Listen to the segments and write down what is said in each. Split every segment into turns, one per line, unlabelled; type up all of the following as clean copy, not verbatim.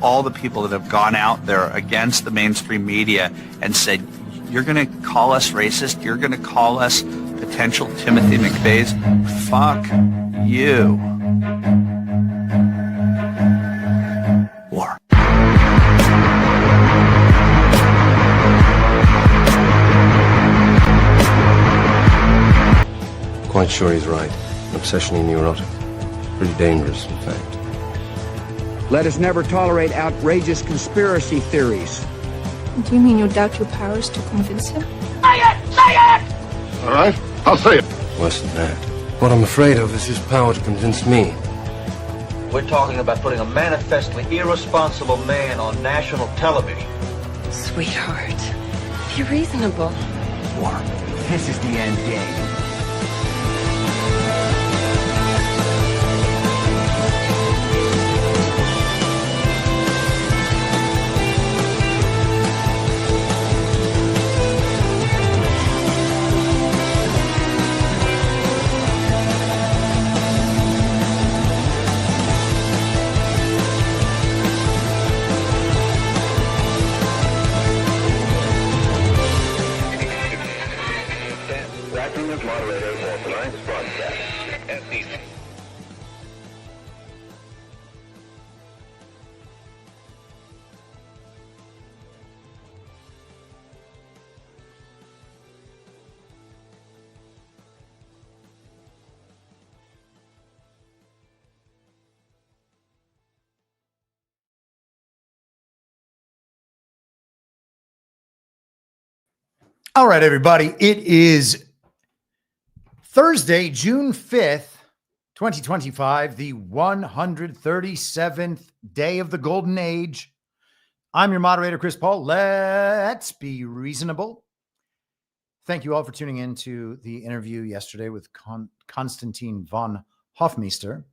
all the people that have gone out there against the mainstream media and said, you're going to call us racist? You're going to call us potential Timothy McVeighs? Fuck you. War.
Quite sure he's right. Obsessionally neurotic. Pretty dangerous, in fact.
Let us never tolerate outrageous conspiracy theories.
Do you mean you doubt your powers to convince him?
Say it! Say it!
All right, I'll say it.
Worse than that. What I'm afraid of is his power to convince me.
We're talking about putting a manifestly irresponsible man on national television.
Sweetheart, be reasonable.
War.
This is the end game.
All right, everybody. It is Thursday, June 5th, 2025, the 137th day of the golden age. I'm your moderator, Chris Paul. Let's be reasonable. Thank you all for tuning in to the interview yesterday with Konstantin von Hofmeister.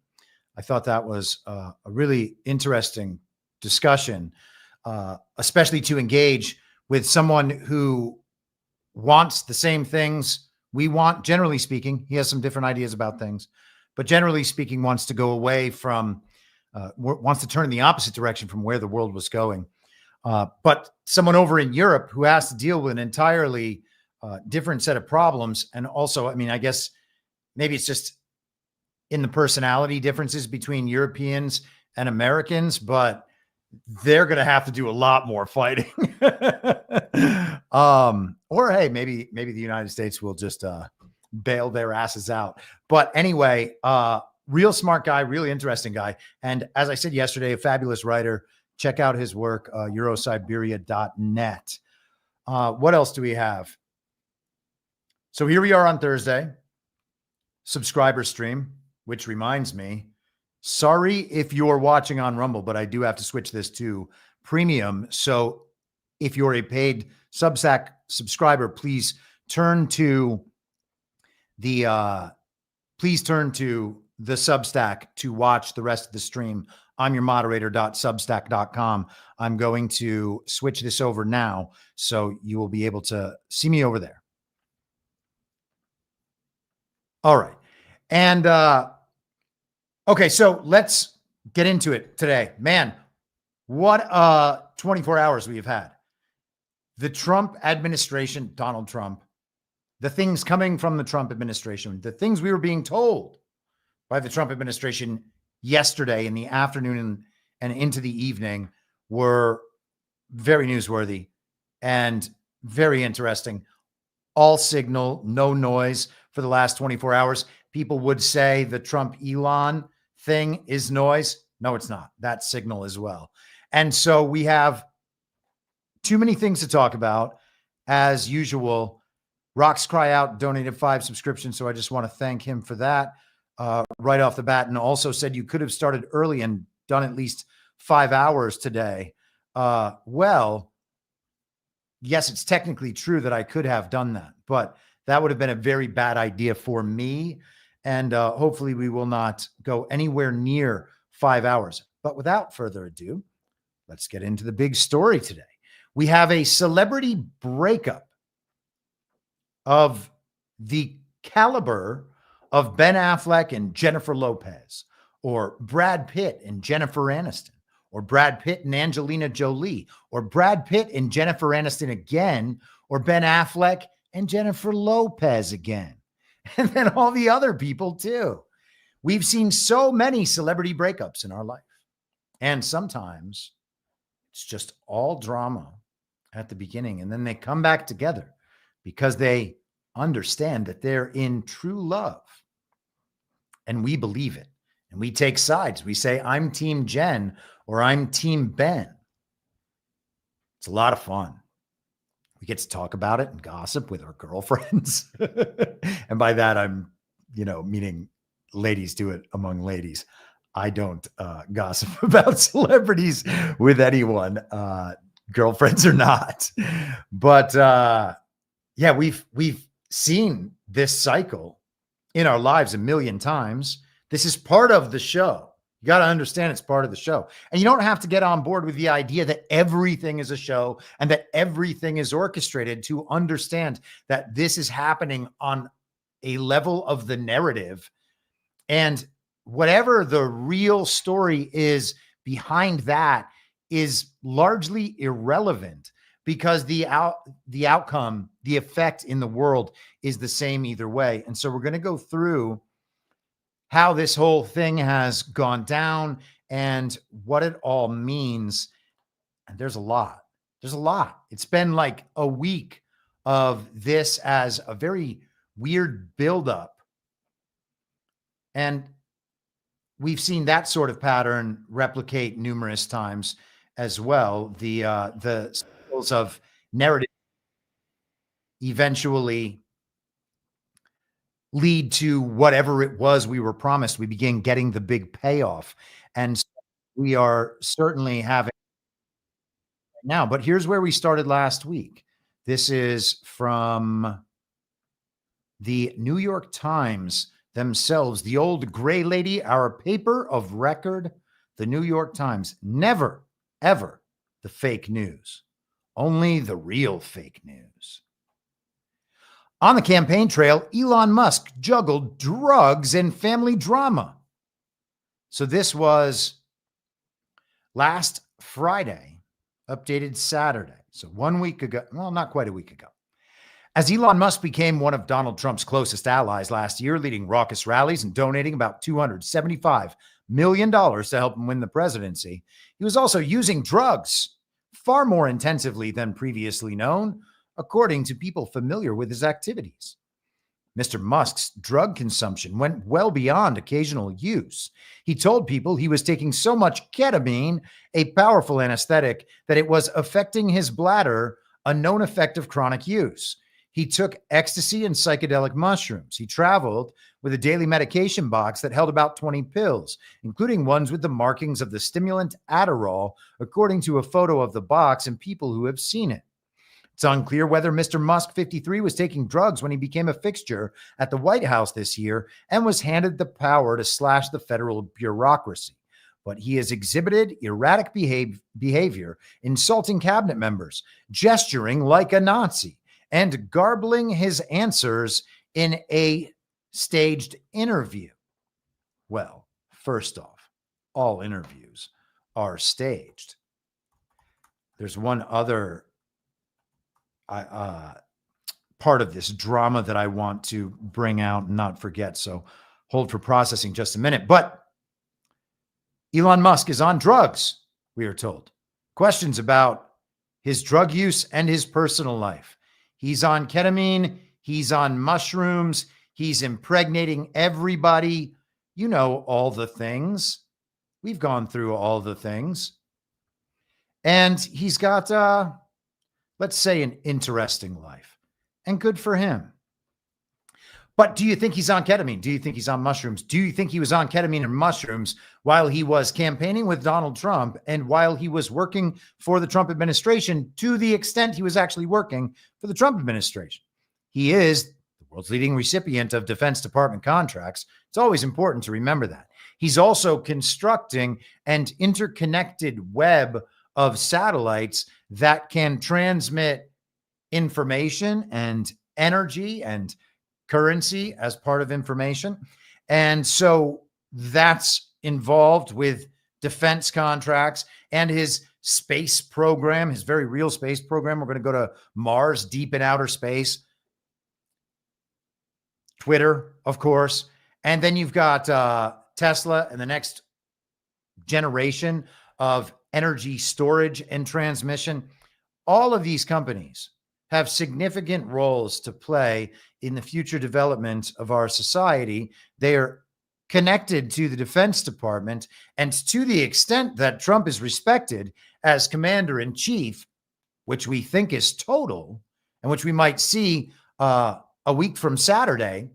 I thought that was a really interesting discussion, especially to engage with someone who wants the same things we want. Generally speaking, he has some different ideas about things, but generally speaking, wants to go away from, wants to turn in the opposite direction from where the world was going. But someone over in Europe who has to deal with an entirely different set of problems. And also, I mean, I guess maybe it's just in the personality differences between Europeans and Americans, but they're going to have to do a lot more fighting. Or hey, maybe the United States will just bail their asses out. But anyway, real smart guy, really interesting guy. And as I said yesterday, a fabulous writer. Check out his work, eurosiberia.net. What else do we have? So here we are on Thursday, subscriber stream, which reminds me, sorry if you're watching on Rumble, but I do have to switch this to premium. So if you're a paid Substack subscriber, please turn to the Substack to watch the rest of the stream. I'm your moderator.substack.com. I'm going to switch this over now, so you will be able to see me over there. All right. And okay, so let's get into it today. Man, what 24 hours we have had. The Trump administration, Donald Trump, the things coming from the Trump administration, the things we were being told by the Trump administration yesterday in the afternoon and into the evening were very newsworthy and very interesting. All signal, no noise for the last 24 hours. People would say the Trump Elon thing is noise. No, it's not. That's signal as well. And so we have too many things to talk about. As usual, Rocks Cry Out donated 5 subscriptions, so I just want to thank him for that right off the bat, and also said you could have started early and done at least 5 hours today. Well, yes, it's technically true that I could have done that, but that would have been a very bad idea for me, and hopefully we will not go anywhere near 5 hours. But without further ado, let's get into the big story today. We have a celebrity breakup of the caliber of Ben Affleck and Jennifer Lopez, or Brad Pitt and Jennifer Aniston, or Brad Pitt and Angelina Jolie, or Brad Pitt and Jennifer Aniston again, or Ben Affleck and Jennifer Lopez again. And then all the other people too. We've seen so many celebrity breakups in our life. And sometimes it's just all drama at the beginning. And then they come back together because they understand that they're in true love. And we believe it. And we take sides. We say, I'm Team Jen or I'm Team Ben. It's a lot of fun. We get to talk about it and gossip with our girlfriends. And by that, I'm, meaning ladies do it among ladies. I don't gossip about celebrities with anyone, girlfriends or not. But yeah, we've seen this cycle in our lives a million times. This is part of the show. You got to understand it's part of the show. And you don't have to get on board with the idea that everything is a show and that everything is orchestrated to understand that this is happening on a level of the narrative. And whatever the real story is behind that is largely irrelevant because the outcome, the effect in the world is the same either way. And so we're going to go through how this whole thing has gone down and what it all means. And there's a lot. There's a lot. It's been like a week of this as a very weird buildup. And we've seen that sort of pattern replicate numerous times as well. The cycles of narrative eventually lead to whatever it was we were promised. We begin getting the big payoff. And so we are certainly having now, but here's where we started last week. This is from the New York Times themselves, the old gray lady, our paper of record, the New York Times. Never, ever the fake news, only the real fake news. On the campaign trail, Elon Musk juggled drugs and family drama. So this was last Friday, updated Saturday. So 1 week ago, well, not quite a week ago. As Elon Musk became one of Donald Trump's closest allies last year, leading raucous rallies and donating about $275 million to help him win the presidency, he was also using drugs far more intensively than previously known, according to people familiar with his activities. Mr. Musk's drug consumption went well beyond occasional use. He told people he was taking so much ketamine, a powerful anesthetic, that it was affecting his bladder, a known effect of chronic use. He took ecstasy and psychedelic mushrooms. He traveled with a daily medication box that held about 20 pills, including ones with the markings of the stimulant Adderall, according to a photo of the box and people who have seen it. It's unclear whether Mr. Musk, 53, was taking drugs when he became a fixture at the White House this year and was handed the power to slash the federal bureaucracy. But he has exhibited erratic behavior, insulting cabinet members, gesturing like a Nazi, and garbling his answers in a staged interview. Well, first off, all interviews are staged. There's one other part of this drama that I want to bring out and not forget. So hold for processing just a minute. But Elon Musk is on drugs, we are told. Questions about his drug use and his personal life. He's on ketamine. He's on mushrooms. He's impregnating everybody. You know, all the things. We've gone through all the things. And he's got, let's say, an interesting life. And good for him. But do you think he's on ketamine? Do you think he's on mushrooms? Do you think he was on ketamine and mushrooms while he was campaigning with Donald Trump and while he was working for the Trump administration, to the extent he was actually working for the Trump administration? He is the world's leading recipient of Defense Department contracts. It's always important to remember that. He's also constructing an interconnected web of satellites that can transmit information and energy and currency as part of information. And so that's involved with defense contracts and his space program, his very real space program. We're going to go to Mars, deep in outer space. Twitter, of course. And then you've got Tesla and the next generation of energy storage and transmission. All of these companies have significant roles to play in the future development of our society. They are connected to the Defense Department, and to the extent that Trump is respected as commander in chief, which we think is total, and which we might see a week from Saturday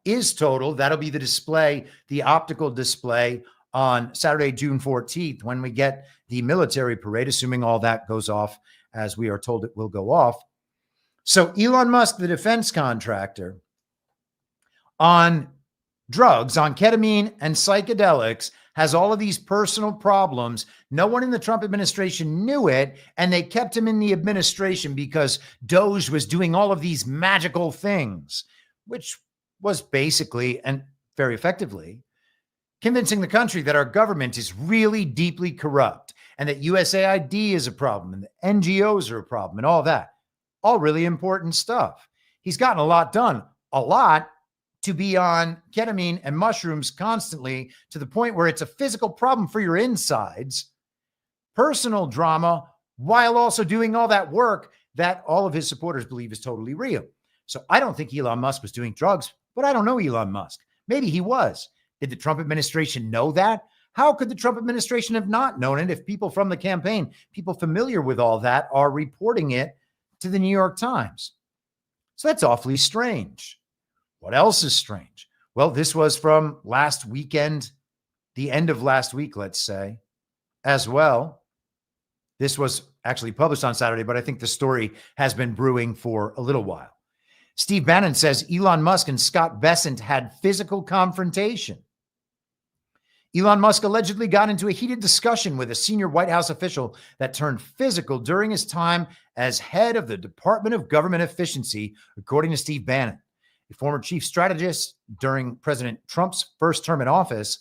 is total. That'll be the display, the optical display on Saturday, June 14th, when we get the military parade, assuming all that goes off as we are told it will go off. So Elon Musk, the defense contractor, on drugs, on ketamine and psychedelics, has all of these personal problems. No one in the Trump administration knew it, and they kept him in the administration because Doge was doing all of these magical things, which was basically and very effectively convincing the country that our government is really deeply corrupt and that USAID is a problem and the NGOs are a problem and all that. All really important stuff. He's gotten a lot done, a lot to be on ketamine and mushrooms constantly to the point where it's a physical problem for your insides, personal drama, while also doing all that work that all of his supporters believe is totally real. So I don't think Elon Musk was doing drugs, but I don't know Elon Musk. Maybe he was. Did the Trump administration know that? How could the Trump administration have not known it if people from the campaign, people familiar with all that, are reporting it to the New York Times? So that's awfully strange. What else is strange? Well, this was from last weekend, the end of last week, let's say, as well. This was actually published on Saturday, but I think the story has been brewing for a little while. Steve Bannon says Elon Musk and Scott Bessent had physical confrontation. Elon Musk allegedly got into a heated discussion with a senior White House official that turned physical during his time as head of the Department of Government Efficiency, according to Steve Bannon, a former chief strategist during President Trump's first term in office.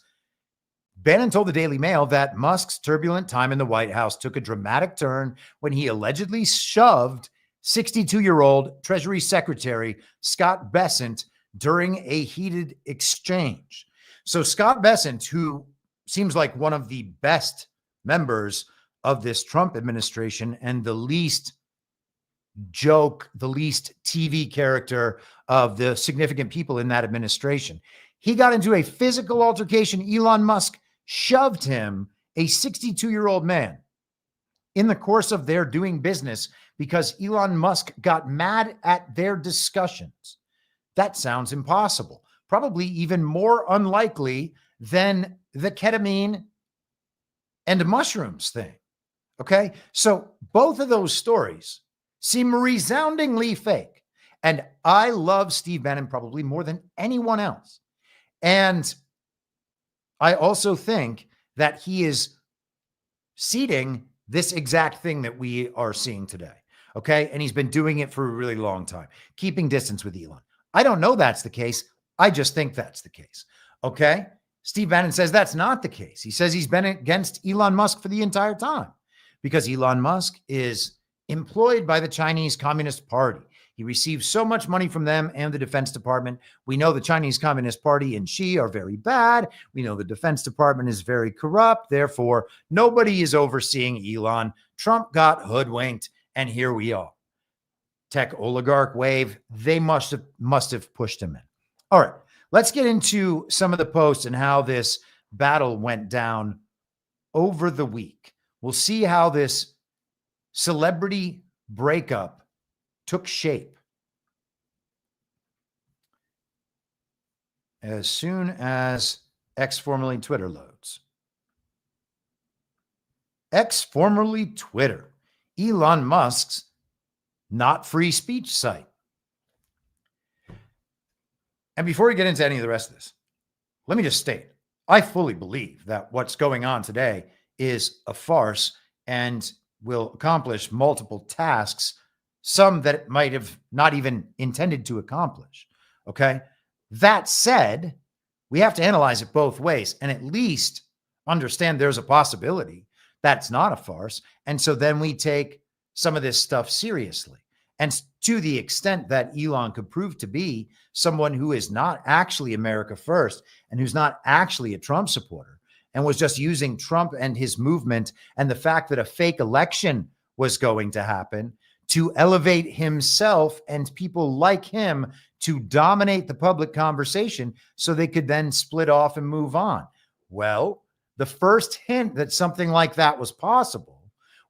Bannon told the Daily Mail that Musk's turbulent time in the White House took a dramatic turn when he allegedly shoved 62-year-old Treasury Secretary Scott Bessent during a heated exchange. So Scott Bessent, who seems like one of the best members of this Trump administration and the least joke, the least TV character of the significant people in that administration, he got into a physical altercation. Elon Musk shoved him, a 62-year-old man, in the course of their doing business because Elon Musk got mad at their discussions. That sounds impossible. Probably even more unlikely than the ketamine and mushrooms thing. Okay. So both of those stories seem resoundingly fake. And I love Steve Bannon probably more than anyone else. And I also think that he is seeding this exact thing that we are seeing today. Okay. And he's been doing it for a really long time, keeping distance with Elon. I don't know that's the case. I just think that's the case. Okay. Steve Bannon says that's not the case. He says he's been against Elon Musk for the entire time because Elon Musk is employed by the Chinese Communist Party. He receives so much money from them and the Defense Department. We know the Chinese Communist Party and Xi are very bad. We know the Defense Department is very corrupt. Therefore, nobody is overseeing Elon. Trump got hoodwinked, and here we are. Tech oligarch wave. They must have pushed him in. All right, let's get into some of the posts and how this battle went down over the week. We'll see how this celebrity breakup took shape. As soon as X, formerly Twitter, loads. X, formerly Twitter, Elon Musk's not free speech site. And before we get into any of the rest of this, let me just state, I fully believe that what's going on today is a farce and will accomplish multiple tasks, some that it might have not even intended to accomplish. Okay. That said, we have to analyze it both ways. And at least understand there's a possibility that's not a farce. And so then we take some of this stuff seriously. And to the extent that Elon could prove to be someone who is not actually America first and who's not actually a Trump supporter and was just using Trump and his movement and the fact that a fake election was going to happen to elevate himself and people like him to dominate the public conversation so they could then split off and move on. Well, the first hint that something like that was possible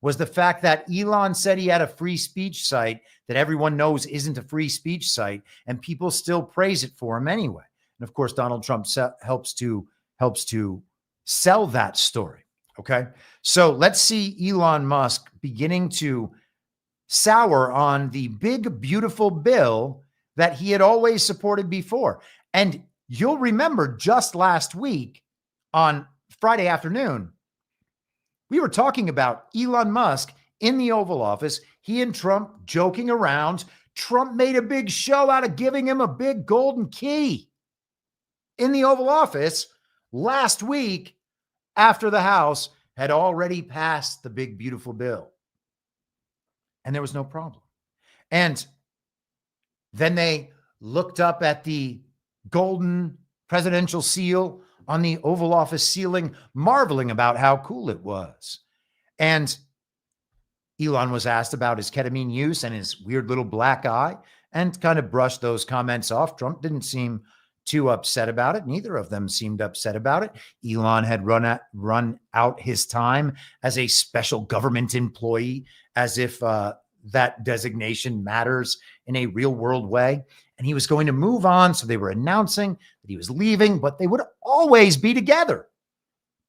was the fact that Elon said he had a free speech site that everyone knows isn't a free speech site, and people still praise it for him anyway. And of course, Donald Trump helps to sell that story. Okay. So let's see Elon Musk beginning to sour on the big, beautiful bill that he had always supported before. And you'll remember just last week on Friday afternoon, we were talking about Elon Musk in the Oval Office, he and Trump joking around. Trump made a big show out of giving him a big golden key in the Oval Office last week after the House had already passed the big, beautiful bill. And there was no problem. And then they looked up at the golden presidential seal on the Oval Office ceiling, marveling about how cool it was. And Elon was asked about his ketamine use and his weird little black eye and kind of brushed those comments off. Trump didn't seem too upset about it. Neither of them seemed upset about it. Elon had run out his time as a special government employee, as if that designation matters in a real world way. And he was going to move on. So they were announcing that he was leaving, but they would always be together.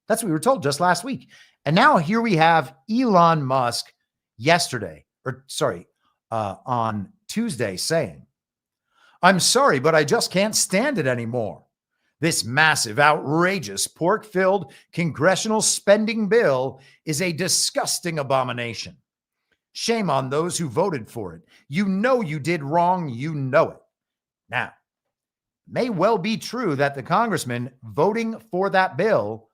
That's what we were told just last week. And now here we have Elon Musk on Tuesday saying, "I'm sorry, but I just can't stand it anymore. This massive, outrageous, pork-filled congressional spending bill is a disgusting abomination. Shame on those who voted for it. You know you did wrong. You know it." Now, it may well be true that the congressmen voting for that bill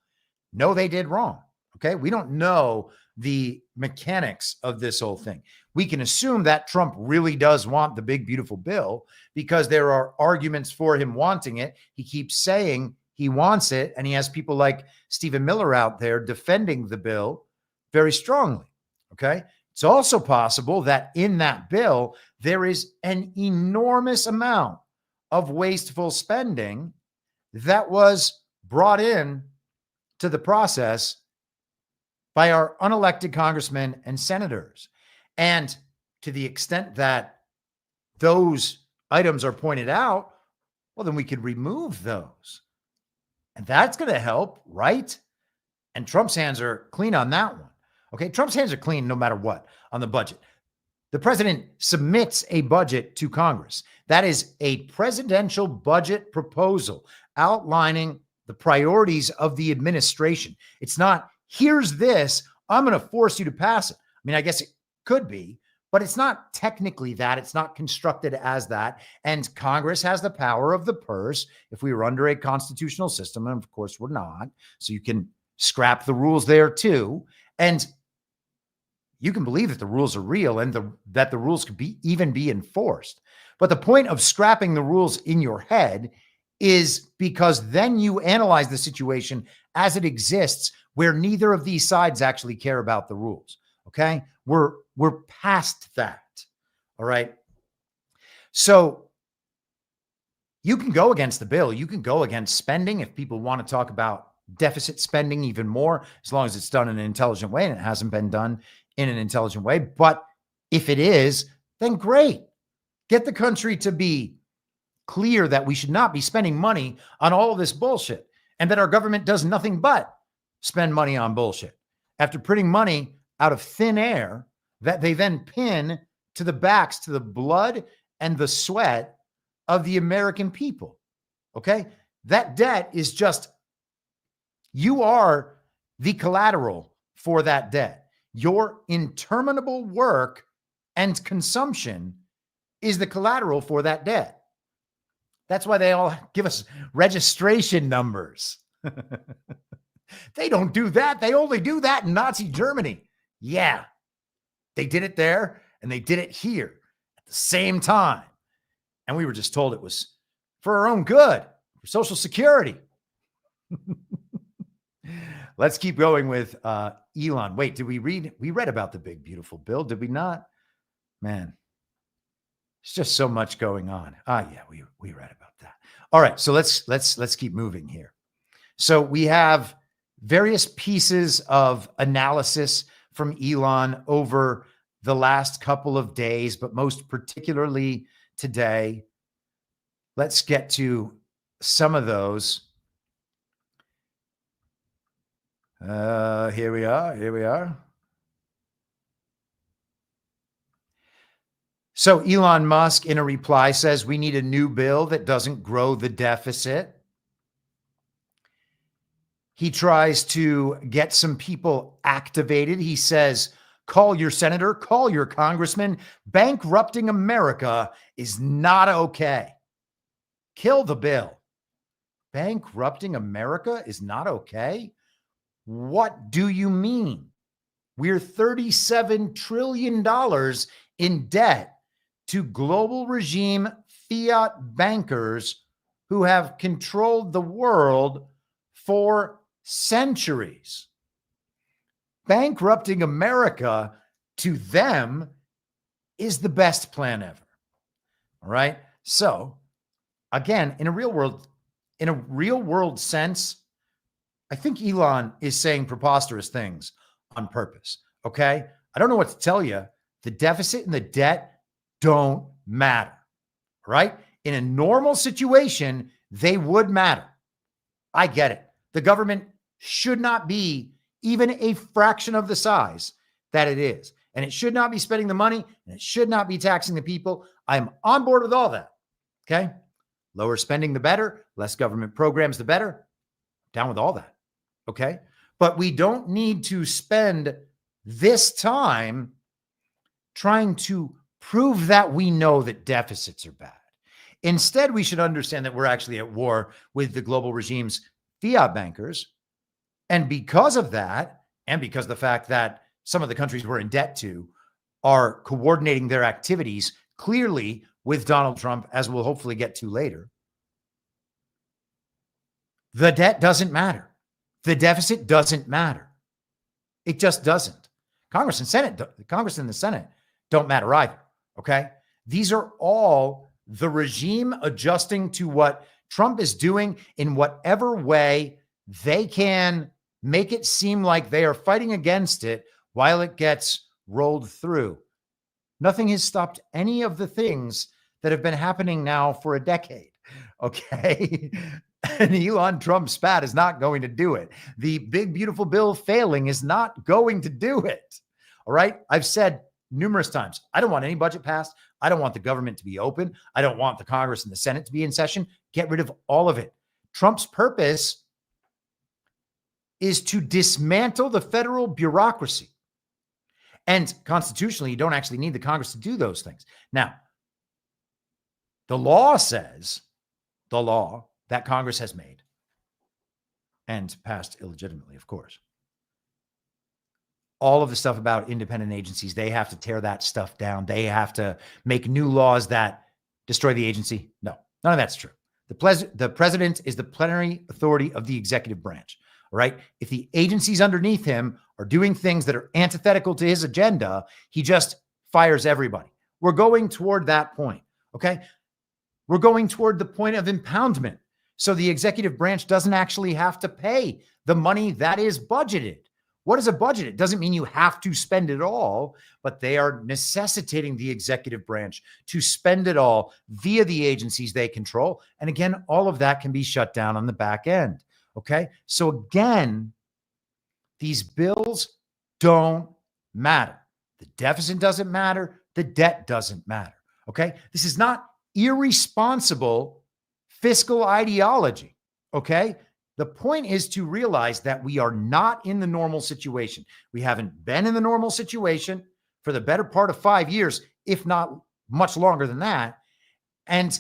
know they did wrong. Okay. We don't know the mechanics of this whole thing. We can assume that Trump really does want the big, beautiful bill because there are arguments for him wanting it. He keeps saying he wants it, and he has people like Stephen Miller out there defending the bill very strongly. Okay. It's also possible that in that bill, there is an enormous amount of wasteful spending that was brought in to the process by our unelected congressmen and senators. And to the extent that those items are pointed out, well, then we could remove those. And that's going to help, right? And Trump's hands are clean on that one. Okay, Trump's hands are clean no matter what on the budget. The president submits a budget to Congress. That is a presidential budget proposal outlining the priorities of the administration. It's not, here's this, I'm going to force you to pass it. I mean, I guess it could be, but it's not technically that. It's not constructed as that. And Congress has the power of the purse if we were under a constitutional system. And of course, we're not. So you can scrap the rules there too. And you can believe that the rules are real and that the rules could even be enforced. But the point of scrapping the rules in your head is because then you analyze the situation as it exists where neither of these sides actually care about the rules. Okay. We're past that. All right. So you can go against the bill. You can go against spending if people want to talk about deficit spending even more, as long as it's done in an intelligent way, and it hasn't been done in an intelligent way. But if it is, then great. Get the country to be clear that we should not be spending money on all of this bullshit, and that our government does nothing but spend money on bullshit after printing money out of thin air that they then pin to the backs, to the blood and the sweat of the American people. Okay. That debt is just, you are the collateral for that debt. Your interminable work and consumption is the collateral for that debt. That's why they all give us registration numbers. They don't do that. They only do that in Nazi Germany. Yeah, they did it there and they did it here at the same time. And we were just told it was for our own good, for Social Security. Let's keep going with Elon. Wait, did we read? We read about the big, beautiful bill, did we not? Man, it's just so much going on. Yeah, we read about that. All right, so let's keep moving here. So we have various pieces of analysis from Elon over the last couple of days, but most particularly today. Let's get to some of those. Here we are. So Elon Musk, in a reply, says we need a new bill that doesn't grow the deficit. He tries to get some people activated. He says, call your senator, call your congressman. Bankrupting America is not okay. Kill the bill. Bankrupting America is not okay? What do you mean? We're $37 trillion in debt to global regime fiat bankers who have controlled the world for centuries. Bankrupting America to them is the best plan ever. All right. So again, in a real world sense, I think Elon is saying preposterous things on purpose. Okay. I don't know what to tell you. The deficit and the debt don't matter. Right? In a normal situation, they would matter. I get it. The government should not be even a fraction of the size that it is. And it should not be spending the money, and it should not be taxing the people. I'm on board with all that. Okay. Lower spending, the better. Less government programs, the better. Down with all that. Okay. But we don't need to spend this time trying to prove that we know that deficits are bad. Instead, we should understand that we're actually at war with the global regime's fiat bankers. And because of that, and because of the fact that some of the countries we're in debt to are coordinating their activities clearly with Donald Trump, as we'll hopefully get to later, the debt doesn't matter. The deficit doesn't matter. It just doesn't. Congress and the Senate don't matter either. Okay. These are all the regime adjusting to what Trump is doing in whatever way they can make it seem like they are fighting against it while it gets rolled through. Nothing has stopped any of the things that have been happening now for a decade. Okay. And Elon Trump spat is not going to do it. The big, beautiful bill failing is not going to do it. All right. I've said numerous times, I don't want any budget passed. I don't want the government to be open. I don't want the Congress and the Senate to be in session. Get rid of all of it. Trump's purpose is to dismantle the federal bureaucracy. And constitutionally, you don't actually need the Congress to do those things. Now, the law says, the law that Congress has made and passed illegitimately, of course, all of the stuff about independent agencies, they have to tear that stuff down. They have to make new laws that destroy the agency. No, none of that's true. The president is the plenary authority of the executive branch. All right. If the agencies underneath him are doing things that are antithetical to his agenda, he just fires everybody. We're going toward that point. Okay. We're going toward the point of impoundment. So the executive branch doesn't actually have to pay the money that is budgeted. What is a budget? It doesn't mean you have to spend it all, but they are necessitating the executive branch to spend it all via the agencies they control. And again, all of that can be shut down on the back end. Okay. So again, these bills don't matter. The deficit doesn't matter. The debt doesn't matter. Okay. This is not irresponsible fiscal ideology. Okay. The point is to realize that we are not in the normal situation. We haven't been in the normal situation for the better part of 5 years, if not much longer than that. And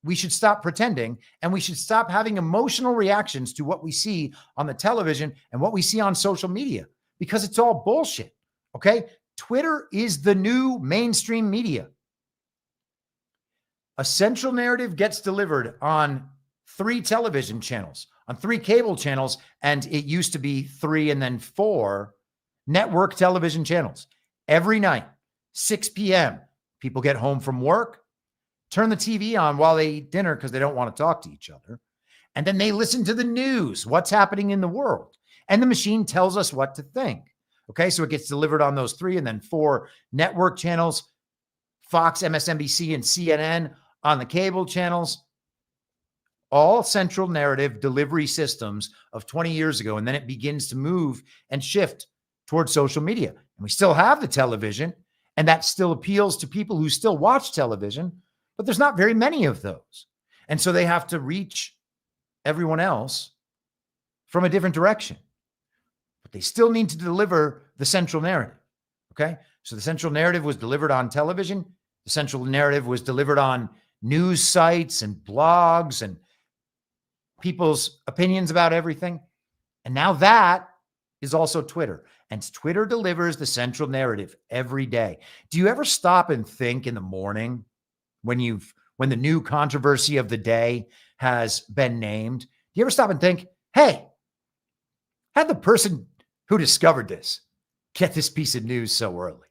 we should stop pretending, and we should stop having emotional reactions to what we see on the television and what we see on social media, because it's all bullshit. Okay. Twitter is the new mainstream media. A central narrative gets delivered on 3 television channels, on 3 cable channels, and it used to be 3 and then 4 network television channels. Every night, 6 p.m., people get home from work, turn the TV on while they eat dinner because they don't want to talk to each other. And then they listen to the news, what's happening in the world. And the machine tells us what to think. Okay, so it gets delivered on those 3 and then 4 network channels, Fox, MSNBC, and CNN on the cable channels. All central narrative delivery systems of 20 years ago. And then it begins to move and shift towards social media. And we still have the television, and that still appeals to people who still watch television, but there's not very many of those. And so they have to reach everyone else from a different direction. But they still need to deliver the central narrative. Okay. So the central narrative was delivered on television. The central narrative was delivered on news sites and blogs and people's opinions about everything. And now that is also Twitter. And Twitter delivers the central narrative every day. Do you ever stop and think in the morning when the new controversy of the day has been named? Do you ever stop and think, hey, how'd the person who discovered this get this piece of news so early?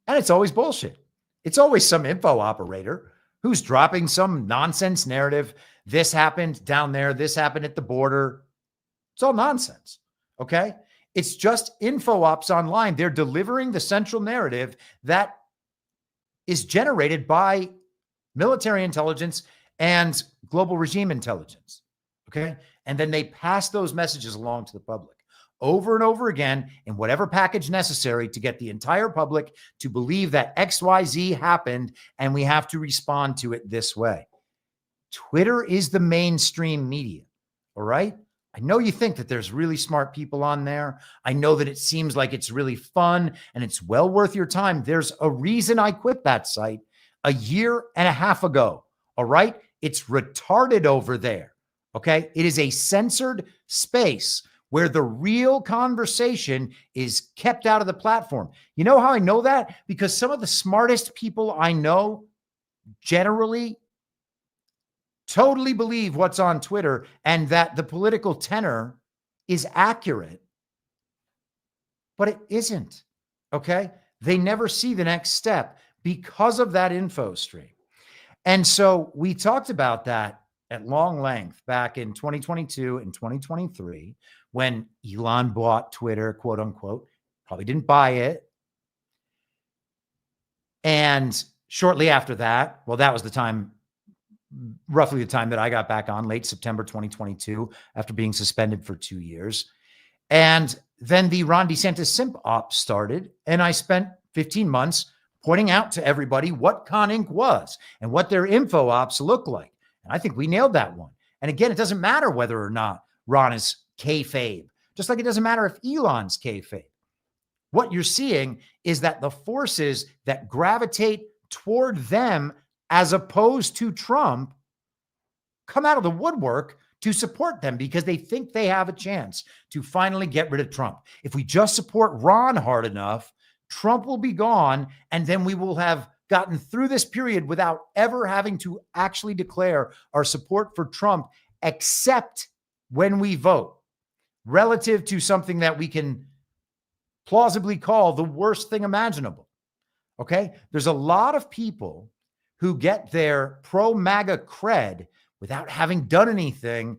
And it's always bullshit. It's always some info operator who's dropping some nonsense narrative. This happened down there. This happened at the border. It's all nonsense. Okay. It's just info ops online. They're delivering the central narrative that is generated by military intelligence and global regime intelligence. Okay. And then they pass those messages along to the public over and over again in whatever package necessary to get the entire public to believe that XYZ happened and we have to respond to it this way. Twitter is the mainstream media. All right. I know you think that there's really smart people on there. I know that it seems like it's really fun and it's well worth your time. There's a reason I quit that site a year and a half ago. All right. It's retarded over there. Okay. It is a censored space where the real conversation is kept out of the platform. You know how I know that? Because some of the smartest people I know generally totally believe what's on Twitter and that the political tenor is accurate, but it isn't. Okay. They never see the next step because of that info stream. And so we talked about that at long length back in 2022 and 2023 when Elon bought Twitter, quote unquote, probably didn't buy it. And shortly after that, well, that was the time, roughly the time that I got back on, late September 2022, after being suspended for 2 years. And then the Ron DeSantis simp op started, and I spent 15 months pointing out to everybody what Con Inc. was and what their info ops look like. And I think we nailed that one. And again, it doesn't matter whether or not Ron is kayfabe, just like it doesn't matter if Elon's kayfabe. What you're seeing is that the forces that gravitate toward them as opposed to Trump come out of the woodwork to support them because they think they have a chance to finally get rid of Trump. If we just support Ron hard enough, Trump will be gone, and then we will have gotten through this period without ever having to actually declare our support for Trump, except when we vote, relative to something that we can plausibly call the worst thing imaginable. Okay? There's a lot of people who get their pro-MAGA cred without having done anything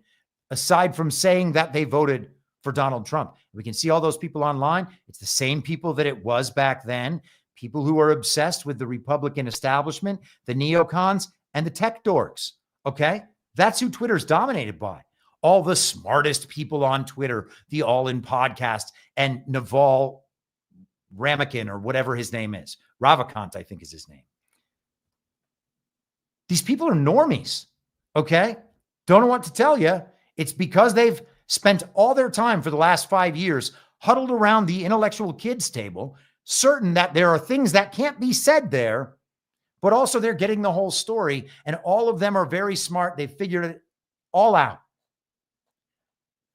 aside from saying that they voted for Donald Trump. We can see all those people online. It's the same people that it was back then. People who are obsessed with the Republican establishment, the neocons, and the tech dorks. Okay? That's who Twitter's dominated by. All the smartest people on Twitter, the All In podcast, and Naval Ramakant, or whatever his name is. Ravikant, I think is his name. These people are normies. Okay? Don't know what to tell you. It's because they've spent all their time for the last 5 years huddled around the intellectual kids table, certain that there are things that can't be said there but also they're getting the whole story, and all of them are very smart. They figured it all out.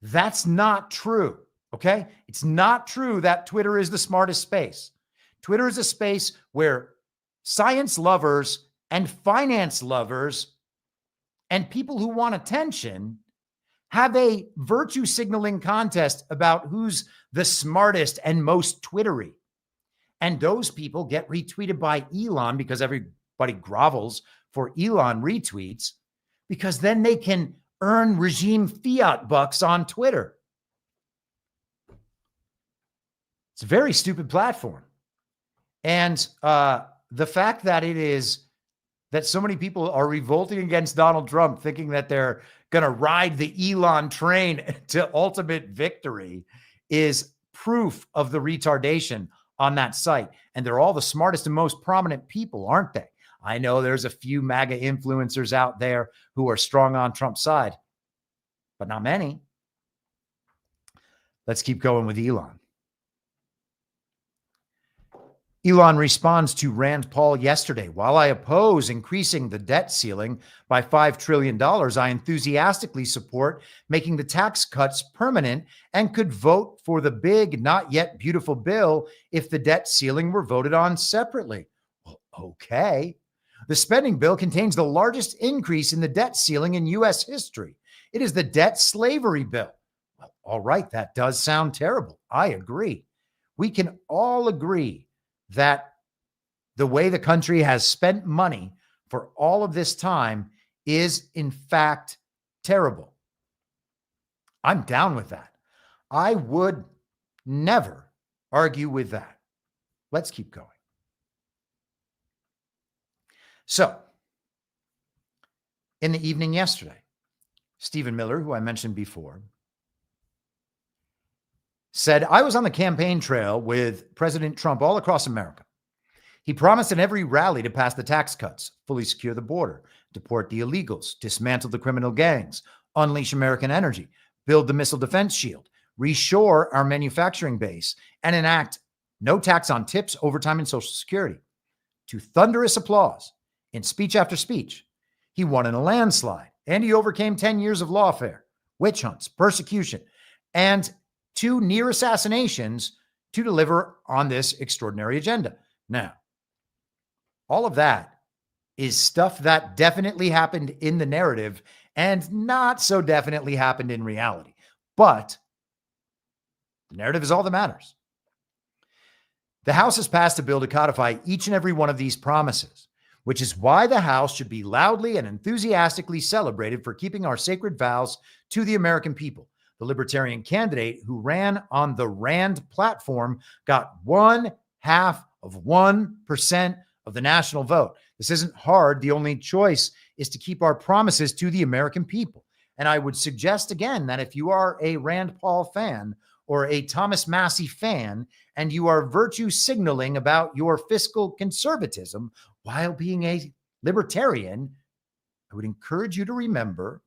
That's not true, okay? It's not true that Twitter is the smartest space. Twitter is a space where science lovers and finance lovers and people who want attention have a virtue signaling contest about who's the smartest and most Twittery. And those people get retweeted by Elon because everybody grovels for Elon retweets, because then they can earn regime fiat bucks on Twitter. It's a very stupid platform. And the fact that it is that so many people are revolting against Donald Trump, thinking that they're going to ride the Elon train to ultimate victory, is proof of the retardation on that site. And they're all the smartest and most prominent people, aren't they? I know there's a few MAGA influencers out there who are strong on Trump's side, but not many. Let's keep going with Elon. Elon responds to Rand Paul yesterday. While I oppose increasing the debt ceiling by $5 trillion, I enthusiastically support making the tax cuts permanent and could vote for the big, not yet beautiful bill if the debt ceiling were voted on separately. Well, okay. The spending bill contains the largest increase in the debt ceiling in U.S. history. It is the debt slavery bill. Well, all right, that does sound terrible. I agree. We can all agree that the way the country has spent money for all of this time is, in fact, terrible. I'm down with that. I would never argue with that. Let's keep going. So, in the evening yesterday, Stephen Miller, who I mentioned before, said, I was on the campaign trail with President Trump all across America. He promised in every rally to pass the tax cuts, fully secure the border, deport the illegals, dismantle the criminal gangs, unleash American energy, build the missile defense shield, reshore our manufacturing base, and enact no tax on tips, overtime, and Social Security. To thunderous applause, in speech after speech, he won in a landslide, and he overcame 10 years of lawfare, witch hunts, persecution, and 2 near assassinations to deliver on this extraordinary agenda. Now, all of that is stuff that definitely happened in the narrative and not so definitely happened in reality. But the narrative is all that matters. The House has passed a bill to codify each and every one of these promises, which is why the House should be loudly and enthusiastically celebrated for keeping our sacred vows to the American people. The Libertarian candidate who ran on the Rand platform got 0.5% of the national vote. This isn't hard. The only choice is to keep our promises to the American people. And I would suggest again that if you are a Rand Paul fan or a Thomas Massie fan, and you are virtue signaling about your fiscal conservatism while being a libertarian, I would encourage you to remember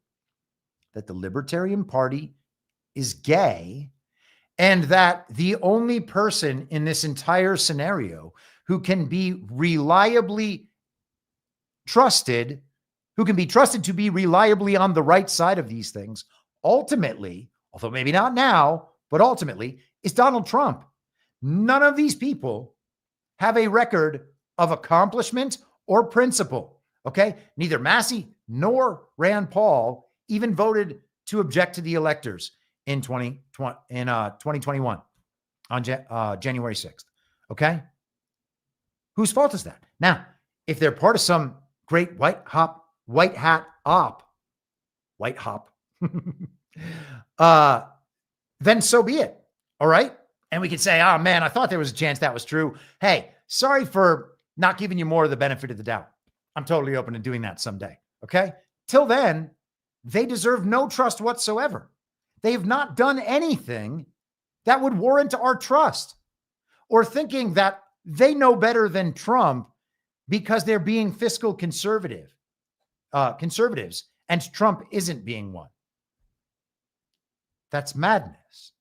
that the Libertarian Party is gay, and that the only person in this entire scenario who can be reliably trusted, who can be trusted to be reliably on the right side of these things, ultimately, although maybe not now, but ultimately, is Donald Trump. None of these people have a record of accomplishment or principle, okay? Neither Massie nor Rand Paul even voted to object to the electors in 2021 on January 6th. Okay. Whose fault is that? Now, if they're part of some great white hat op, then so be it. All right. And we could say, oh man, I thought there was a chance that was true. Hey, sorry for not giving you more of the benefit of the doubt. I'm totally open to doing that someday. Okay. Till then, they deserve no trust whatsoever. They have not done anything that would warrant our trust, or thinking that they know better than Trump because they're being fiscal conservatives, and Trump isn't being one. That's madness.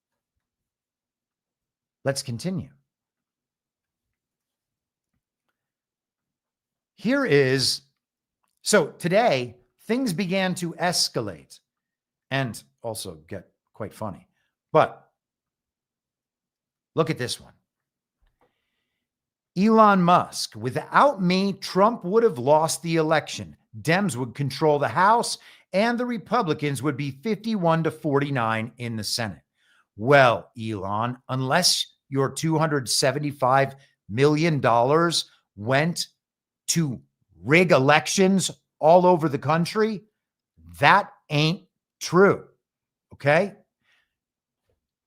Let's continue. here is, so today things began to escalate and also get quite funny. But look at this one. Elon Musk, without me, Trump would have lost the election. Dems would control the House and the Republicans would be 51-49 in the Senate. Well, Elon, unless your $275 million went to rig elections all over the country, that ain't true. Okay?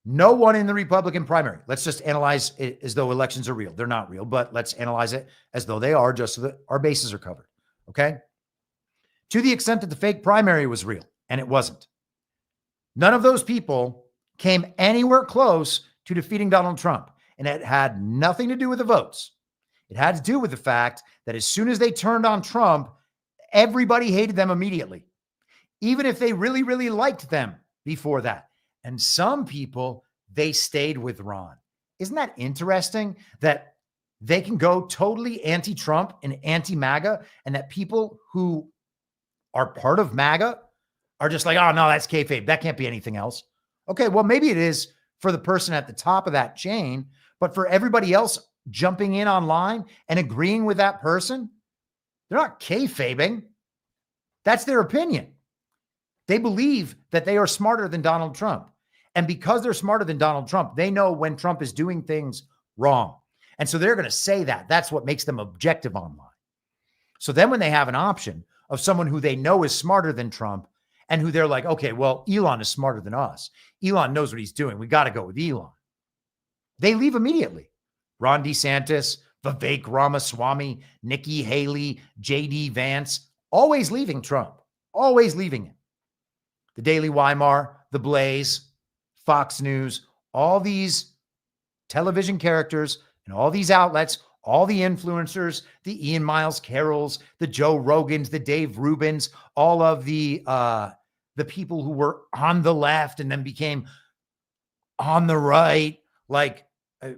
No one in the Republican primary. Let's just analyze it as though elections are real. They're not real, but let's analyze it as though they are, just so that our bases are covered. Okay? To the extent that the fake primary was real, and it wasn't. None of those people came anywhere close to defeating Donald Trump, and it had nothing to do with the votes. It had to do with the fact that as soon as they turned on Trump, everybody hated them immediately, even if they really, really liked them before that. And some people, they stayed with Ron. Isn't that interesting that they can go totally anti-Trump and anti-MAGA, and that people who are part of MAGA are just like, oh, no, that's kayfabe. That can't be anything else. Okay, well, maybe it is for the person at the top of that chain, but for everybody else jumping in online and agreeing with that person, they're not kayfabing. That's their opinion. They believe that they are smarter than Donald Trump. And because they're smarter than Donald Trump, they know when Trump is doing things wrong. And so they're going to say that. That's what makes them objective online. So then when they have an option of someone who they know is smarter than Trump and who they're like, okay, well, Elon is smarter than us. Elon knows what he's doing. We got to go with Elon. They leave immediately. Ron DeSantis, Vivek Ramaswamy, Nikki Haley, JD Vance, always leaving Trump, always leaving him. The Daily Weimar, The Blaze, Fox News, all these television characters and all these outlets, all the influencers, the Ian Miles Carrolls, the Joe Rogans, the Dave Rubins, all of the people who were on the left and then became on the right, like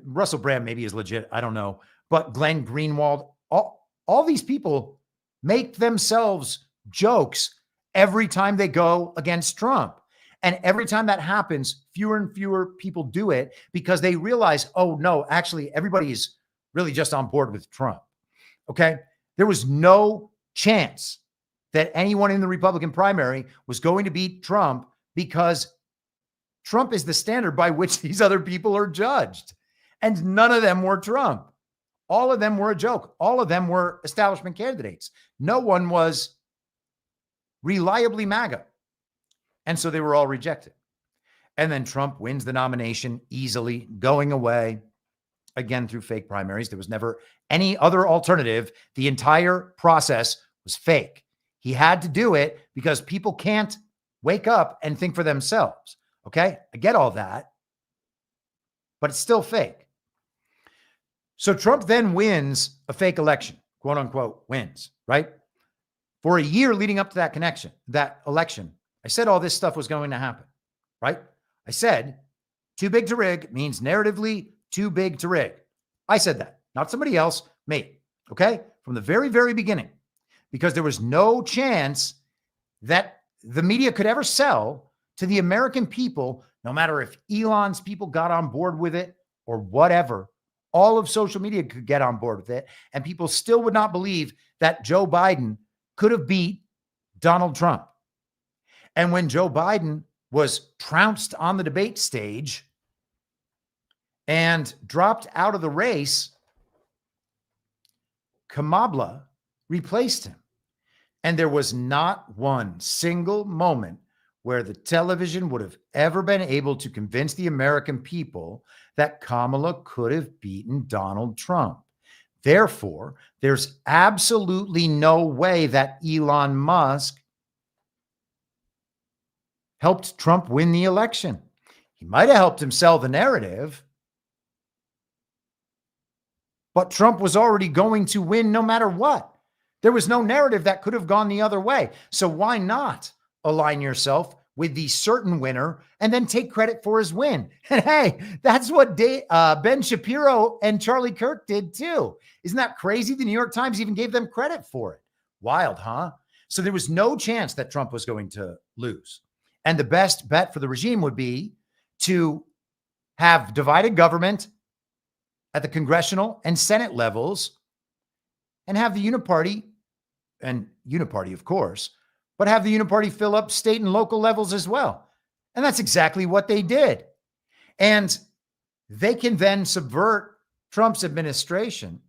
Russell Brand maybe is legit, I don't know, but Glenn Greenwald, all these people make themselves jokes every time they go against Trump. And every time that happens, fewer and fewer people do it because they realize, oh, no, actually, everybody is really just on board with Trump. Okay? There was no chance that anyone in the Republican primary was going to beat Trump because Trump is the standard by which these other people are judged. And none of them were Trump. All of them were a joke. All of them were establishment candidates. No one was reliably MAGA. And so they were all rejected. And then Trump wins the nomination easily, going away again through fake primaries. There was never any other alternative. The entire process was fake. He had to do it because people can't wake up and think for themselves. Okay? I get all that, but it's still fake. So Trump then wins a fake election, quote unquote, wins, right? For a year leading up to that election, I said all this stuff was going to happen, right? I said too big to rig means narratively too big to rig. I said that, not somebody else, me, okay? From the very, very beginning, because there was no chance that the media could ever sell to the American people, no matter if Elon's people got on board with it or whatever. All of social media could get on board with it, and people still would not believe that Joe Biden could have beat Donald Trump. And when Joe Biden was trounced on the debate stage and dropped out of the race, Kamala replaced him. And there was not one single moment where the television would have ever been able to convince the American people that Kamala could have beaten Donald Trump. Therefore, there's absolutely no way that Elon Musk helped Trump win the election. He might have helped him sell the narrative, but Trump was already going to win no matter what. There was no narrative that could have gone the other way. So why not align yourself with the certain winner and then take credit for his win. And hey, that's what Ben Shapiro and Charlie Kirk did too. Isn't that crazy? The New York Times even gave them credit for it. Wild, huh? So there was no chance that Trump was going to lose. And the best bet for the regime would be to have divided government at the congressional and Senate levels and have the uniparty, of course, but have the uniparty fill up state and local levels as well. And that's exactly what they did. And they can then subvert Trump's administration,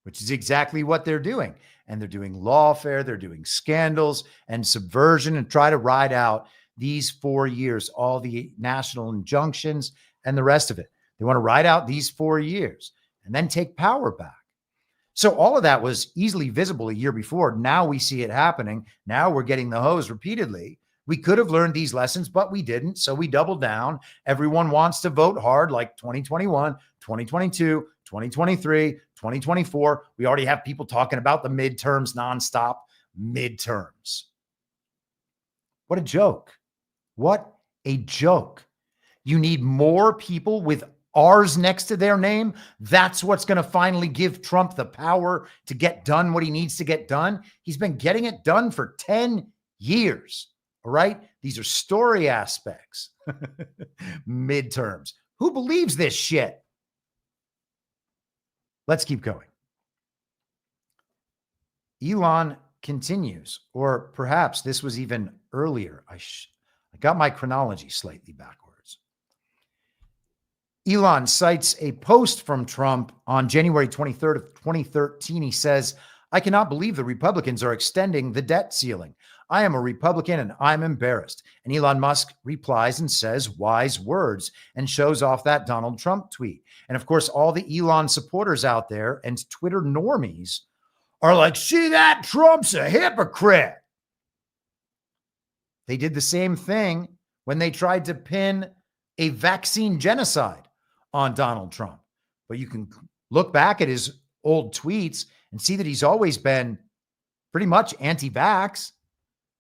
which is exactly what they're doing. And they're doing lawfare, they're doing scandals and subversion and try to ride out these 4 years, all the national injunctions and the rest of it. They want to ride out these 4 years and then take power back. So all of that was easily visible a year before. Now we see it happening. Now we're getting the hose repeatedly. We could have learned these lessons, but we didn't. So we doubled down. Everyone wants to vote hard like 2021, 2022, 2023, 2024. We already have people talking about the midterms nonstop. Midterms. What a joke. What a joke. You need more people with R's next to their name. That's what's going to finally give Trump the power to get done what he needs to get done. He's been getting it done for 10 years. All right. These are story aspects. Midterms. Who believes this shit? Let's keep going. Elon continues, or perhaps this was even earlier. I got my chronology slightly backwards. Elon cites a post from Trump on January 23rd of 2013. He says, "I cannot believe the Republicans are extending the debt ceiling. I am a Republican and I'm embarrassed." And Elon Musk replies and says wise words and shows off that Donald Trump tweet. And of course, all the Elon supporters out there and Twitter normies are like, see that? Trump's a hypocrite. They did the same thing when they tried to pin a vaccine genocide on Donald Trump. But you can look back at his old tweets and see that he's always been pretty much anti-vax.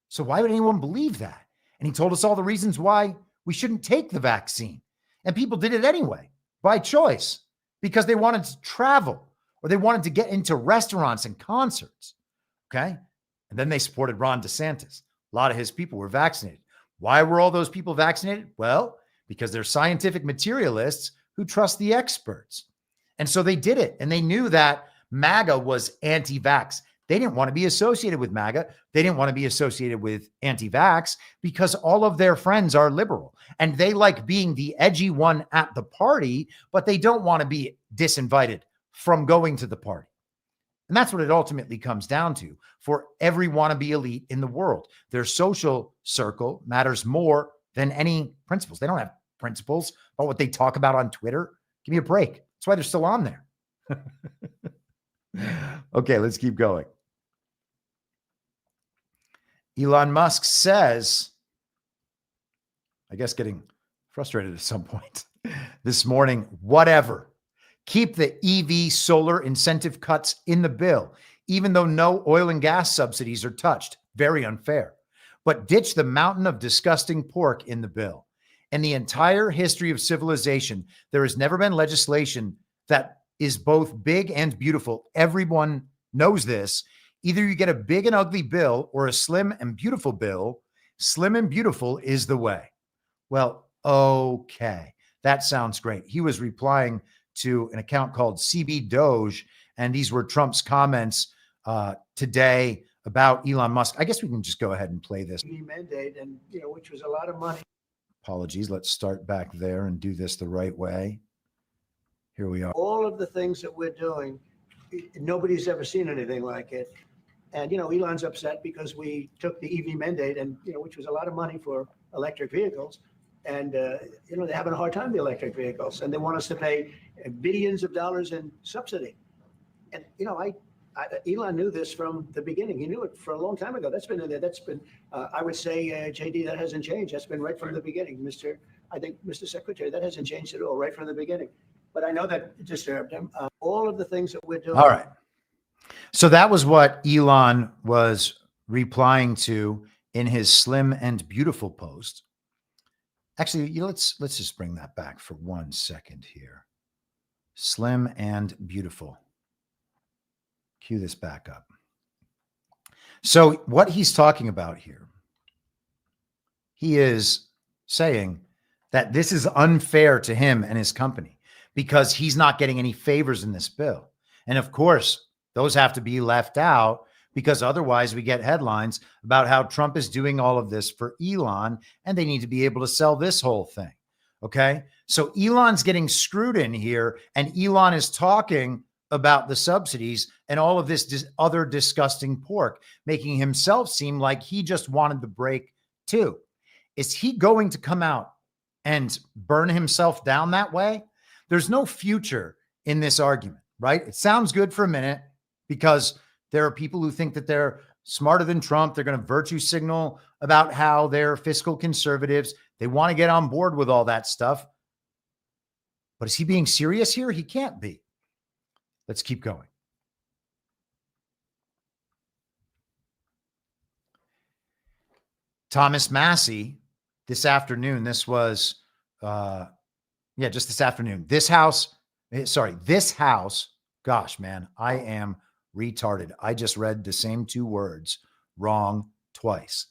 So why would anyone believe that? And he told us all the reasons why we shouldn't take the vaccine. And people did it anyway, by choice, because they wanted to travel or they wanted to get into restaurants and concerts. Okay. And then they supported Ron DeSantis. A lot of his people were vaccinated. Why were all those people vaccinated? Well, because they're scientific materialists who trust the experts. And so they did it. And they knew that MAGA was anti-vax. They didn't want to be associated with MAGA. They didn't want to be associated with anti-vax because all of their friends are liberal and they like being the edgy one at the party, but they don't want to be disinvited from going to the party. And that's what it ultimately comes down to for every wannabe elite in the world. Their social circle matters more than any principles. They don't have principles about what they talk about on Twitter. Give me a break. That's why they're still on there. Okay, let's keep going. Elon Musk says, I guess getting frustrated at some point this morning, whatever. Keep the EV solar incentive cuts in the bill, even though no oil and gas subsidies are touched. Very unfair. But ditch the mountain of disgusting pork in the bill. In the entire history of civilization, there has never been legislation that is both big and beautiful. Everyone knows this. Either you get a big and ugly bill or a slim and beautiful bill. Slim and beautiful is the way. Well, okay. That sounds great. He was replying to an account called CB Doge, and these were Trump's comments today about Elon Musk. I guess we can just go ahead and play this.
Mandate, and which was a lot of money.
Apologies. Let's start back there and do this the right way. Here we are.
All of the things that we're doing, nobody's ever seen anything like it. And, Elon's upset because we took the EV mandate and, which was a lot of money for electric vehicles. And, they're having a hard time, the electric vehicles, and they want us to pay billions of dollars in subsidy. And, Elon knew this from the beginning. He knew it for a long time ago. That's been in there. That's been, I would say, JD, that hasn't changed. That's been right from the beginning. Mr. Secretary, that hasn't changed at all, right from the beginning. But I know that disturbed him. All of the things that we're doing.
All right. So that was what Elon was replying to in his Slim and Beautiful post. Actually, let's just bring that back for 1 second here. Slim and Beautiful. Cue this back up. So what he's talking about here, he is saying that this is unfair to him and his company because he's not getting any favors in this bill. And of course, those have to be left out because otherwise we get headlines about how Trump is doing all of this for Elon and they need to be able to sell this whole thing. Okay. So Elon's getting screwed in here and Elon is talking about the subsidies and all of this other disgusting pork, making himself seem like he just wanted the break too. Is he going to come out and burn himself down that way? There's no future in this argument, right? It sounds good for a minute because there are people who think that they're smarter than Trump. They're going to virtue signal about how they're fiscal conservatives. They want to get on board with all that stuff. But is he being serious here? He can't be. Let's keep going. Thomas Massey, this afternoon, this was, just this afternoon. This house, gosh, man, I am retarded. I just read the same two words wrong twice.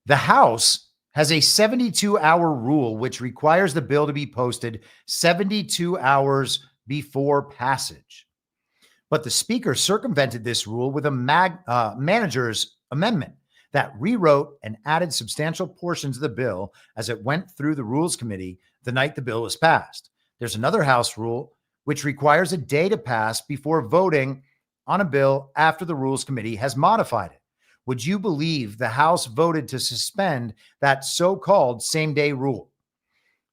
The House has a 72-hour rule which requires the bill to be posted 72 hours before passage. But the speaker circumvented this rule with a manager's amendment that rewrote and added substantial portions of the bill as it went through the Rules Committee the night the bill was passed. There's another House rule which requires a day to pass before voting on a bill after the Rules Committee has modified it. Would you believe the House voted to suspend that so-called same-day rule?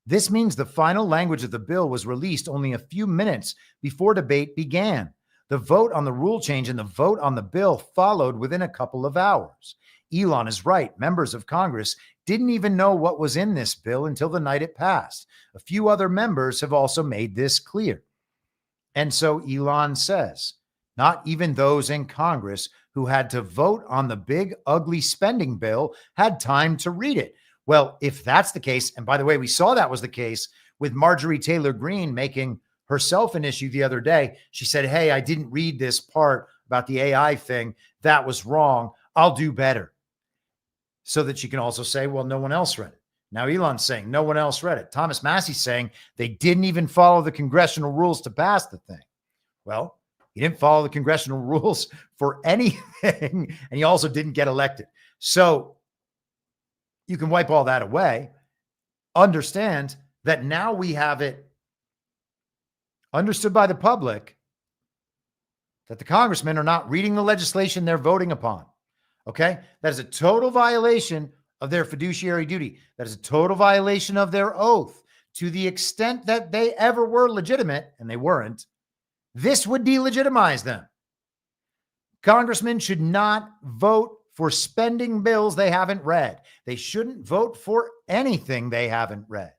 This means the final language of the bill was released only a few minutes before debate began. The vote on the rule change and the vote on the bill followed within a couple of hours. Elon is right. Members of Congress didn't even know what was in this bill until the night it passed. A few other members have also made this clear. And so Elon says, not even those in Congress who had to vote on the big, ugly spending bill had time to read it. Well, if that's the case, and by the way, we saw that was the case with Marjorie Taylor Greene making herself an issue the other day. She said, hey, I didn't read this part about the AI thing. That was wrong. I'll do better. So that she can also say, well, no one else read it. Now Elon's saying no one else read it. Thomas Massey's saying they didn't even follow the congressional rules to pass the thing. Well, he didn't follow the congressional rules for anything, and he also didn't get elected. So you can wipe all that away. Understand that now we have it understood by the public that the congressmen are not reading the legislation they're voting upon. Okay? That is a total violation of their fiduciary duty. That is a total violation of their oath. To the extent that they ever were legitimate, and they weren't, this would delegitimize them. Congressmen should not vote for spending bills they haven't read. They shouldn't vote for anything they haven't read.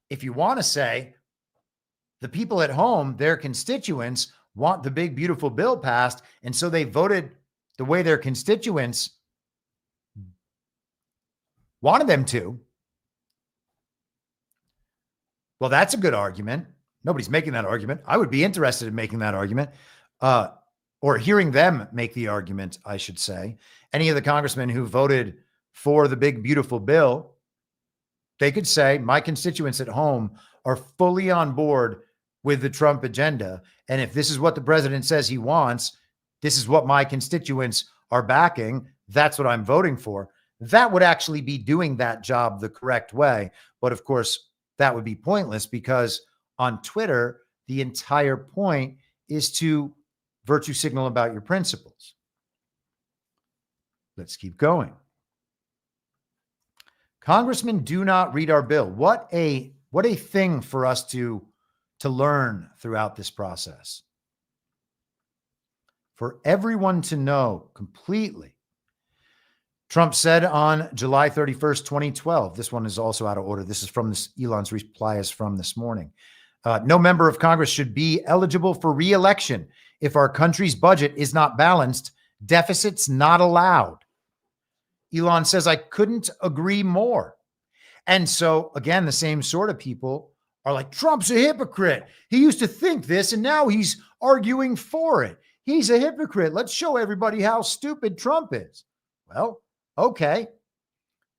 If you want to say the people at home, their constituents, want the big, beautiful bill passed, and so they voted the way their constituents wanted them to, well, that's a good argument. Nobody's making that argument. I would be interested in making that argument, or hearing them make the argument, I should say. Any of the congressmen who voted for the big, beautiful bill, they could say, my constituents at home are fully on board with the Trump agenda. And if this is what the president says he wants, this is what my constituents are backing. That's what I'm voting for. That would actually be doing that job the correct way. But of course, that would be pointless because on Twitter, the entire point is to virtue signal about your principles. Let's keep going. Congressmen do not read our bill. What a thing for us to learn throughout this process. For everyone to know completely. Trump said on July 31st, 2012, this one is also out of order. This is from this, Elon's reply is from this morning. No member of Congress should be eligible for re-election if our country's budget is not balanced, deficits not allowed. Elon says, I couldn't agree more. And so, again, the same sort of people are like, Trump's a hypocrite. He used to think this, and now he's arguing for it. He's a hypocrite. Let's show everybody how stupid Trump is. Well, okay.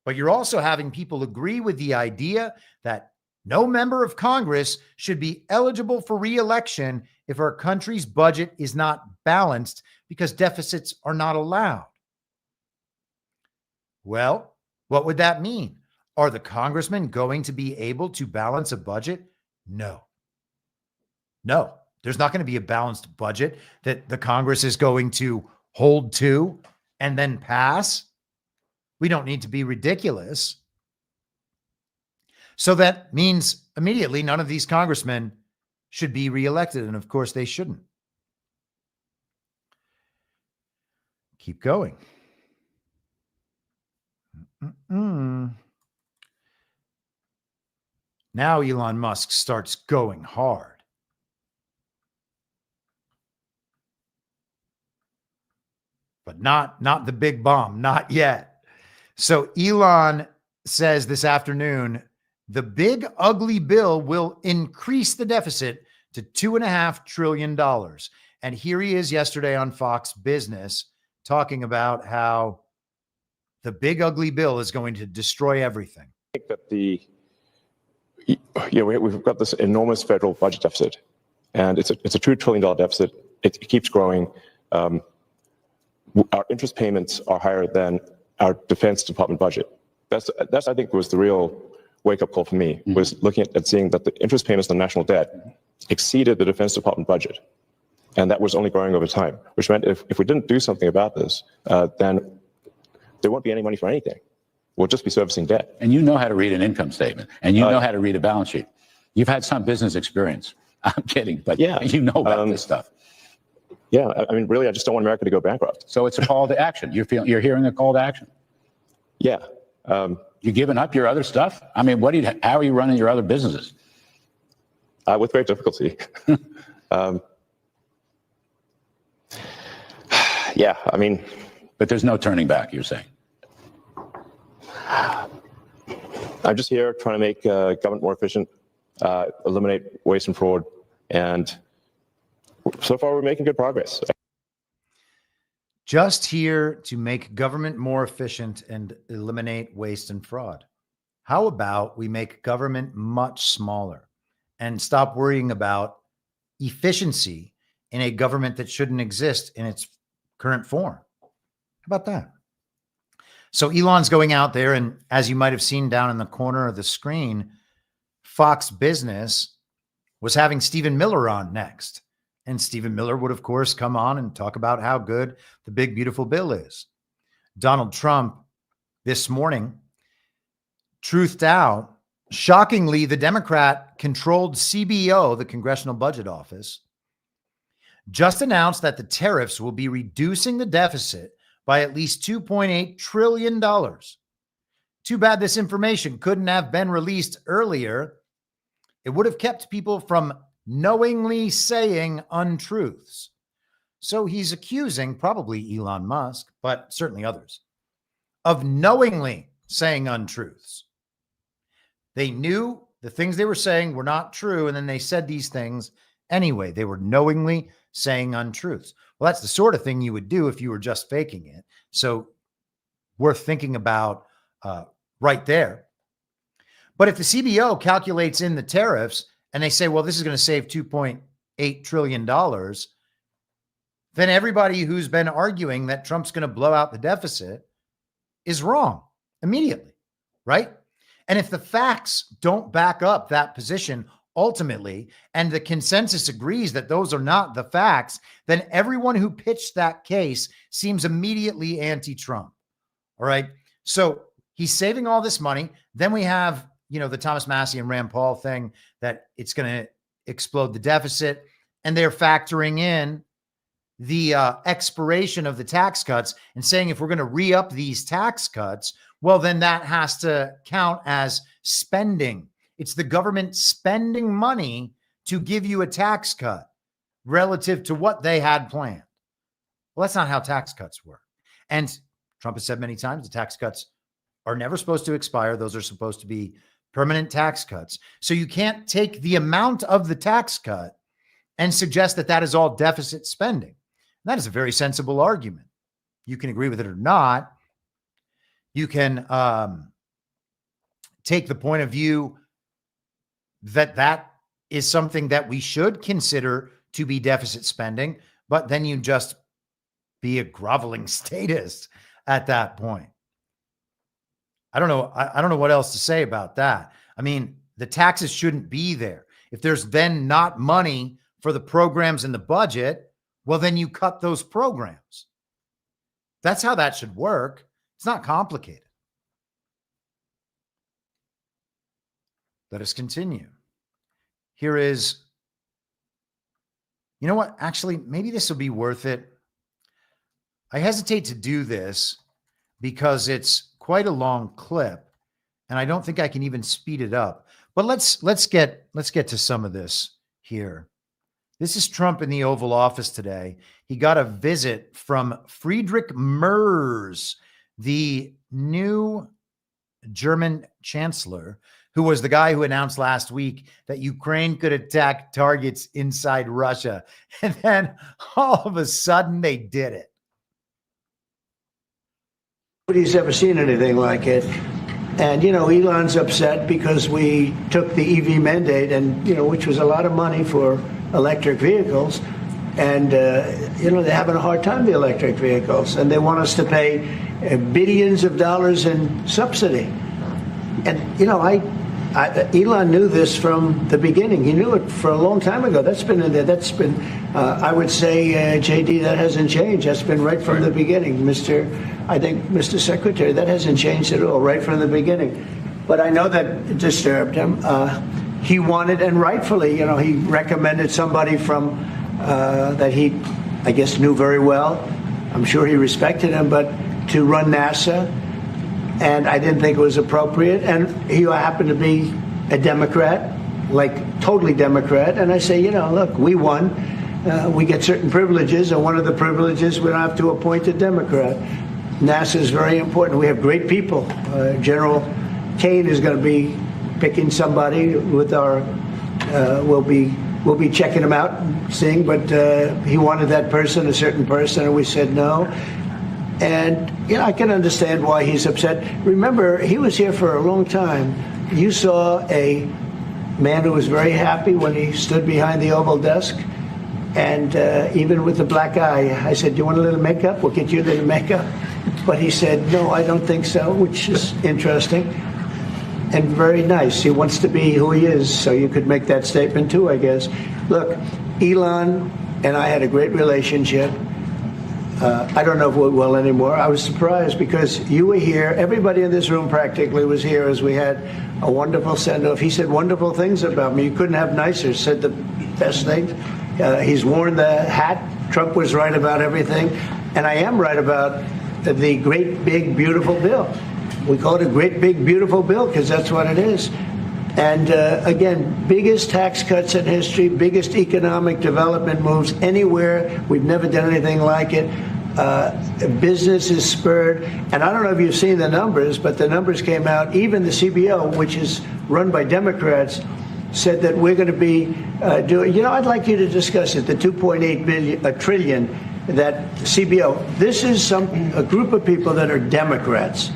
But you're also having people agree with the idea that no member of Congress should be eligible for re-election if our country's budget is not balanced because deficits are not allowed. Well, what would that mean? Are the congressmen going to be able to balance a budget? No. No, there's not going to be a balanced budget that the Congress is going to hold to and then pass. We don't need to be ridiculous. So that means immediately none of these congressmen should be reelected. And of course, they shouldn't. Keep going. Now Elon Musk starts going hard. But not the big bomb, not yet. So Elon says this afternoon, the big ugly bill will increase the deficit to $2.5 trillion. And here he is yesterday on Fox Business talking about how the big ugly bill is going to destroy everything.
I think that we've got this enormous federal budget deficit, and it's a $2 trillion deficit. It keeps growing. Our interest payments are higher than our Defense Department budget. That's I think was the real wake-up call for me, was looking at seeing that the interest payments on national debt exceeded the Defense Department budget. And that was only growing over time, which meant if we didn't do something about this, then there won't be any money for anything. We'll just be servicing debt.
And you know how to read an income statement, and you know how to read a balance sheet. You've had some business experience. I'm kidding, but yeah, you know about this stuff.
Yeah, I mean, really, I just don't want America to go bankrupt.
So it's a call to action. You're hearing a call to action.
Yeah.
You giving up your other stuff? I mean, how are you running your other businesses?
With great difficulty. Yeah, I mean.
But there's no turning back, you're saying?
I'm just here trying to make government more efficient, eliminate waste and fraud, and so far we're making good progress.
Just here to make government more efficient and eliminate waste and fraud. How about we make government much smaller and stop worrying about efficiency in a government that shouldn't exist in its current form? How about that? So Elon's going out there, and as you might have seen down in the corner of the screen, Fox Business was having Stephen Miller on next. And Stephen Miller would, of course, come on and talk about how good the big, beautiful bill is. Donald Trump this morning truthed out, shockingly, the Democrat-controlled CBO, the Congressional Budget Office, just announced that the tariffs will be reducing the deficit by at least $2.8 trillion. Too bad this information couldn't have been released earlier. It would have kept people from knowingly saying untruths. So he's accusing probably Elon Musk, but certainly others, of knowingly saying untruths. They knew the things they were saying were not true, and then they said these things anyway. They were knowingly saying untruths. Well, that's the sort of thing you would do if you were just faking it. So worth thinking about right there. But if the CBO calculates in the tariffs and they say, well, this is going to save $2.8 trillion, then everybody who's been arguing that Trump's going to blow out the deficit is wrong immediately, right? And if the facts don't back up that position ultimately, and the consensus agrees that those are not the facts, then everyone who pitched that case seems immediately anti-Trump. All right. So he's saving all this money. Then we have, the Thomas Massie and Rand Paul thing that it's going to explode the deficit. And they're factoring in the expiration of the tax cuts and saying, if we're going to re-up these tax cuts, well, then that has to count as spending. It's the government spending money to give you a tax cut relative to what they had planned. Well, that's not how tax cuts work. And Trump has said many times the tax cuts are never supposed to expire. Those are supposed to be permanent tax cuts. So you can't take the amount of the tax cut and suggest that that is all deficit spending. That is a very sensible argument. You can agree with it or not. You can take the point of view that that is something that we should consider to be deficit spending, but then you just be a groveling statist at that point. I don't know. I don't know what else to say about that. I mean, the taxes shouldn't be there. If there's then not money for the programs in the budget, well, then you cut those programs. That's how that should work. It's not complicated. Let us continue. Here is, you know what? Actually, maybe this will be worth it. I hesitate to do this because it's quite a long clip, and I don't think I can even speed it up. But let's get to some of this here. This is Trump in the Oval Office today. He got a visit from Friedrich Merz, the new German chancellor, who was the guy who announced last week that Ukraine could attack targets inside Russia. And then all of a sudden they did it.
Nobody's ever seen anything like it. And, Elon's upset because we took the EV mandate and, which was a lot of money for electric vehicles. And, they're having a hard time, the electric vehicles. And they want us to pay billions of dollars in subsidy. And, Elon knew this from the beginning. He knew it for a long time ago. That's been in there. That's been, I would say, JD, that hasn't changed. That's been right from the beginning. Mr. Secretary, that hasn't changed at all, right from the beginning. But I know that disturbed him. He wanted, and rightfully, he recommended somebody from that he, I guess, knew very well. I'm sure he respected him, but to run NASA. And I didn't think it was appropriate. And he happened to be a Democrat, like totally Democrat. And I say, look, we won. We get certain privileges. And one of the privileges, we don't have to appoint a Democrat. NASA is very important. We have great people. General Kane is going to be picking somebody with our, we'll be checking him out, seeing, but he wanted that person, a certain person, and we said no. And, I can understand why he's upset. Remember, he was here for a long time. You saw a man who was very happy when he stood behind the Oval desk. And even with the black eye, I said, do you want a little makeup? We'll get you a little makeup. But he said, no, I don't think so, which is interesting and very nice. He wants to be who he is, so you could make that statement too, I guess. Look, Elon and I had a great relationship. I don't know if we're well anymore. I was surprised because you were here. Everybody in this room practically was here as we had a wonderful send-off. He said wonderful things about me. You couldn't have nicer, said the best things. He's worn the hat. Trump was right about everything. And I am right about the great, big, beautiful bill. We call it a great, big, beautiful bill because that's what it is. And again, biggest tax cuts in history, biggest economic development moves anywhere. We've never done anything like it. Business is spurred. And I don't know if you've seen the numbers, but the numbers came out. Even the CBO, which is run by Democrats, said that we're going to be doing, I'd like you to discuss it, the 2.8 trillion, that CBO. This is a group of people that are Democrats.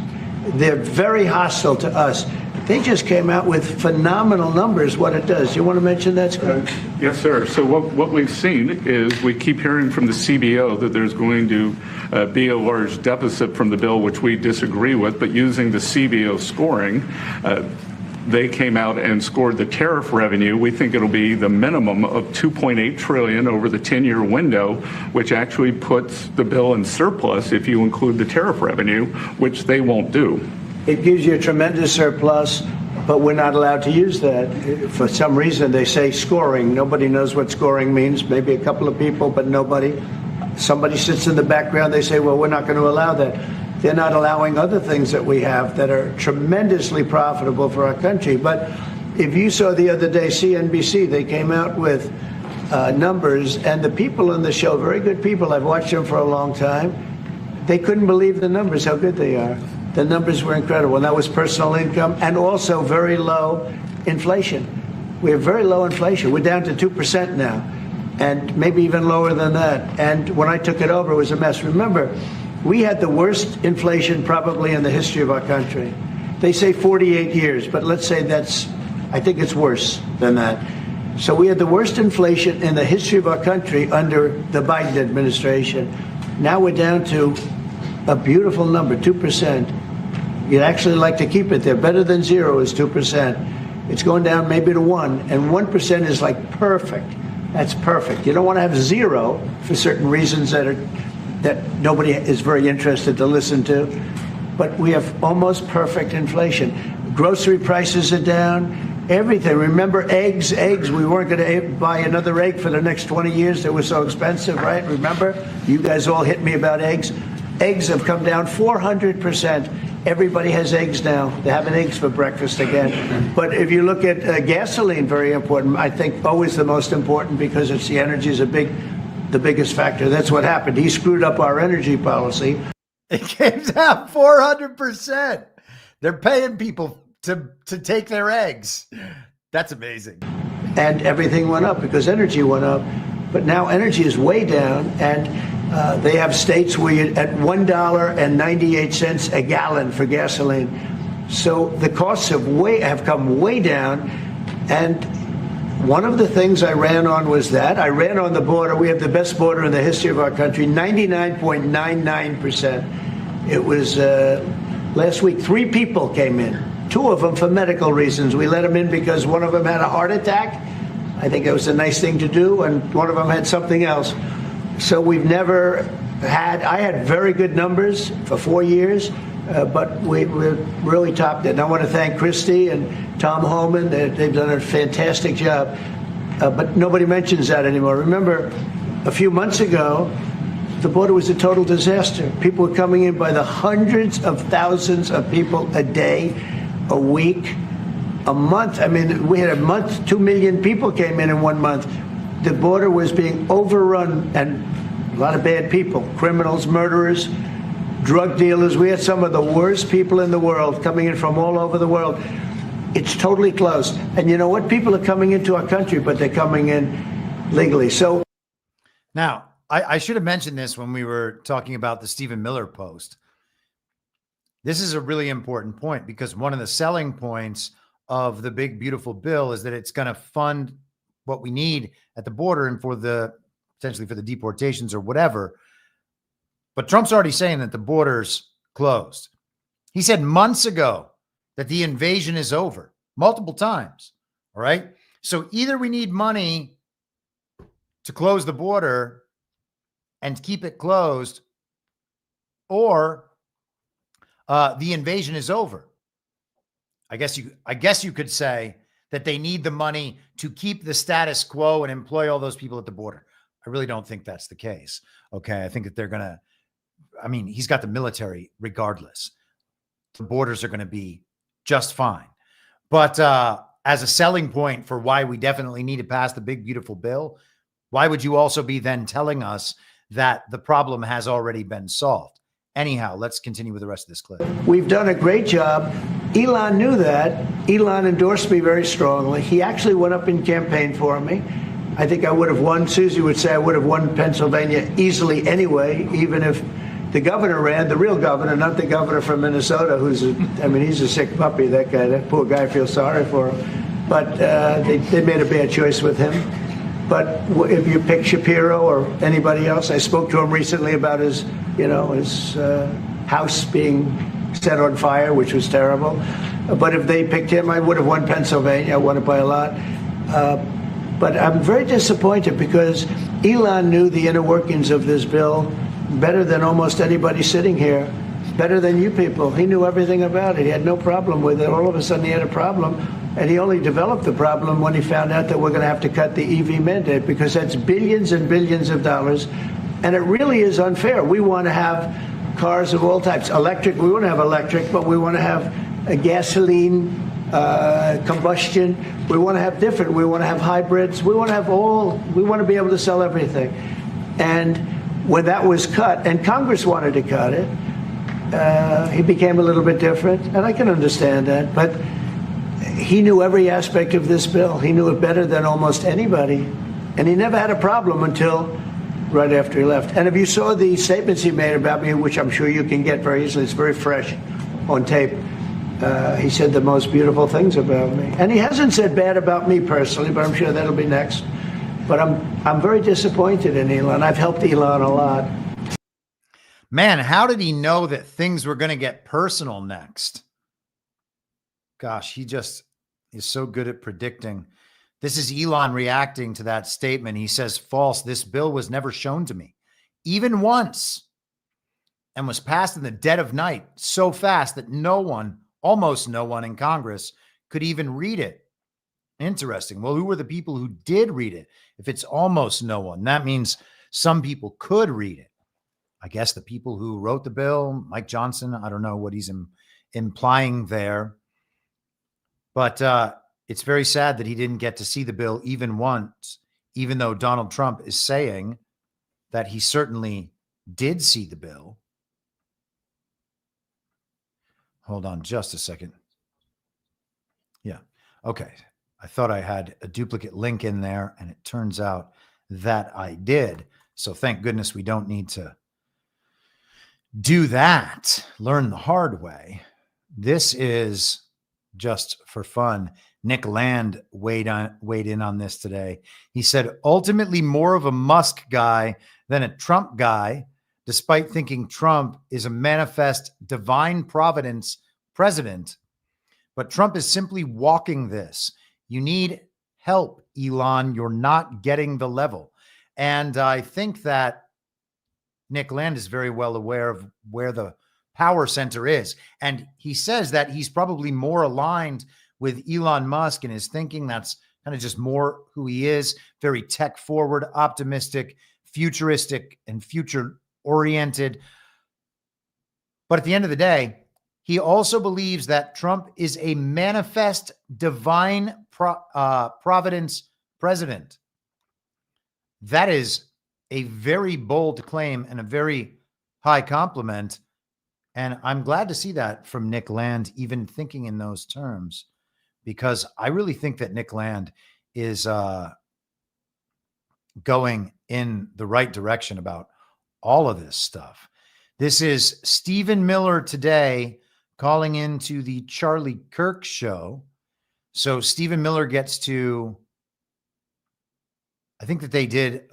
They're very hostile to us. They just came out with phenomenal numbers, what it does. You want to mention that, Scott?
Yes, sir. So what we've seen is we keep hearing from the CBO that there's going to be a large deficit from the bill, which we disagree with, but using the CBO scoring, they came out and scored the tariff revenue. We think it'll be the minimum of $2.8 trillion over the 10-year window, which actually puts the bill in surplus if you include the tariff revenue, which they won't do.
It gives you a tremendous surplus, but we're not allowed to use that. For some reason, they say scoring. Nobody knows what scoring means. Maybe a couple of people, but nobody. Somebody sits in the background. They say, well, we're not going to allow that. They're not allowing other things that we have that are tremendously profitable for our country. But if you saw the other day, CNBC, they came out with numbers, and the people on the show, very good people, I've watched them for a long time, they couldn't believe the numbers, how good they are. The numbers were incredible. And that was personal income and also very low inflation. We have very low inflation. We're down to 2% now, and maybe even lower than that. And when I took it over, it was a mess. Remember, we had the worst inflation probably in the history of our country. They say 48 years, but let's say I think it's worse than that. So we had the worst inflation in the history of our country under the Biden administration. Now we're down to a beautiful number, 2%. You'd actually like to keep it there. Better than zero is 2%. It's going down maybe to 1, and 1% is like perfect. That's perfect. You don't want to have zero for certain reasons that nobody is very interested to listen to. But we have almost perfect inflation. Grocery prices are down. Everything. Remember eggs? We weren't going to buy another egg for the next 20 years. They were so expensive, right? Remember? You guys all hit me about eggs. Eggs have come down 400%. Everybody has eggs now. They're having eggs for breakfast again. But if you look at gasoline, very important. I think always the most important because it's the energy is the biggest factor. That's what happened. He screwed up our energy policy.
It came down 400%. They're paying people to take their eggs. That's amazing.
And everything went up because energy went up. But now energy is way down, and they have states where you're at $1.98 a gallon for gasoline. So the costs have come way down. And one of the things I ran on was that. I ran on the border. We have the best border in the history of our country, 99.99%. It was last week, 3 people came in, 2 of them for medical reasons. We let them in because one of them had a heart attack. I think it was a nice thing to do, and one of them had something else. So we've never I had very good numbers for 4 years, but we really topped it. And I want to thank Christie and Tom Homan. They've done a fantastic job. But nobody mentions that anymore. Remember, a few months ago, the border was a total disaster. People were coming in by the hundreds of thousands of people a day, a week, a month. I mean, we had a month, 2 million people came in 1 month. The border was being overrun, and a lot of bad people, criminals, murderers, drug dealers. We had some of the worst people in the world coming in from all over the world. It's totally closed. And you know what? People are coming into our country, but they're coming in legally. So
now, I should have mentioned this when we were talking about the Stephen Miller post. This is a really important point because one of the selling points of the big, beautiful bill is that it's going to fund what we need at the border and potentially for the deportations or whatever. But Trump's already saying that the border's closed. He said months ago that the invasion is over multiple times. All right. So either we need money to close the border and keep it closed, or the invasion is over. I guess you could say that they need the money to keep the status quo and employ all those people at the border. I really don't think that's the case. Okay. I think that they're going to, he's got the military regardless. The borders are going to be just fine. But as a selling point for why we definitely need to pass the big, beautiful bill, why would you also be then telling us that the problem has already been solved? Anyhow, let's continue with the rest of this clip.
We've done a great job. Elon knew that. Elon endorsed me very strongly. He actually went up and campaigned for me. I think I would have won. Susie would say I would have won Pennsylvania easily anyway, even if the governor ran, the real governor, not the governor from Minnesota, he's a sick puppy, that guy. That poor guy, I feel sorry for him. But they made a bad choice with him. But if you pick Shapiro or anybody else, I spoke to him recently about his house being set on fire, which was terrible. But if they picked him, I would have won Pennsylvania. I won it by a lot. But I'm very disappointed because Elon knew the inner workings of this bill better than almost anybody sitting here, better than you people. He knew everything about it. He had no problem with it. All of a sudden he had a problem. And he only developed the problem when he found out that we're going to have to cut the EV mandate because that's billions and billions of dollars. And it really is unfair. We want to have cars of all types. Electric, we want to have electric, but we want to have a gasoline, combustion. We want to have different. We want to have hybrids. We want to have we want to be able to sell everything. And when that was cut, and Congress wanted to cut it, he became a little bit different, and I can understand that. But he knew every aspect of this bill. He knew it better than almost anybody, and he never had a problem until right after he left. And if you saw the statements he made about me, which I'm sure you can get very easily, it's very fresh on tape. He said the most beautiful things about me, and he hasn't said bad about me personally, but I'm sure that'll be next. But I'm very disappointed in Elon. I've helped Elon a lot.
Man, how did he know that things were going to get personal next? Gosh, he just is so good at predicting. This is Elon reacting to that statement. He says, false. This bill was never shown to me, even once, and was passed in the dead of night so fast that no one, almost no one in Congress could even read it. Interesting. Well, who were the people who did read it? If it's almost no one, that means some people could read it. I guess the people who wrote the bill, Mike Johnson, I don't know what he's implying there. But it's very sad that he didn't get to see the bill even once, even though Donald Trump is saying that he certainly did see the bill. Hold on just a second. Yeah. Okay. I thought I had a duplicate link in there, and it turns out that I did. So thank goodness we don't need to do that. Learn the hard way. This is just for fun. Nick Land weighed in on this today. He said, ultimately more of a Musk guy than a Trump guy, despite thinking Trump is a manifest divine providence president. But Trump is simply walking this. You need help, Elon. You're not getting the level. And I think that Nick Land is very well aware of where the power center is. And he says that he's probably more aligned with Elon Musk in his thinking. That's kind of just more who he is. Very tech forward, optimistic, futuristic, and future oriented. But at the end of the day, he also believes that Trump is a manifest divine providence president. That is a very bold claim and a very high compliment. And I'm glad to see that from Nick Land, even thinking in those terms, because I really think that Nick Land is going in the right direction about all of this stuff. This is Stephen Miller today calling into the Charlie Kirk show. So Stephen Miller gets to, I think that they did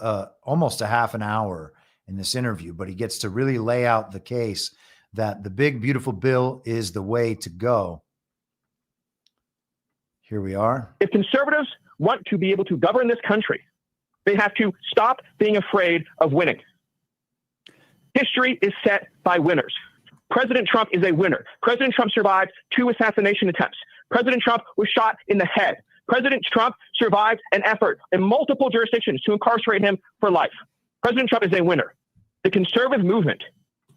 almost a half an hour in this interview, but he gets to really lay out the case that the big, beautiful bill is the way to go. Here we are.
If conservatives want to be able to govern this country, they have to stop being afraid of winning. History is set by winners. President Trump is a winner. President Trump survived 2 assassination attempts. President Trump was shot in the head. President Trump survived an effort in multiple jurisdictions to incarcerate him for life. President Trump is a winner. The conservative movement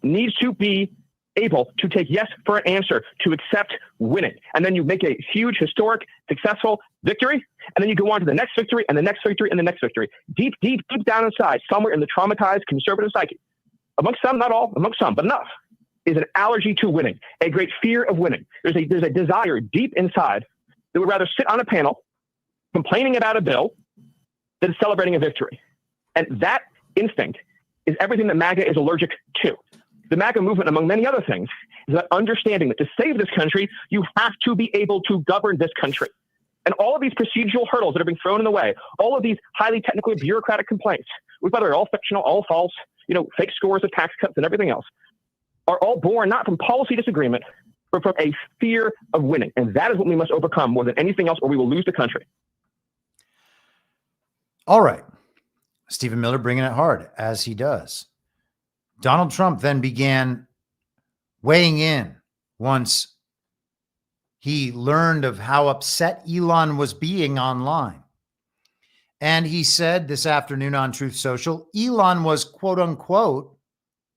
needs to be able to take yes for an answer, to accept winning. And then you make a huge, historic, successful victory. And then you go on to the next victory and the next victory and the next victory. Deep, deep, deep down inside, somewhere in the traumatized conservative psyche, amongst some, not all, amongst some, but enough, is an allergy to winning, a great fear of winning. There's a desire deep inside that would rather sit on a panel complaining about a bill than celebrating a victory. And that instinct is everything that MAGA is allergic to. The MAGA movement, among many other things, is about understanding that to save this country, you have to be able to govern this country. And all of these procedural hurdles that are being thrown in the way, all of these highly technical bureaucratic complaints, which by the way are all fictional, all false, fake scores of tax cuts and everything else, are all born not from policy disagreement, but from a fear of winning. And that is what we must overcome more than anything else, or we will lose the country.
All right. Stephen Miller bringing it hard, as he does. Donald Trump then began weighing in once he learned of how upset Elon was being online. And he said this afternoon on Truth Social, Elon was, quote unquote,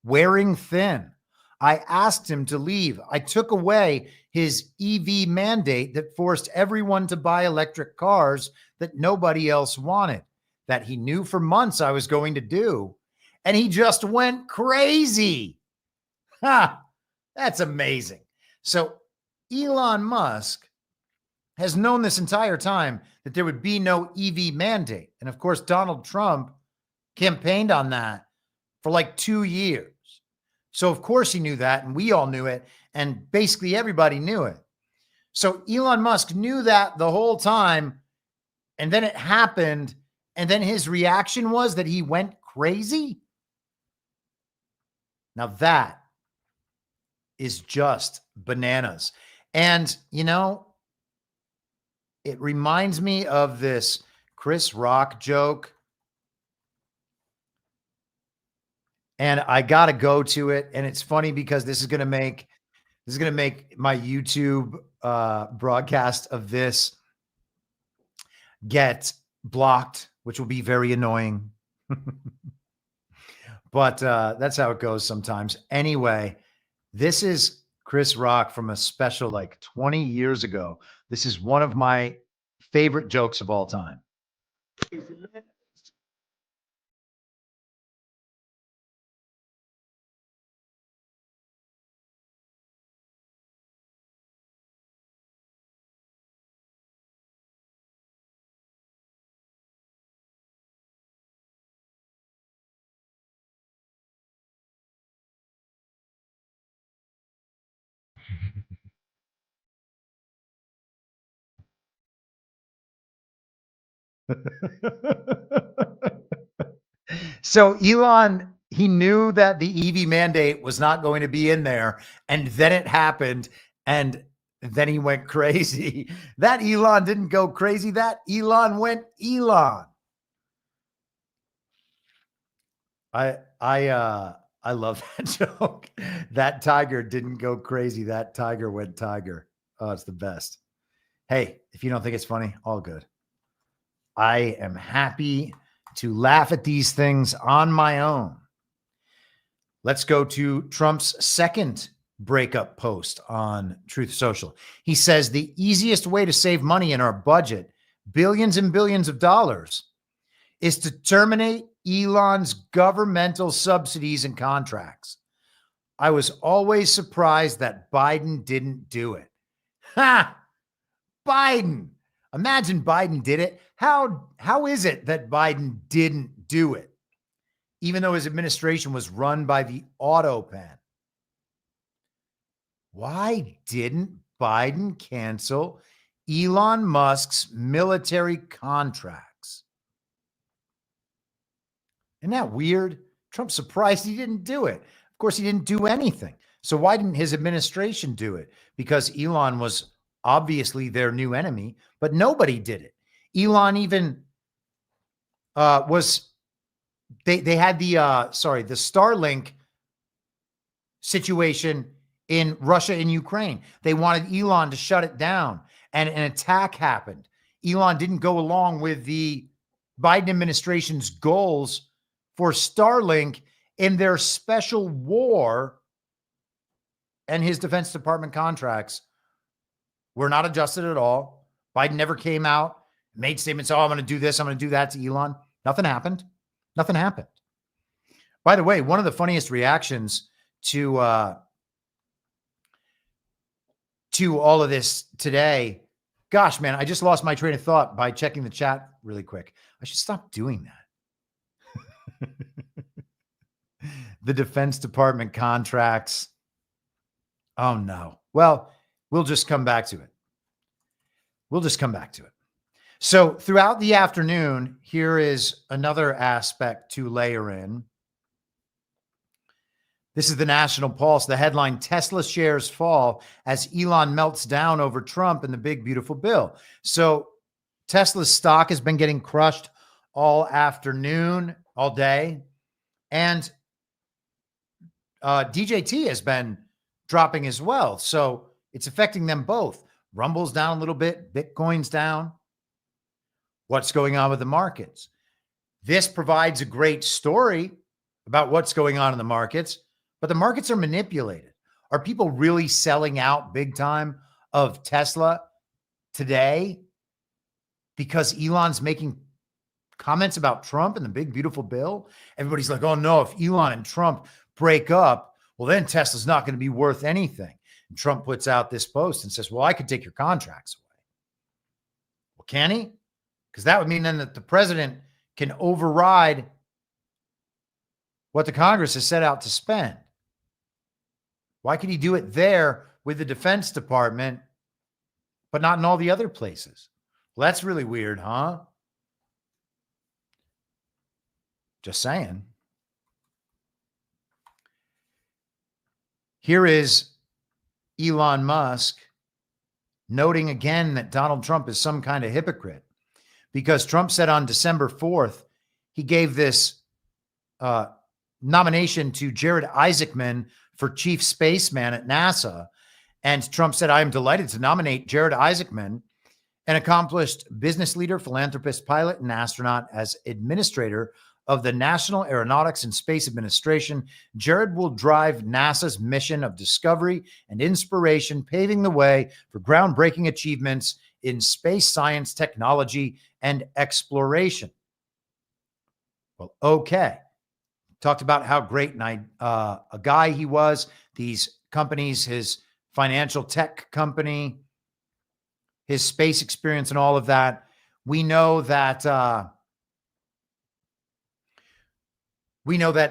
wearing thin. I asked him to leave. I took away his EV mandate that forced everyone to buy electric cars that nobody else wanted, that he knew for months I was going to do. and he just went crazy. Ha! That's amazing. So Elon Musk has known this entire time that there would be no EV mandate. And of course, Donald Trump campaigned on that for like 2 years. So of course he knew that, and we all knew it, and basically everybody knew it. So Elon Musk knew that the whole time, and then it happened, and then his reaction was that he went crazy. Now that is just bananas. And, you know, it reminds me of this Chris Rock joke. And I got to go to it. And it's funny because this is going to make my YouTube broadcast of this get blocked, which will be very annoying. But that's how it goes sometimes. Anyway, this is Chris Rock from a special like 20 years ago. This is one of my favorite jokes of all time. So Elon, he knew that the EV mandate was not going to be in there, and then it happened, and then he went crazy. That Elon didn't go crazy. That Elon went Elon. I love that joke. That tiger didn't go crazy. That tiger went tiger. Oh, it's the best. Hey, if you don't think it's funny, all good. I am happy to laugh at these things on my own. Let's go to Trump's second breakup post on Truth Social. He says the easiest way to save money in our budget, billions and billions of dollars, is to terminate Elon's governmental subsidies and contracts. I was always surprised that Biden didn't do it. Ha! Biden. Imagine Biden did it. How is it that Biden didn't do it, even though his administration was run by the auto pen? Why didn't Biden cancel Elon Musk's military contracts? Isn't that weird? Trump's surprised he didn't do it. Of course, he didn't do anything. So why didn't his administration do it? Because Elon was obviously their new enemy, but nobody did it. Elon even they had the Starlink situation in Russia and Ukraine. They wanted Elon to shut it down, and an attack happened. Elon didn't go along with the Biden administration's goals for Starlink in their special war, and his Defense Department contracts were not adjusted at all. Biden never came out, made statements, oh, I'm going to do this, I'm going to do that to Elon. Nothing happened. Nothing happened. By the way, one of the funniest reactions to all of this today, gosh, man, I just lost my train of thought by checking the chat really quick. I should stop doing that. The Defense Department contracts. Oh, no. Well, we'll just come back to it. So throughout the afternoon, here is another aspect to layer in. This is the National Pulse. The headline, Tesla shares fall as Elon melts down over Trump and the big, beautiful bill. So Tesla's stock has been getting crushed all afternoon, all day. And DJT has been dropping as well. So it's affecting them both. Rumble's down a little bit. Bitcoin's down. What's going on with the markets? This provides a great story about what's going on in the markets, but the markets are manipulated. Are people really selling out big time of Tesla today because Elon's making comments about Trump and the big, beautiful bill, everybody's like, oh no, if Elon and Trump break up, well, then Tesla's not going to be worth anything. And Trump puts out this post and says, well, I could take your contracts away. Well, can he? Because that would mean then that the president can override what the Congress has set out to spend. Why could he do it there with the Defense Department, but not in all the other places? Well, that's really weird, huh? Just saying. Here is Elon Musk noting again that Donald Trump is some kind of hypocrite, because Trump said on December 4th, he gave this nomination to Jared Isaacman for Chief Spaceman at NASA. And Trump said, I am delighted to nominate Jared Isaacman, an accomplished business leader, philanthropist, pilot, and astronaut, as administrator of the National Aeronautics and Space Administration. Jared will drive NASA's mission of discovery and inspiration, paving the way for groundbreaking achievements in space science, technology, and exploration. Well, okay. Talked about how great a guy he was. These companies, his financial tech company, his space experience, and all of that. We know that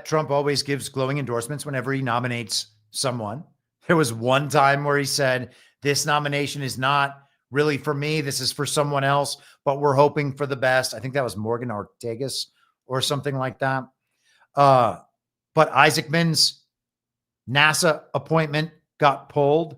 Trump always gives glowing endorsements whenever he nominates someone. There was one time where he said, this nomination is not really for me. This is for someone else, but we're hoping for the best. I think that was Morgan Ortegas or something like that. But Isaacman's NASA appointment got pulled.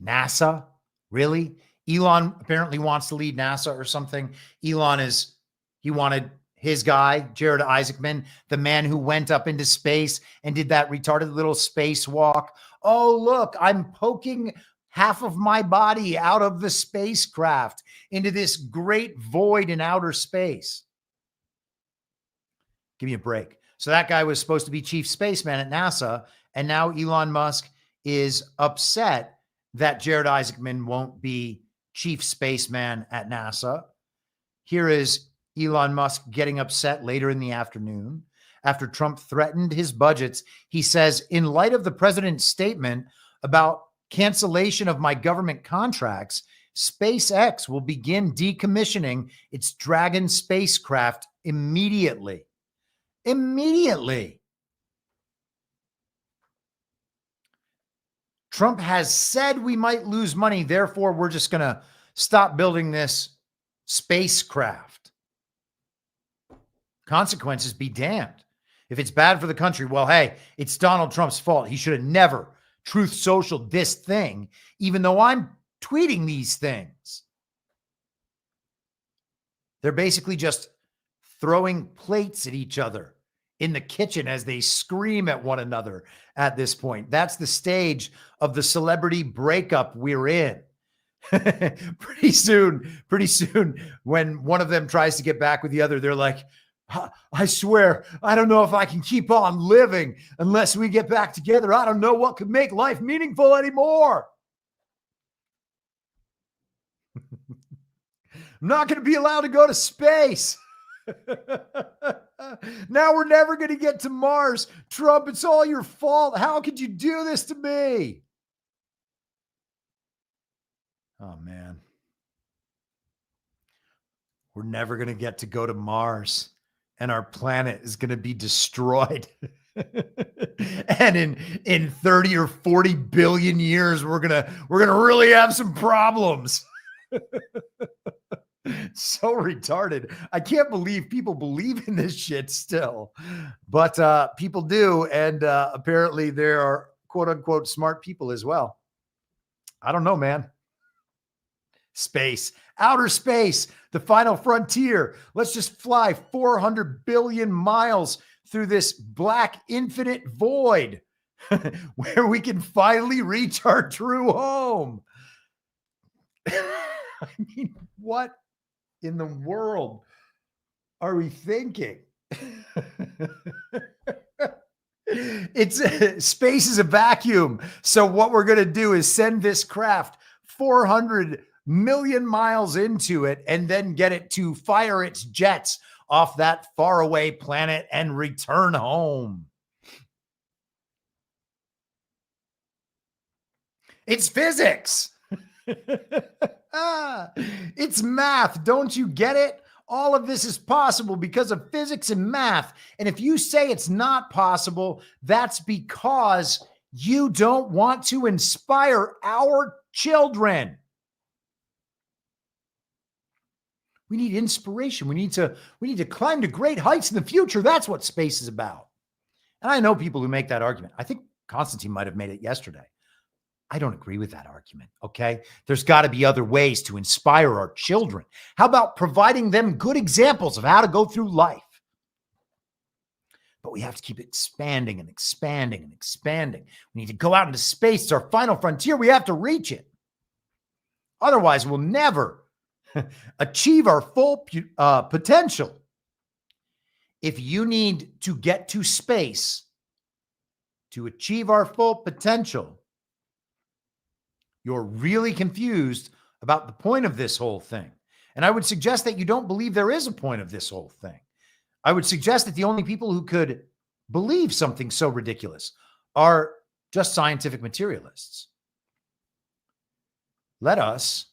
NASA? Really? Elon apparently wants to lead NASA or something. He wanted his guy, Jared Isaacman, the man who went up into space and did that retarded little spacewalk. Oh, look, I'm poking half of my body out of the spacecraft into this great void in outer space. Give me a break. So that guy was supposed to be Chief Spaceman at NASA, and now Elon Musk is upset that Jared Isaacman won't be Chief Spaceman at NASA. Here is Elon Musk getting upset later in the afternoon after Trump threatened his budgets. He says, in light of the president's statement about cancellation of my government contracts, SpaceX will begin decommissioning its Dragon spacecraft immediately. Immediately. Trump has said we might lose money, therefore we're just going to stop building this spacecraft. Consequences be damned. If it's bad for the country, well, hey, it's Donald Trump's fault. He should have never Truth Social this thing, even though I'm tweeting these things. They're basically just throwing plates at each other in the kitchen as they scream at one another at this point. That's the stage of the celebrity breakup we're in. Pretty soon, when one of them tries to get back with the other, they're like, I swear, I don't know if I can keep on living unless we get back together. I don't know what could make life meaningful anymore. I'm not going to be allowed to go to space. Now we're never going to get to Mars. Trump, it's all your fault. How could you do this to me? Oh, man. We're never going to get to go to Mars, and our planet is going to be destroyed. And in 30 or 40 billion years, we're going to really have some problems. So retarded. I can't believe people believe in this shit still, but people do. And apparently there are quote unquote smart people as well. I don't know, man. Space, outer space, the final frontier. Let's just fly 400 billion miles through this black infinite void where we can finally reach our true home. I mean, what in the world are we thinking? Space is a vacuum. So what we're going to do is send this craft 400 million miles into it and then get it to fire its jets off that faraway planet and return home. It's physics. It's math. Don't you get it? All of this is possible because of physics and math. And if you say it's not possible, that's because you don't want to inspire our children. We need inspiration. We need to climb to great heights in the future. That's what space is about. And I know people who make that argument. I think Constantine might have made it yesterday. I don't agree with that argument, okay? There's got to be other ways to inspire our children. How about providing them good examples of how to go through life? But we have to keep expanding and expanding and expanding. We need to go out into space. It's our final frontier. We have to reach it. Otherwise, we'll never achieve our full potential. If you need to get to space to achieve our full potential, you're really confused about the point of this whole thing. And I would suggest that you don't believe there is a point of this whole thing. I would suggest that the only people who could believe something so ridiculous are just scientific materialists. Let us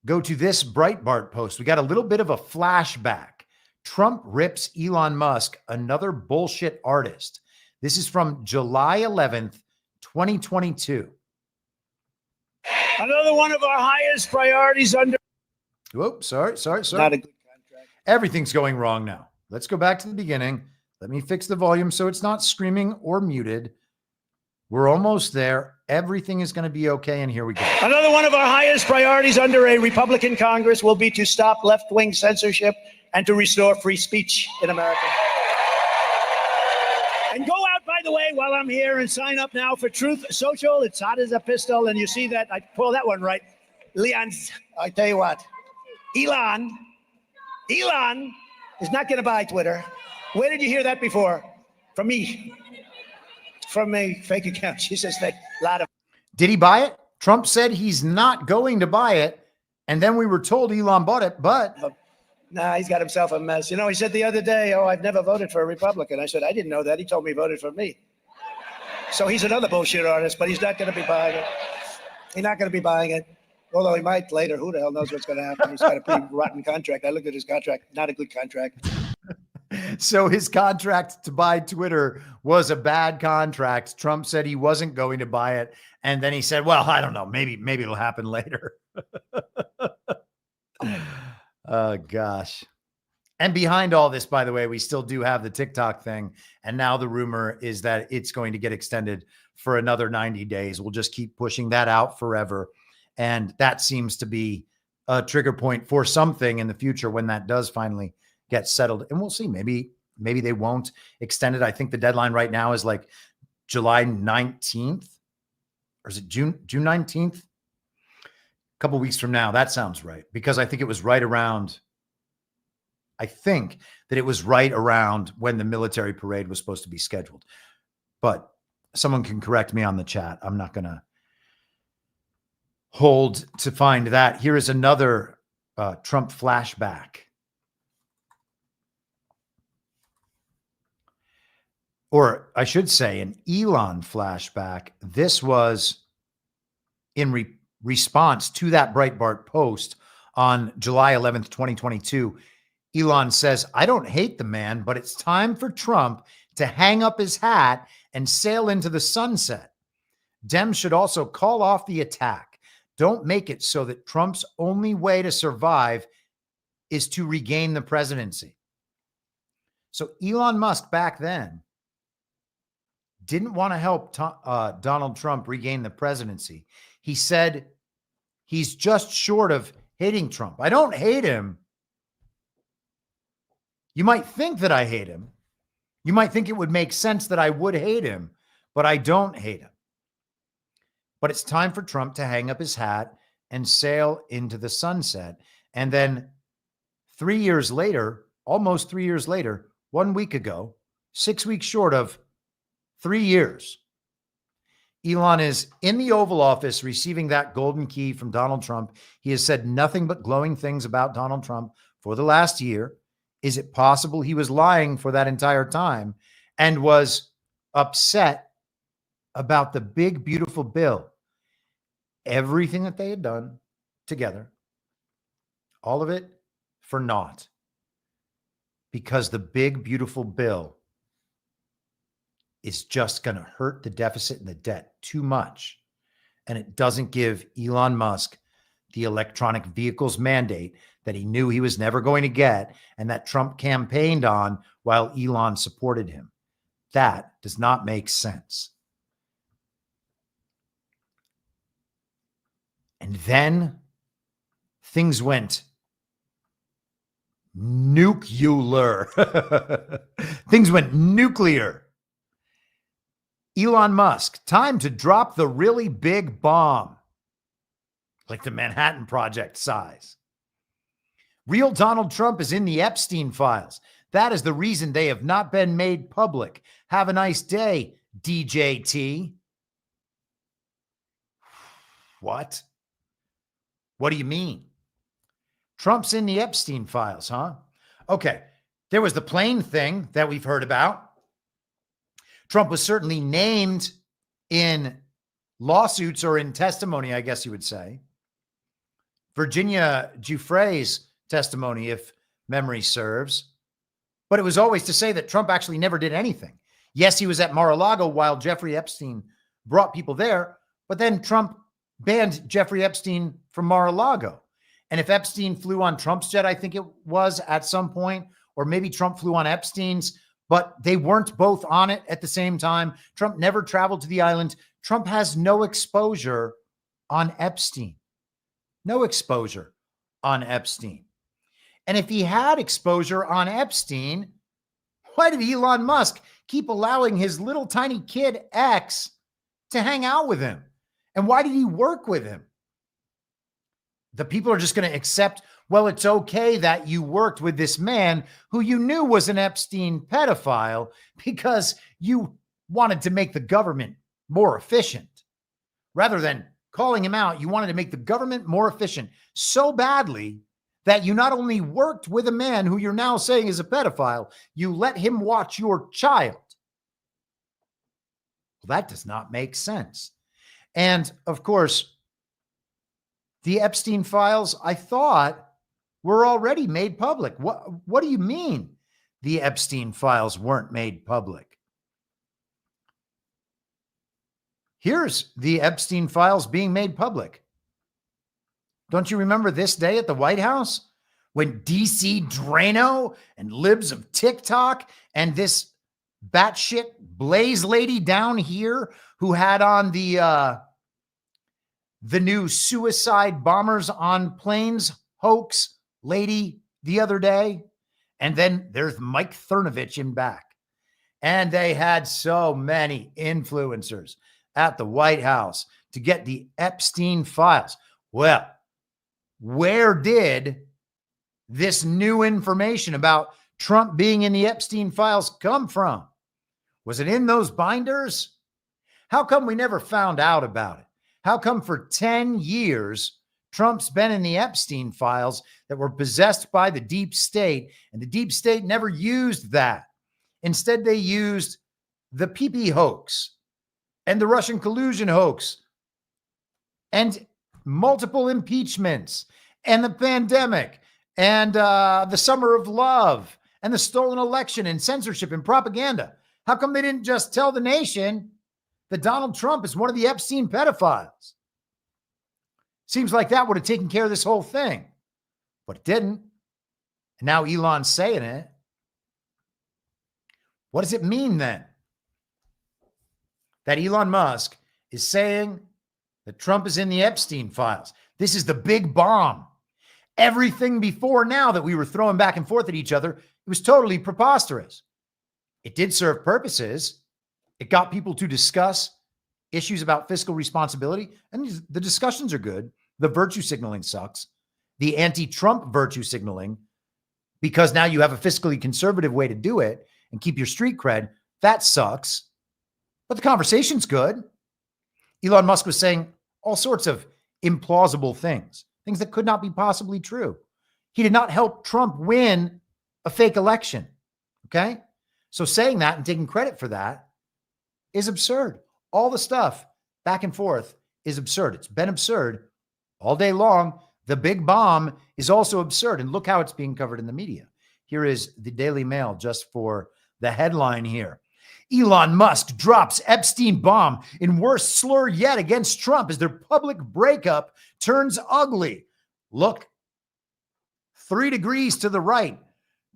go to this Breitbart post. We got a little bit of a flashback. Trump rips Elon Musk, another bullshit artist. This is from July 11th, 2022.
Another one of our highest priorities under.
Whoop, sorry.
Not a good contract.
Everything's going wrong now. Let's go back to the beginning. Let me fix the volume so it's not screaming or muted. We're almost there. Everything is going to be okay, and here we go.
Another one of our highest priorities under a Republican Congress will be to stop left-wing censorship and to restore free speech in America. And go out, by the way, while I'm here and sign up now for Truth Social. It's hot as a pistol, and you see that. I pull that one right. Leon's, I tell you what, Elon is not going to buy Twitter. Where did you hear that before? From me. From a fake account. She says fake.
Did he buy it? Trump said he's not going to buy it. And then we were told Elon bought it, but.
Nah, he's got himself a mess. You know, he said the other day, I've never voted for a Republican. I said, I didn't know that. He told me he voted for me. So he's another bullshit artist, but he's not going to be buying it. He's not going to be buying it. Although he might later. Who the hell knows what's going to happen? He's got a pretty rotten contract. I looked at his contract. Not a good contract.
So his contract to buy Twitter was a bad contract. Trump said he wasn't going to buy it. And then he said, well, I don't know. Maybe it'll happen later. Oh, gosh. And behind all this, by the way, we still do have the TikTok thing. And now the rumor is that it's going to get extended for another 90 days. We'll just keep pushing that out forever. And that seems to be a trigger point for something in the future when that does finally get settled. And we'll see. Maybe they won't extend it. I think the deadline right now is like July 19th. Or is it June 19th? A couple weeks from now. That sounds right. Because I think it was right around when the military parade was supposed to be scheduled. But someone can correct me on the chat. I'm not going to hold to find that. Here is another Trump flashback. Or I should say an Elon flashback. This was in response to that Breitbart post on July 11th, 2022. Elon says, I don't hate the man, but it's time for Trump to hang up his hat and sail into the sunset. Dems should also call off the attack. Don't make it so that Trump's only way to survive is to regain the presidency. So Elon Musk back then didn't want to help Donald Trump regain the presidency. He said he's just short of hating Trump. I don't hate him. You might think that I hate him. You might think it would make sense that I would hate him, but I don't hate him. But it's time for Trump to hang up his hat and sail into the sunset. And then 3 years later, almost 3 years later, 1 week ago, 6 weeks short of 3 years, Elon is in the Oval Office receiving that golden key from Donald Trump. He has said nothing but glowing things about Donald Trump for the last year. Is it possible he was lying for that entire time and was upset about the big, beautiful bill? Everything that they had done together, all of it for naught, because the big, beautiful bill is just going to hurt the deficit and the debt too much. And it doesn't give Elon Musk the electronic vehicles mandate that he knew he was never going to get and that Trump campaigned on while Elon supported him. That does not make sense. And then things went nuclear. Things went nuclear. Elon Musk, time to drop the really big bomb, like the Manhattan Project size. Real Donald Trump is in the Epstein Files. That is the reason they have not been made public. Have a nice day, DJT. What? What do you mean? Trump's in the Epstein Files, huh? Okay. There was the plane thing that we've heard about. Trump was certainly named in lawsuits or in testimony, I guess you would say. Virginia Giuffre's testimony, if memory serves. But it was always to say that Trump actually never did anything. Yes, he was at Mar-a-Lago while Jeffrey Epstein brought people there, but then Trump banned Jeffrey Epstein from Mar-a-Lago. And if Epstein flew on Trump's jet, I think it was at some point, or maybe Trump flew on Epstein's, but they weren't both on it at the same time. Trump never traveled to the island. Trump has no exposure on Epstein. No exposure on Epstein. And if he had exposure on Epstein, why did Elon Musk keep allowing his little tiny kid X to hang out with him? And why did he work with him? The people are just going to accept, well, it's okay that you worked with this man who you knew was an Epstein pedophile because you wanted to make the government more efficient. Rather than calling him out, you wanted to make the government more efficient so badly that you not only worked with a man who you're now saying is a pedophile, you let him watch your child. Well, that does not make sense. And of course, the Epstein Files, I thought, were already made public. What do you mean the Epstein Files weren't made public? Here's the Epstein Files being made public. Don't you remember this day at the White House when DC Drano and libs of TikTok and this batshit Blaze lady down here who had on the new suicide bombers on planes hoax lady the other day? And then there's Mike Cernovich in back. And they had so many influencers at the White House to get the Epstein Files. Well, where did this new information about Trump being in the Epstein Files come from? Was it in those binders? How come we never found out about it? How come for 10 years, Trump's been in the Epstein Files that were possessed by the deep state, and the deep state never used that? Instead, they used the PP hoax and the Russian collusion hoax and multiple impeachments and the pandemic and the summer of love and the stolen election and censorship and propaganda. How come they didn't just tell the nation that Donald Trump is one of the Epstein pedophiles? Seems like that would have taken care of this whole thing, but it didn't. And now Elon's saying it. What does it mean then that Elon Musk is saying that Trump is in the Epstein Files? This is the big bomb. Everything before now that we were throwing back and forth at each other, it was totally preposterous. It did serve purposes. It got people to discuss issues about fiscal responsibility, and the discussions are good. The virtue signaling sucks. The anti-Trump virtue signaling, because now you have a fiscally conservative way to do it and keep your street cred, that sucks. But the conversation's good. Elon Musk was saying all sorts of implausible things that could not be possibly true. He did not help Trump win a fake election. Okay. So saying that and taking credit for that is absurd. All the stuff back and forth is absurd. It's been absurd all day long. The big bomb is also absurd. And look how it's being covered in the media. Here is the Daily Mail just for the headline here. Elon Musk drops Epstein bomb in worst slur yet against Trump as their public breakup turns ugly. Look, 3 degrees to the right.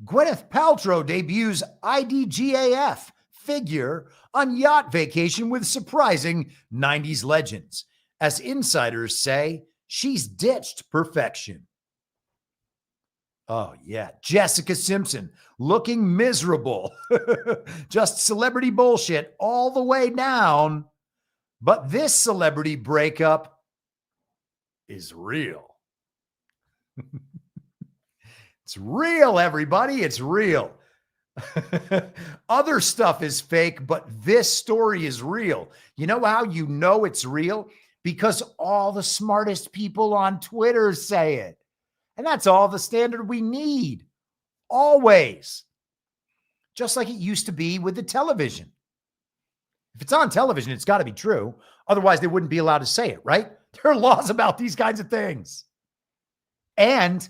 Gwyneth Paltrow debuts IDGAF figure on yacht vacation with surprising 90s legends. As insiders say, she's ditched perfection. Oh, yeah. Jessica Simpson looking miserable. Just celebrity bullshit all the way down. But this celebrity breakup is real. It's real, everybody. It's real. Other stuff is fake, but this story is real. You know how you know it's real? Because all the smartest people on Twitter say it. And that's all the standard we need. Always. Just like it used to be with the television. If it's on television, it's got to be true. Otherwise, they wouldn't be allowed to say it, right? There are laws about these kinds of things. And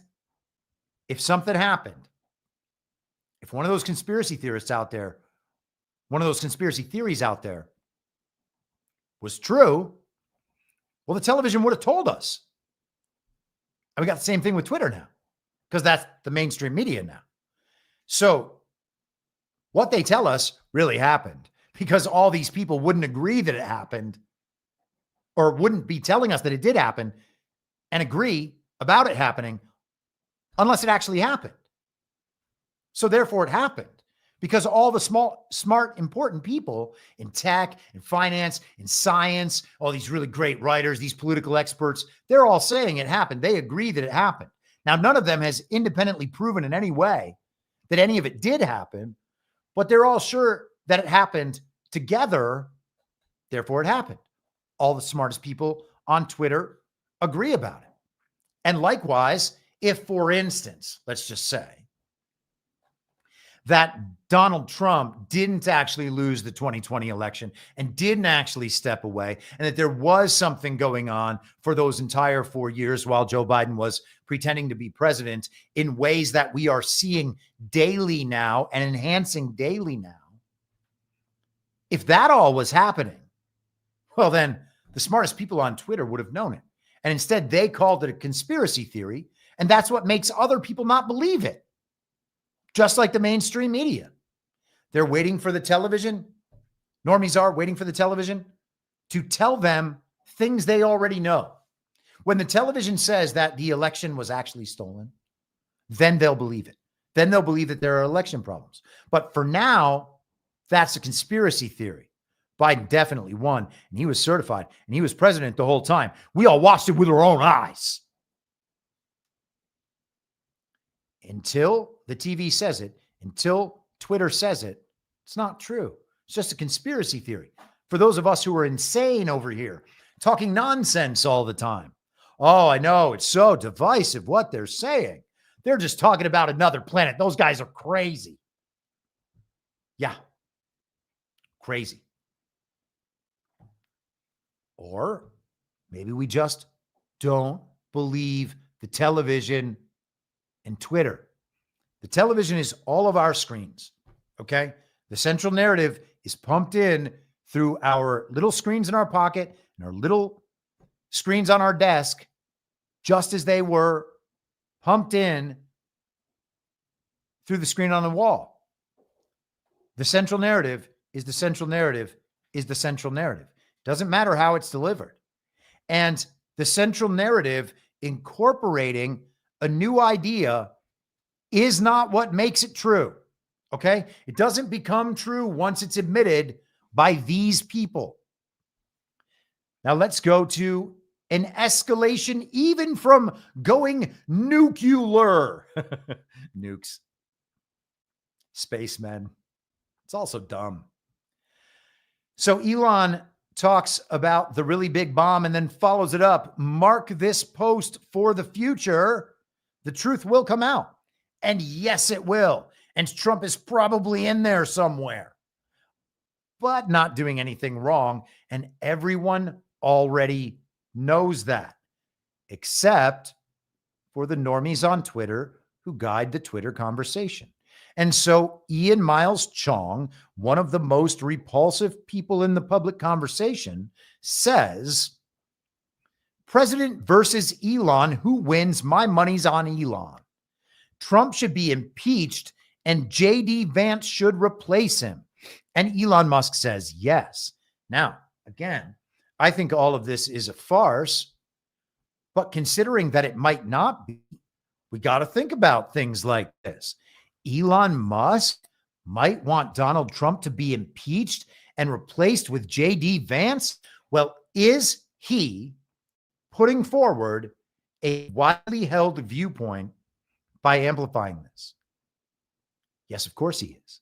if something happened, if one of those conspiracy theorists out there, one of those conspiracy theories out there was true, well, the television would have told us. And we got the same thing with Twitter now, because that's the mainstream media now. So what they tell us really happened, because all these people wouldn't agree that it happened, or wouldn't be telling us that it did happen and agree about it happening unless it actually happened. So therefore it happened, because all the smart, important people in tech and finance and science, all these really great writers, these political experts, they're all saying it happened. They agree that it happened. Now, none of them has independently proven in any way that any of it did happen, but they're all sure that it happened together. Therefore it happened. All the smartest people on Twitter agree about it. And likewise, if, for instance, let's just say that Donald Trump didn't actually lose the 2020 election and didn't actually step away, and that there was something going on for those entire 4 years while Joe Biden was pretending to be president in ways that we are seeing daily now and enhancing daily now. If that all was happening, well, then the smartest people on Twitter would have known it. And instead, they called it a conspiracy theory. And that's what makes other people not believe it. Just like the mainstream media. They're waiting for the television. Normies are waiting for the television to tell them things they already know. When the television says that the election was actually stolen, then they'll believe it. Then they'll believe that there are election problems. But for now, that's a conspiracy theory. Biden definitely won, and he was certified, and he was president the whole time. We all watched it with our own eyes. Until the TV says it, until Twitter says it, it's not true. It's just a conspiracy theory. For those of us who are insane over here, talking nonsense all the time. Oh, I know, it's so divisive what they're saying. They're just talking about another planet. Those guys are crazy. Yeah, crazy. Or maybe we just don't believe the television and Twitter. The television is all of our screens, okay? The central narrative is pumped in through our little screens in our pocket and our little screens on our desk, just as they were pumped in through the screen on the wall. The central narrative is the central narrative is the central narrative. Doesn't matter how it's delivered. And the central narrative incorporating a new idea is not what makes it true. Okay? It doesn't become true once it's admitted by these people. Now let's go to an escalation even from going nuclear. Nukes. Spacemen. It's also dumb. So Elon talks about the really big bomb and then follows it up. Mark this post for the future. The truth will come out. And yes, it will. And Trump is probably in there somewhere, but not doing anything wrong. And everyone already knows that, except for the normies on Twitter who guide the Twitter conversation. And so Ian Miles Chong, one of the most repulsive people in the public conversation, says, President versus Elon, who wins? My money's on Elon. Trump should be impeached and J.D. Vance should replace him. And Elon Musk says yes. Now, again, I think all of this is a farce, but considering that it might not be, we got to think about things like this. Elon Musk might want Donald Trump to be impeached and replaced with J.D. Vance. Well, is he putting forward a widely held viewpoint by amplifying this? Yes, of course he is.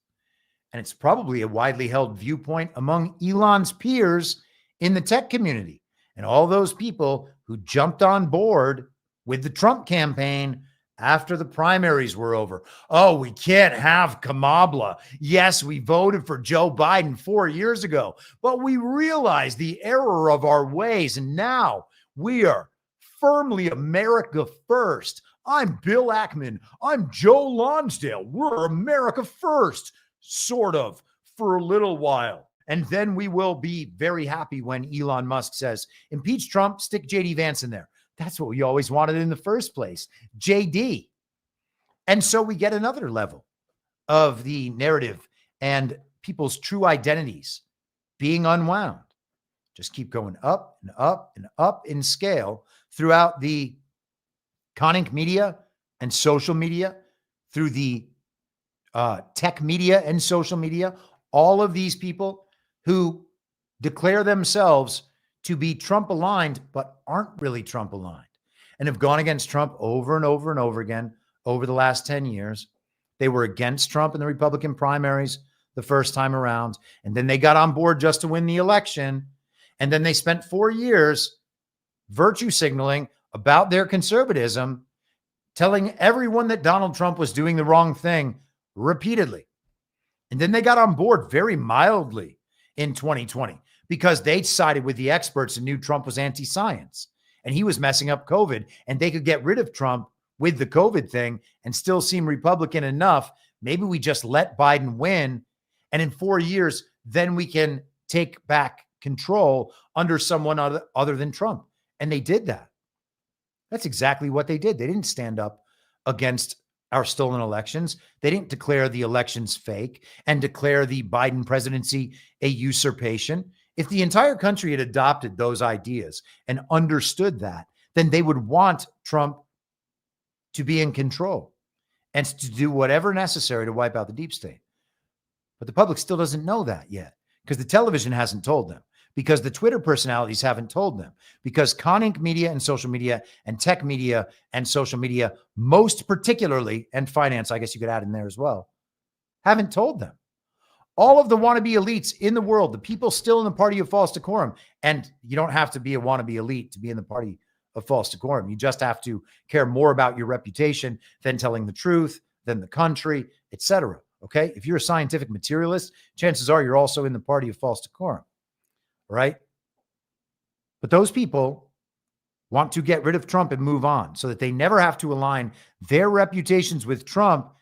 And it's probably a widely held viewpoint among Elon's peers in the tech community and all those people who jumped on board with the Trump campaign after the primaries were over. Oh, we can't have Kamala. Yes, we voted for Joe Biden 4 years ago, but we realized the error of our ways. And now we are firmly America first. I'm Bill Ackman. I'm Joe Lonsdale. We're America first, sort of, for a little while. And then we will be very happy when Elon Musk says, impeach Trump, stick J.D. Vance in there. That's what we always wanted in the first place, JD. And so we get another level of the narrative and people's true identities being unwound. Just keep going up and up and up in scale throughout the conic media and social media, through the tech media and social media. All of these people who declare themselves to be Trump aligned, but aren't really Trump aligned and have gone against Trump over and over and over again over the last 10 years. They were against Trump in the Republican primaries the first time around, and then they got on board just to win the election. And then they spent 4 years virtue signaling about their conservatism, telling everyone that Donald Trump was doing the wrong thing repeatedly. And then they got on board very mildly in 2020 because they sided with the experts and knew Trump was anti-science and he was messing up COVID, and they could get rid of Trump with the COVID thing and still seem Republican enough. Maybe we just let Biden win, and in 4 years, then we can take back control under someone other than Trump. And they did that. That's exactly what they did. They didn't stand up against our stolen elections. They didn't declare the elections fake and declare the Biden presidency a usurpation. If the entire country had adopted those ideas and understood that, then they would want Trump to be in control and to do whatever necessary to wipe out the deep state. But the public still doesn't know that yet because the television hasn't told them, because the Twitter personalities haven't told them, because conic media and social media and tech media and social media, most particularly, and finance, I guess you could add in there as well, haven't told them. All of the wannabe elites in the world, the people still in the party of false decorum, and you don't have to be a wannabe elite to be in the party of false decorum. You just have to care more about your reputation than telling the truth, than the country, etc. Okay? If you're a scientific materialist, chances are you're also in the party of false decorum. Right? But those people want to get rid of Trump and move on so that they never have to align their reputations with Trump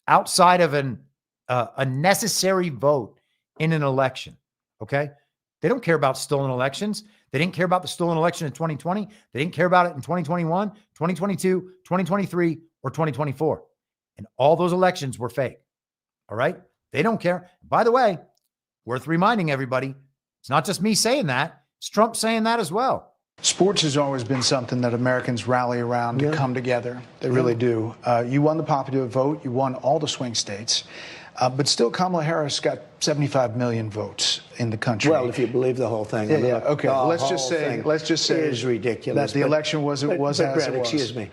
outside of a necessary vote in an election. Okay? They don't care about stolen elections. They didn't care about the stolen election in 2020. They didn't care about it in 2021, 2022, 2023, or 2024. And all those elections were fake. All right? They don't care. By the way, worth reminding everybody, it's not just me saying that. It's Trump saying that as well.
Sports has always been something that Americans rally around to come together. They really do. You won the popular vote. You won all the swing states. But still, Kamala Harris got 75 million votes in the country.
Well, if you believe the whole thing.
Yeah. Okay. Let's just say
it is ridiculous.
That the election was as it was.
Excuse me.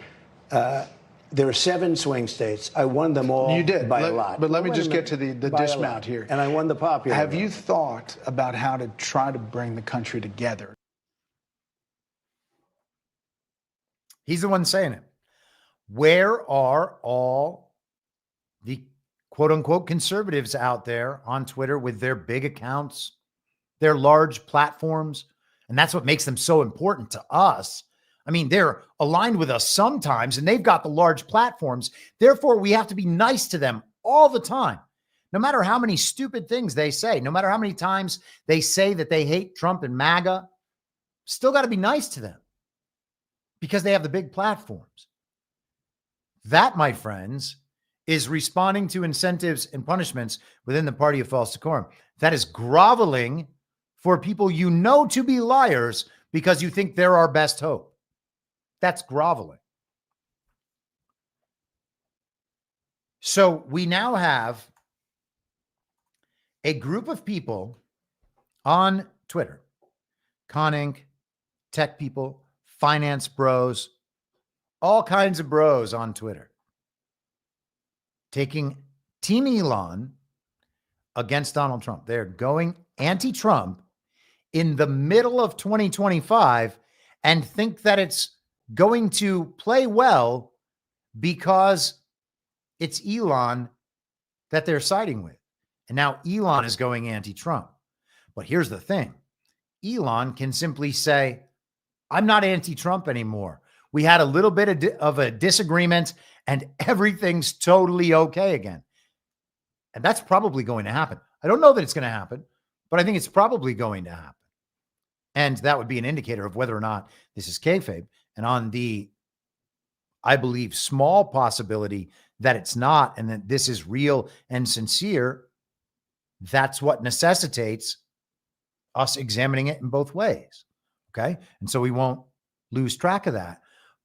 There are 7 swing states. I won them all.
You did
by a lot.
But let me
Wait a
just get to
minute.
the
By a
dismount
lot.
here.
And I won the popular.
Have
vote.
you thought about how to try to bring the country together?
He's the one saying it. Where are all the quote unquote conservatives out there on Twitter with their big accounts, their large platforms? And that's what makes them so important to us. I mean, they're aligned with us sometimes and they've got the large platforms. Therefore, we have to be nice to them all the time. No matter how many stupid things they say, no matter how many times they say that they hate Trump and MAGA, still got to be nice to them because they have the big platforms. That, my friends, is responding to incentives and punishments within the party of false decorum. That is groveling for people you know to be liars because you think they're our best hope. That's groveling. So we now have a group of people on Twitter, Con Inc., tech people, finance bros, all kinds of bros on Twitter, taking Team Elon against Donald Trump. They're going anti-Trump in the middle of 2025 and think that it's going to play well because it's Elon that they're siding with. And now Elon is going anti-Trump. But here's the thing. Elon can simply say, I'm not anti-Trump anymore. We had a little bit of a disagreement and everything's totally okay again. And that's probably going to happen. I don't know that it's going to happen, but I think it's probably going to happen. And that would be an indicator of whether or not this is kayfabe. And on the, I believe, small possibility that it's not and that this is real and sincere, that's what necessitates us examining it in both ways. Okay. And so we won't lose track of that.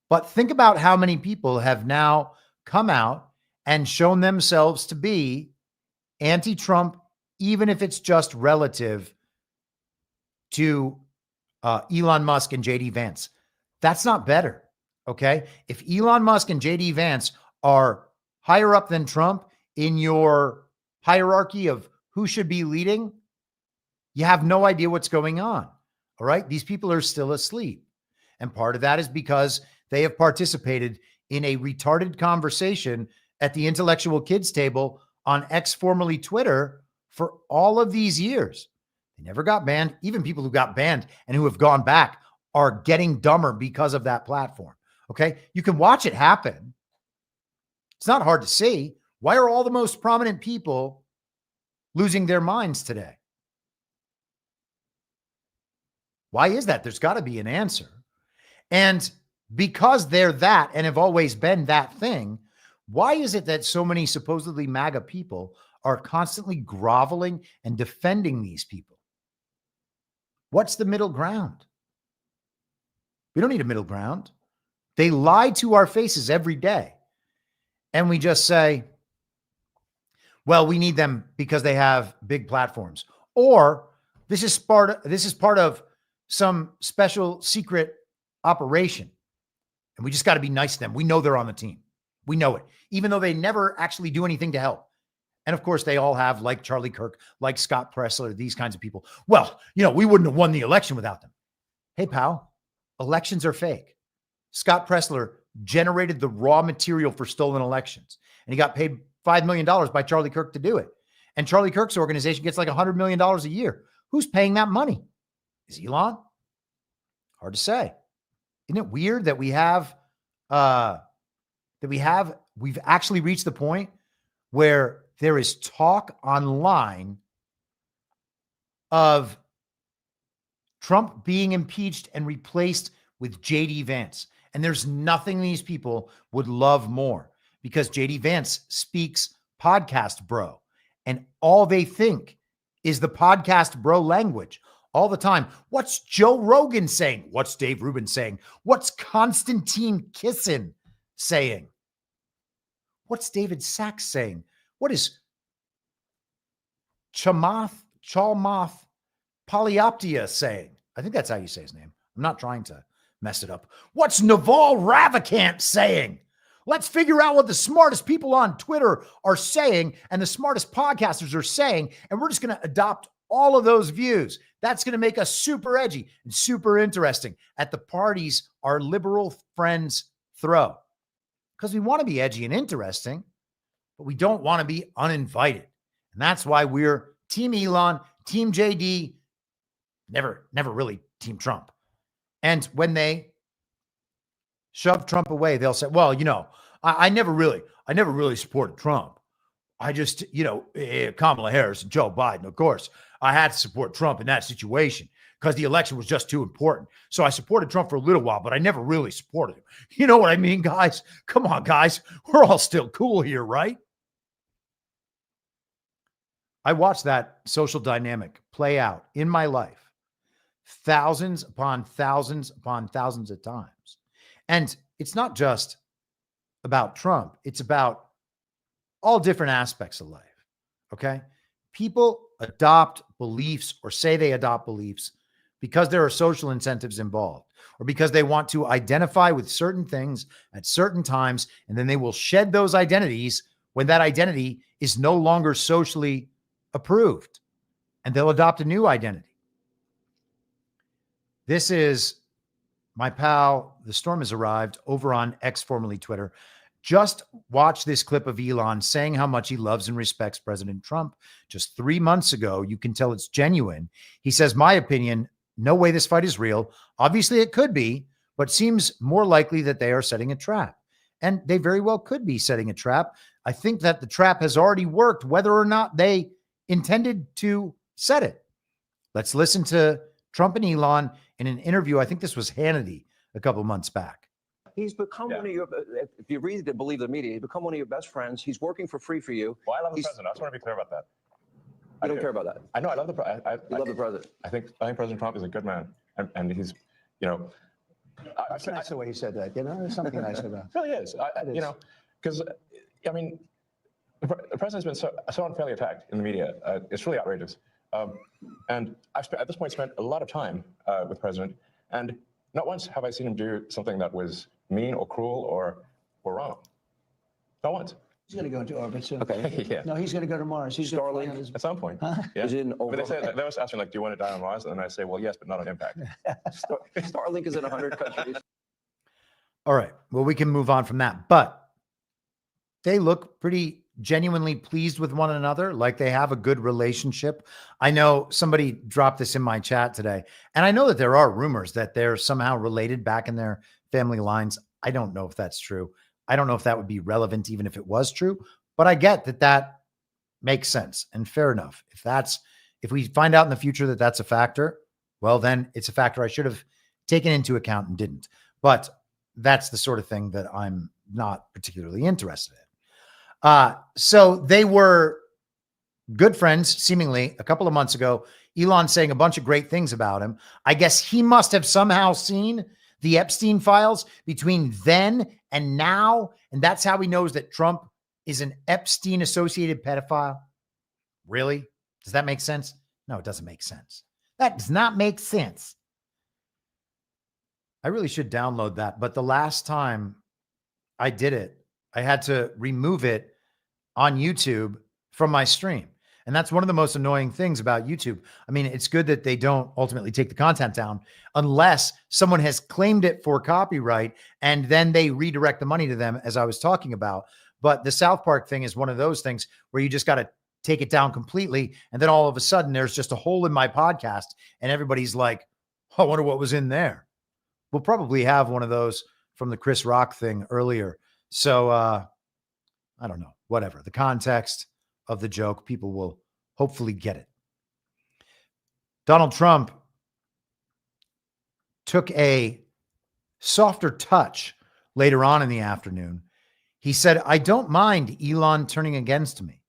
But think about how many people have now come out and shown themselves to be anti-Trump, even if it's just relative to Elon Musk and JD Vance. That's not better. Okay. If Elon Musk and JD Vance are higher up than Trump in your hierarchy of who should be leading, you have no idea what's going on. All right. These people are still asleep. And part of that is because they have participated in a retarded conversation at the intellectual kids table on X, formerly Twitter, for all of these years. They never got banned. Even people who got banned and who have gone back are getting dumber because of that platform. Okay. You can watch it happen. It's not hard to see. Why are all the most prominent people losing their minds today? Why is that? There's got to be an answer. And because they're that and have always been that thing, why is it that so many supposedly MAGA people are constantly groveling and defending these people? What's the middle ground? We don't need a middle ground. They lie to our faces every day. And we just say, well, we need them because they have big platforms. Or this is part of some special secret operation. And we just got to be nice to them. We know they're on the team. We know it, even though they never actually do anything to help. And of course, they all have, like Charlie Kirk, like Scott Presler, these kinds of people. Well, we wouldn't have won the election without them. Hey, pal, elections are fake. Scott Presler generated the raw material for stolen elections, and he got paid $5 million by Charlie Kirk to do it. And Charlie Kirk's organization gets like $100 million a year. Who's paying that money? Is Elon? Hard to say. Isn't it weird that we've actually reached the point where there is talk online of Trump being impeached and replaced with JD Vance. And there's nothing these people would love more, because JD Vance speaks podcast bro, and all they think is the podcast bro language all the time. What's Joe Rogan saying? What's Dave Rubin saying? What's Konstantin Kisin saying? What's David Sachs saying? What is Chalmoth Polyoptia saying? I think that's how you say his name. I'm not trying to mess it up. What's Naval Ravikant saying? Let's figure out what the smartest people on Twitter are saying and the smartest podcasters are saying, and we're just going to adopt all of those views. That's going to make us super edgy and super interesting at the parties our liberal friends throw. Because we want to be edgy and interesting, but we don't want to be uninvited. And that's why we're Team Elon, Team JD, never really Team Trump. And when they shove Trump away, they'll say, well, I never really supported Trump. I just, Kamala Harris and Joe Biden, of course, I had to support Trump in that situation because the election was just too important. So I supported Trump for a little while, but I never really supported him. You know what I mean, guys? Come on, guys. We're all still cool here, right? I watched that social dynamic play out in my life thousands upon thousands upon thousands of times. And it's not just about Trump. It's about all different aspects of life. Okay. People adopt beliefs or say they adopt beliefs because there are social incentives involved or because they want to identify with certain things at certain times. And then they will shed those identities when that identity is no longer socially approved, and they'll adopt a new identity. This is my pal, The Storm Has Arrived, over on X, formerly Twitter. Just watch this clip of Elon saying how much he loves and respects President Trump. Just 3 months ago, you can tell it's genuine. He says, my opinion, no way this fight is real. Obviously it could be, but seems more likely that they are setting a trap. And they very well could be setting a trap. I think that the trap has already worked, whether or not they intended to set it. Let's listen to Trump and Elon in an interview. I think this was Hannity a couple months back.
He's become one of your, if you read to believe the media, he's become one of your best friends. He's working for free for you.
Well, I love the president. I just want to be clear about that.
I don't care about that.
I know. I love the president.
You love the president.
I think President Trump is a good man, and he's,
That's nice the way he said that. There's something nice about it.
It really is. Because I mean, the president's been so unfairly attacked in the media. It's really outrageous. And I've at this point spent a lot of time with the president, and not once have I seen him do something that was mean or cruel or wrong. Not once.
He's going to go into orbit soon.
Okay.
Yeah.
No, he's going to go to Mars. He's
Starlink at some point.
Huh?
Yeah.
Is it in
But they always ask me, like, do you want to die on Mars? And I say, well, yes, but not on impact.
Starlink is in 100 countries.
All right. Well, we can move on from that. But they look pretty genuinely pleased with one another, like they have a good relationship. I know somebody dropped this in my chat today, and I know that there are rumors that they're somehow related back in their family lines. I don't know if that's true. I don't know if that would be relevant, even if it was true, but I get that that makes sense and fair enough. If we find out in the future that that's a factor, well, then it's a factor I should have taken into account and didn't. But that's the sort of thing that I'm not particularly interested in. So they were good friends, seemingly, a couple of months ago. Elon saying a bunch of great things about him. I guess he must have somehow seen the Epstein Files between then and now, and that's how he knows that Trump is an Epstein-associated pedophile. Really? Does that make sense? No, it doesn't make sense. That does not make sense. I really should download that, but the last time I did it, I had to remove it on YouTube from my stream. And that's one of the most annoying things about YouTube. I mean, it's good that they don't ultimately take the content down unless someone has claimed it for copyright and then they redirect the money to them, as I was talking about. But the South Park thing is one of those things where you just got to take it down completely. And then all of a sudden there's just a hole in my podcast and everybody's like, oh, I wonder what was in there. We'll probably have one of those from the Chris Rock thing earlier. So I don't know, whatever. The context of the joke, people will hopefully get it. Donald Trump took a softer touch later on in the afternoon. He said, I don't mind Elon turning against me,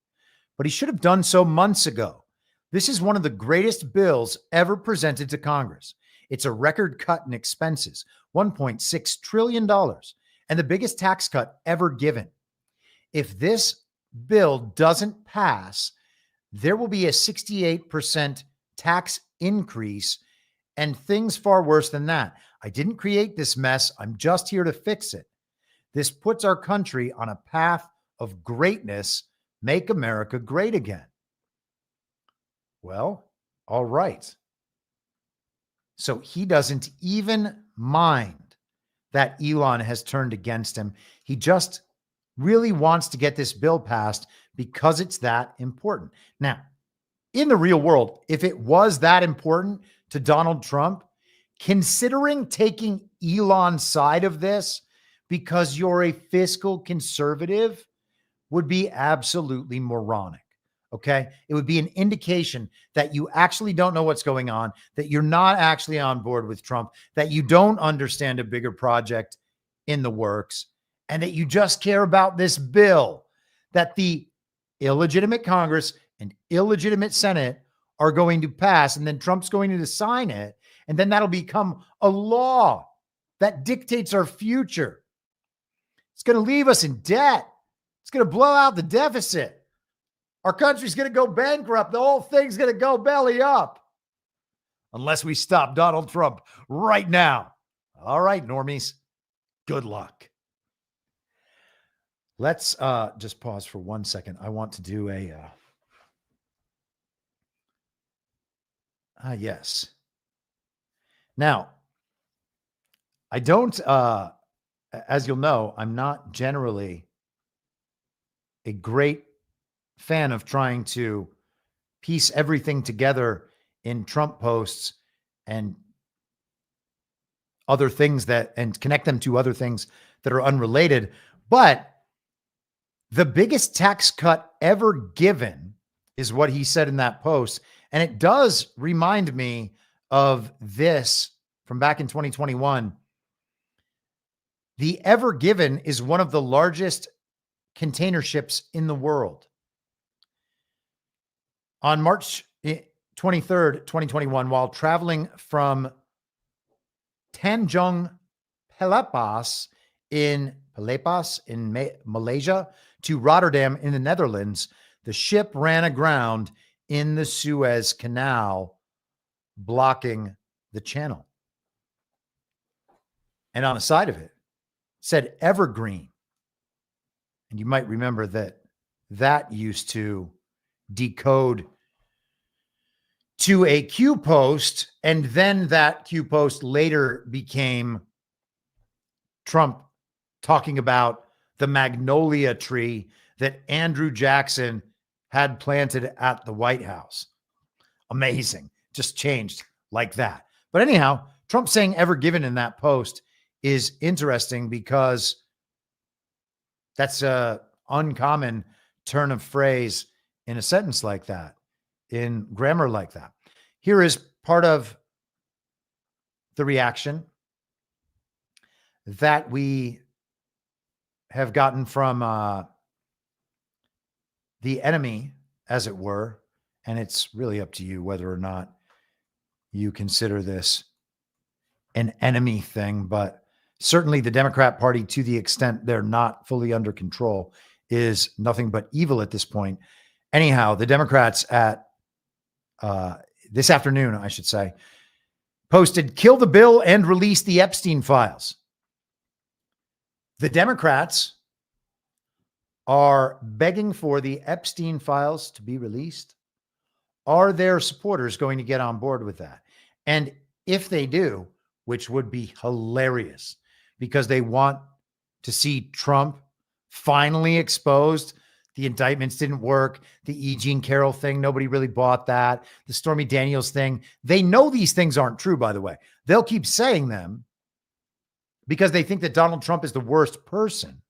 but he should have done so months ago. This is one of the greatest bills ever presented to Congress. It's a record cut in expenses, $1.6 trillion, and the biggest tax cut ever given. If this bill doesn't pass, there will be a 68% tax increase and things far worse than that. I didn't create this mess. I'm just here to fix it. This puts our country on a path of greatness. Make America great again. Well, all right. So he doesn't even mind that Elon has turned against him. He just really wants to get this bill passed because it's that important. Now, in the real world, if it was that important to Donald Trump, considering taking Elon's side of this because you're a fiscal conservative would be absolutely moronic. Okay. It would be an indication that you actually don't know what's going on, that you're not actually on board with Trump, that you don't understand a bigger project in the works, and that you just care about this bill that the illegitimate Congress and illegitimate Senate are going to pass. And then Trump's going to sign it. And then that'll become a law that dictates our future. It's going to leave us in debt. It's going to blow out the deficit. Our country's going to go bankrupt. The whole thing's going to go belly up unless we stop Donald Trump right now. All right, normies, good luck. Let's just pause for 1 second. I want to do a, yes. Now, I don't, as you'll know, I'm not generally a great fan of trying to piece everything together in Trump posts and other things and connect them to other things that are unrelated. But the biggest tax cut ever given is what he said in that post. And it does remind me of this from back in 2021. The Ever Given is one of the largest container ships in the world. On March 23rd, 2021, while traveling from Tanjung Pelepas in Malaysia to Rotterdam in the Netherlands, the ship ran aground in the Suez Canal, blocking the channel. And on the side of it said Evergreen. And you might remember that used to decode to a Q post, and then that Q post later became Trump talking about the magnolia tree that Andrew Jackson had planted at the White House. Amazing. Just changed like that. But anyhow, Trump saying Ever Given in that post is interesting because that's a uncommon turn of phrase in a sentence like that, in grammar like that. Here is part of the reaction that we have gotten from the enemy, as it were. And it's really up to you whether or not you consider this an enemy thing, but certainly the Democrat Party, to the extent they're not fully under control, is nothing but evil at this point. Anyhow, the Democrats at this afternoon, I should say, posted, "Kill the bill and release the Epstein Files." The Democrats are begging for the Epstein Files to be released. Are their supporters going to get on board with that? And if they do, which would be hilarious because they want to see Trump finally exposed. The indictments didn't work. The E. Jean Carroll thing, nobody really bought that. The Stormy Daniels thing. They know these things aren't true, by the way. They'll keep saying them because they think that Donald Trump is the worst person.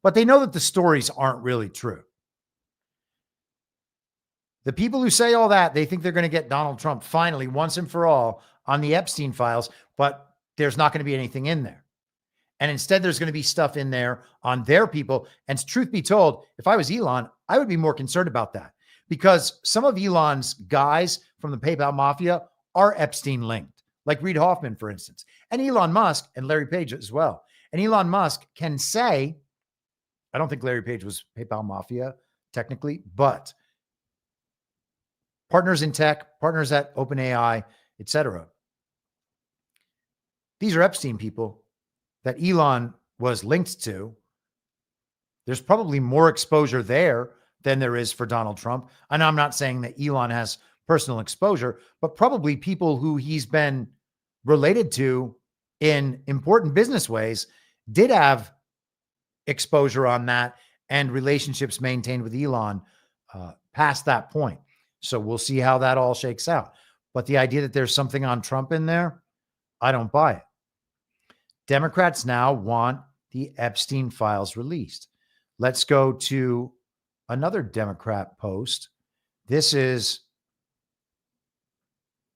But they know that the stories aren't really true. The people who say all that, they think they're going to get Donald Trump finally, once and for all, on the Epstein Files, but there's not going to be anything in there. And instead, there's going to be stuff in there on their people. And truth be told, if I was Elon, I would be more concerned about that because some of Elon's guys from the PayPal mafia are Epstein linked, like Reid Hoffman, for instance, and Elon Musk and Larry Page as well. And Elon Musk can say, I don't think Larry Page was PayPal mafia technically, but partners in tech, partners at OpenAI, etc. These are Epstein people that Elon was linked to. There's probably more exposure there than there is for Donald Trump. And I'm not saying that Elon has personal exposure, but probably people who he's been related to in important business ways did have exposure on that and relationships maintained with Elon past that point. So we'll see how that all shakes out. But the idea that there's something on Trump in there, I don't buy it. Democrats now want the Epstein Files released. Let's go to another Democrat post. This is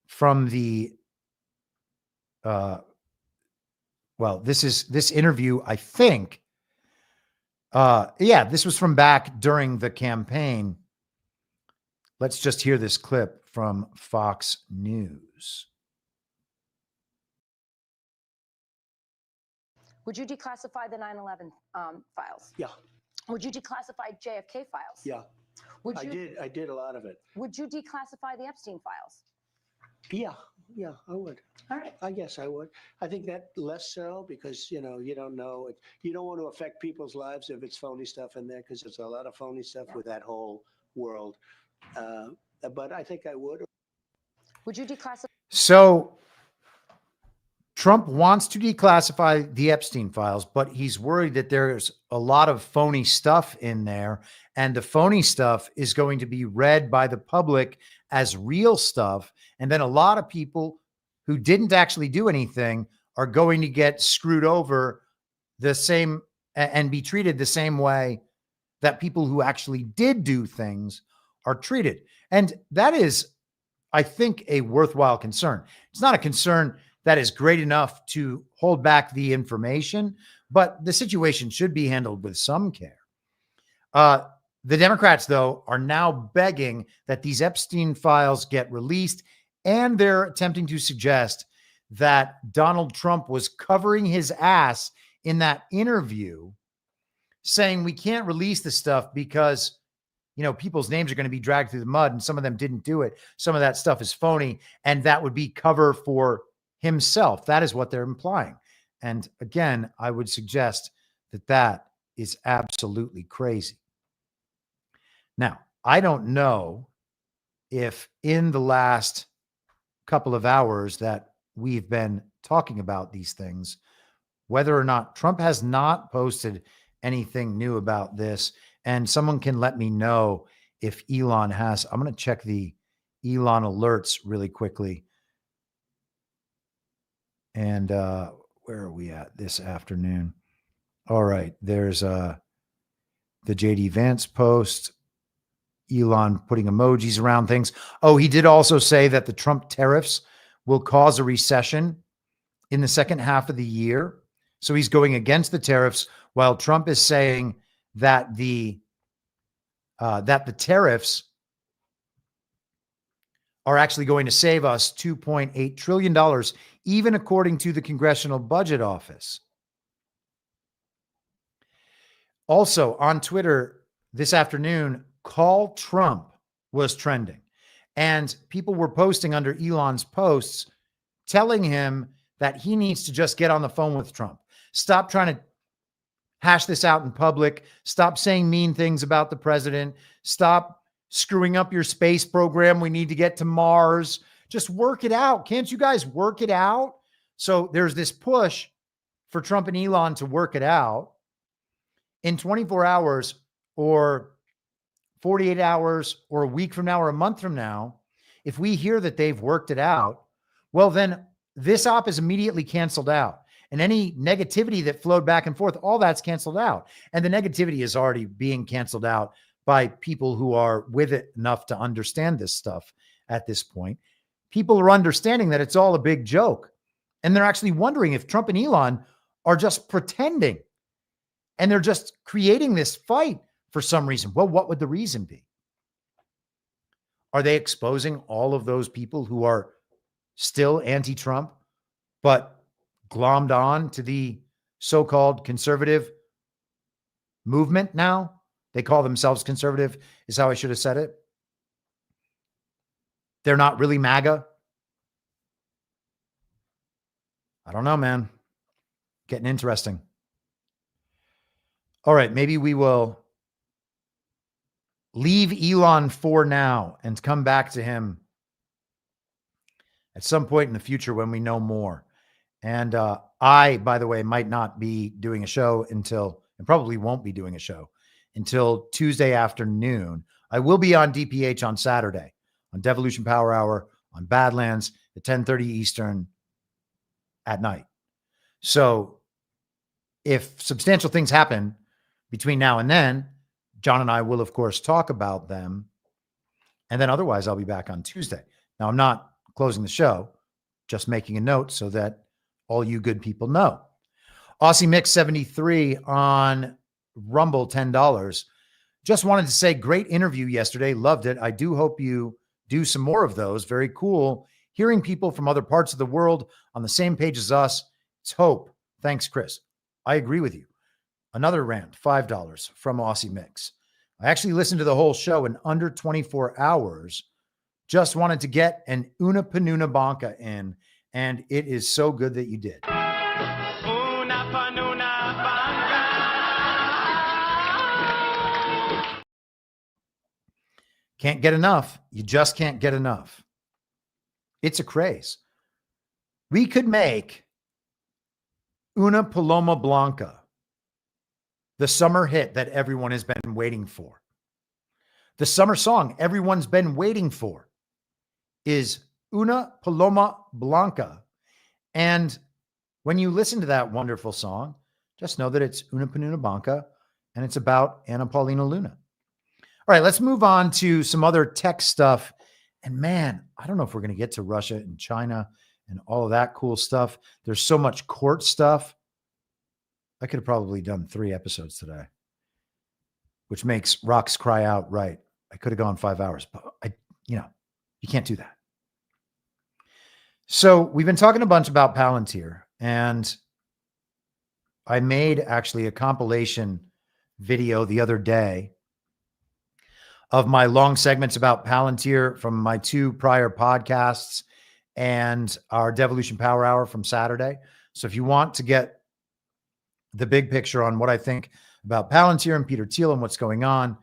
from the, this interview, I think. This was from back during the campaign. Let's just hear this clip from Fox News.
Would you declassify the 9/11 files?
Yeah.
Would you declassify JFK files?
Yeah.
Would you?
I did a lot of it.
Would you declassify the Epstein files?
Yeah, I would.
All right.
I guess I would. I think that less so because, you don't know. You don't want to affect people's lives if it's phony stuff in there because there's a lot of phony stuff with that whole world. But I think I would.
Would you declassify?
So Trump wants to declassify the Epstein files, but he's worried that there's a lot of phony stuff in there. And the phony stuff is going to be read by the public as real stuff. And then a lot of people who didn't actually do anything are going to get screwed over the same and be treated the same way that people who actually did do things are treated. And that is, I think, a worthwhile concern. It's not a concern that is great enough to hold back the information, but the situation should be handled with some care. The Democrats, though, are now begging that these Epstein files get released, and they're attempting to suggest that Donald Trump was covering his ass in that interview, saying we can't release this stuff because, people's names are going to be dragged through the mud, and some of them didn't do it. Some of that stuff is phony, and that would be cover for himself. That is what they're implying. And again, I would suggest that that is absolutely crazy. Now, I don't know if in the last couple of hours that we've been talking about these things, whether or not Trump has not posted anything new about this, and someone can let me know if Elon has. I'm going to check the Elon alerts really quickly. And where are we at this afternoon? All right, there's the JD Vance post. Elon putting emojis around things. Oh, he did also say that the Trump tariffs will cause a recession in the second half of the year. So he's going against the tariffs, while Trump is saying that the tariffs are actually going to save us $2.8 trillion, even according to the Congressional Budget Office. Also on Twitter this afternoon, "Call Trump" was trending, and people were posting under Elon's posts telling him that he needs to just get on the phone with Trump. Stop trying to hash this out in public. Stop saying mean things about the president. Stop screwing up your space program. We need to get to Mars. Just work it out. Can't you guys work it out? So there's this push for Trump and Elon to work it out. In 24 hours or 48 hours or a week from now or a month from now, if we hear that they've worked it out, well, then this op is immediately canceled out. And any negativity that flowed back and forth, all that's canceled out. And the negativity is already being canceled out by people who are with it enough to understand this stuff at this point. People are understanding that it's all a big joke. And they're actually wondering if Trump and Elon are just pretending. And they're just creating this fight for some reason. Well, what would the reason be? Are they exposing all of those people who are still anti-Trump, but glommed on to the so-called conservative movement now? They call themselves conservative, is how I should have said it. They're not really MAGA. I don't know, man. Getting interesting. All right, maybe we will leave Elon for now and come back to him at some point in the future when we know more. And I, by the way, might not be doing a show until, and probably won't be doing a show until Tuesday afternoon. I will be on DPH on Saturday, on Devolution Power Hour, on Badlands at 10:30 Eastern at night. So if substantial things happen between now and then, John and I will, of course, talk about them. And then otherwise, I'll be back on Tuesday. Now, I'm not closing the show, just making a note so that all you good people know. Aussie Mix 73 on Rumble, $10. Just wanted to say, great interview yesterday. Loved it. I do hope you do some more of those. Very cool. Hearing people from other parts of the world on the same page as us. It's hope. Thanks, Chris. I agree with you. Another rant, $5 from Aussie Mix. I actually listened to the whole show in under 24 hours. Just wanted to get an Una Panuna Banca in, and it is so good that you did. Can't get enough. You just can't get enough. It's a craze. We could make Una Paloma Blanca the summer hit that everyone has been waiting for. The summer song everyone's been waiting for is Una Paloma Blanca. And when you listen to that wonderful song, just know that it's Una Paloma Blanca and it's about Anna Paulina Luna. All right, let's move on to some other tech stuff. And man, I don't know if we're going to get to Russia and China and all of that cool stuff. There's so much court stuff. I could have probably done 3 episodes today, which makes rocks cry out. Right. I could have gone 5 hours, but you can't do that. So we've been talking a bunch about Palantir, and I made actually a compilation video the other day of my long segments about Palantir from my 2 prior podcasts and our Devolution Power Hour from Saturday. So if you want to get the big picture on what I think about Palantir and Peter Thiel and what's going on,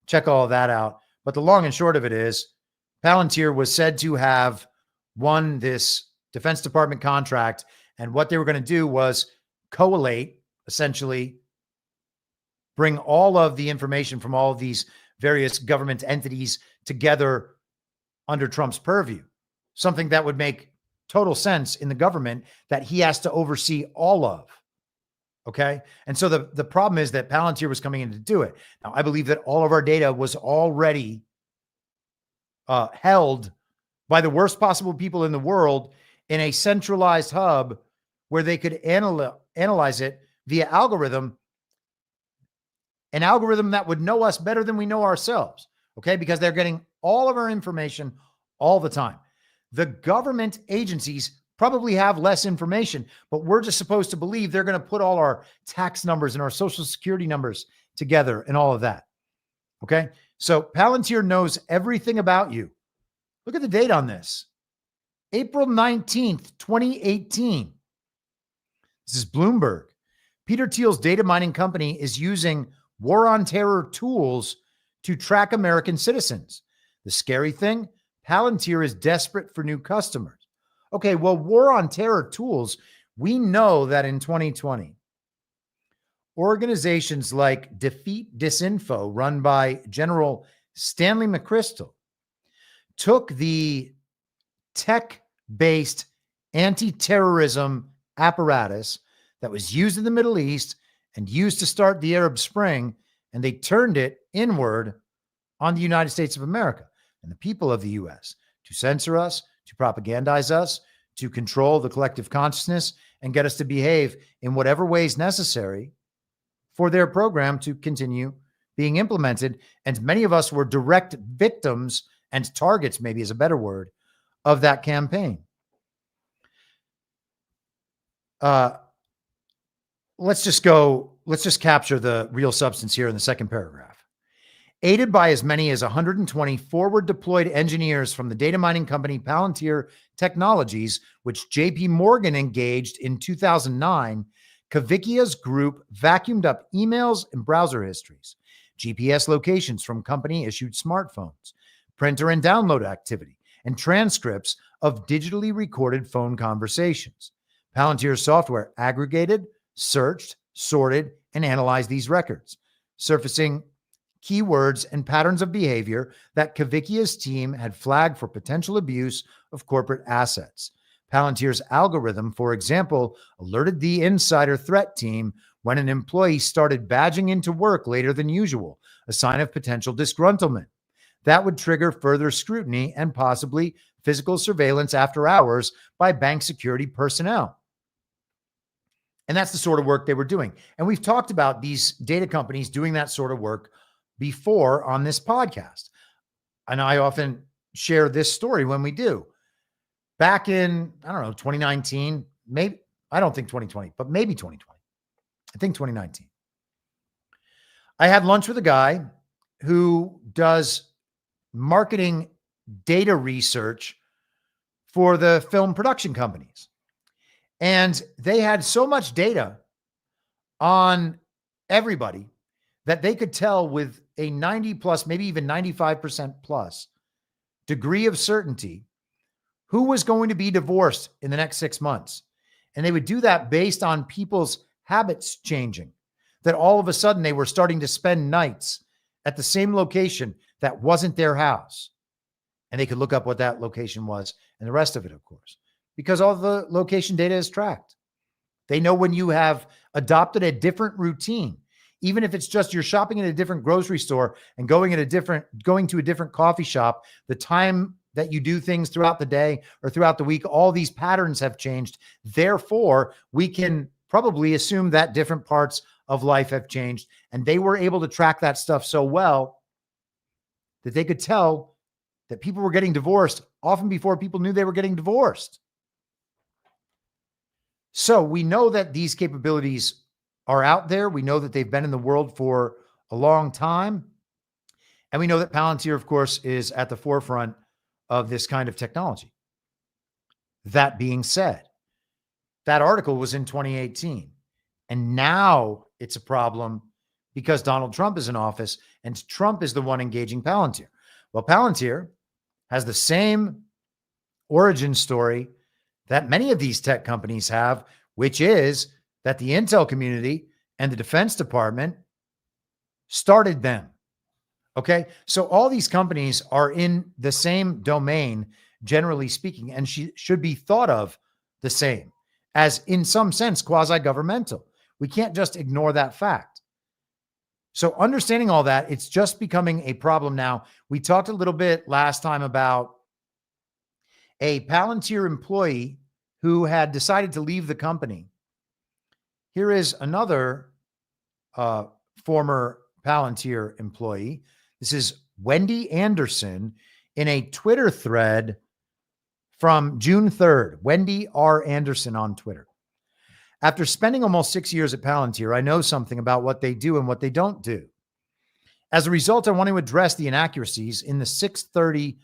check all of that out. But the long and short of it is Palantir was said to have won this Defense Department contract, and what they were going to do was collate, essentially bring all of the information from all of these various government entities together under Trump's purview, something that would make total sense in the government that he has to oversee all of. Okay. And so the problem is that Palantir was coming in to do it. Now, I believe that all of our data was already held by the worst possible people in the world in a centralized hub where they could analyze it via algorithm, an algorithm that would know us better than we know ourselves. Okay. Because they're getting all of our information all the time. The government agencies probably have less information, but we're just supposed to believe they're going to put all our tax numbers and our social security numbers together and all of that. Okay. So Palantir knows everything about you. Look at the date on this. April 19th, 2018. This is Bloomberg. Peter Thiel's data mining company is using war on terror tools to track American citizens. The scary thing, Palantir is desperate for new customers. Okay, well, war on terror tools, we know that in 2020, organizations like Defeat Disinfo, run by General Stanley McChrystal, took the tech-based anti-terrorism apparatus that was used in the Middle East and used to start the Arab Spring, and they turned it inward on the United States of America and the people of the U.S. to censor us, to propagandize us, to control the collective consciousness, and get us to behave in whatever ways necessary for their program to continue being implemented. And many of us were direct victims and targets, maybe is a better word, of that campaign. Let's just capture the real substance here in the second paragraph. Aided by as many as 120 forward deployed engineers from the data mining company Palantir Technologies, which JP Morgan engaged in 2009, Kavickia's group vacuumed up emails and browser histories, GPS locations from company-issued smartphones, printer and download activity, and transcripts of digitally recorded phone conversations. Palantir's software aggregated, searched, sorted, and analyzed these records, surfacing keywords and patterns of behavior that Kavickia's team had flagged for potential abuse of corporate assets. Palantir's algorithm, for example, alerted the insider threat team when an employee started badging into work later than usual, a sign of potential disgruntlement. That would trigger further scrutiny and possibly physical surveillance after hours by bank security personnel. And that's the sort of work they were doing. And we've talked about these data companies doing that sort of work before on this podcast. And I often share this story when we do. Back in, 2019, maybe, I don't think 2020, but maybe 2020. I think 2019. I had lunch with a guy who does marketing data research for the film production companies. And they had so much data on everybody that they could tell with a 90 plus, maybe even 95% plus degree of certainty who was going to be divorced in the next 6 months. And they would do that based on people's habits changing, that all of a sudden they were starting to spend nights at the same location that wasn't their house. And they could look up what that location was and the rest of it, of course, because all the location data is tracked. They know when you have adopted a different routine, even if it's just you're shopping at a different grocery store and going to a different coffee shop, the time that you do things throughout the day or throughout the week, all these patterns have changed. Therefore, we can probably assume that different parts of life have changed. And they were able to track that stuff so well that they could tell that people were getting divorced often before people knew they were getting divorced. So we know that these capabilities are out there. We know that they've been in the world for a long time. And we know that Palantir, of course, is at the forefront of this kind of technology. That being said, that article was in 2018. And now it's a problem because Donald Trump is in office and Trump is the one engaging Palantir. Well, Palantir has the same origin story that many of these tech companies have, which is that the intel community and the Defense Department started them. Okay, so all these companies are in the same domain, generally speaking, and should be thought of the same as, in some sense, quasi-governmental. We can't just ignore that fact. So understanding all that, it's just becoming a problem now. We talked a little bit last time about a Palantir employee who had decided to leave the company. Here is another former Palantir employee. This is Wendy Anderson in a Twitter thread from June 3rd. Wendy R. Anderson on Twitter. After spending almost 6 years at Palantir, I know something about what they do and what they don't do. As a result, I want to address the inaccuracies in the 6:30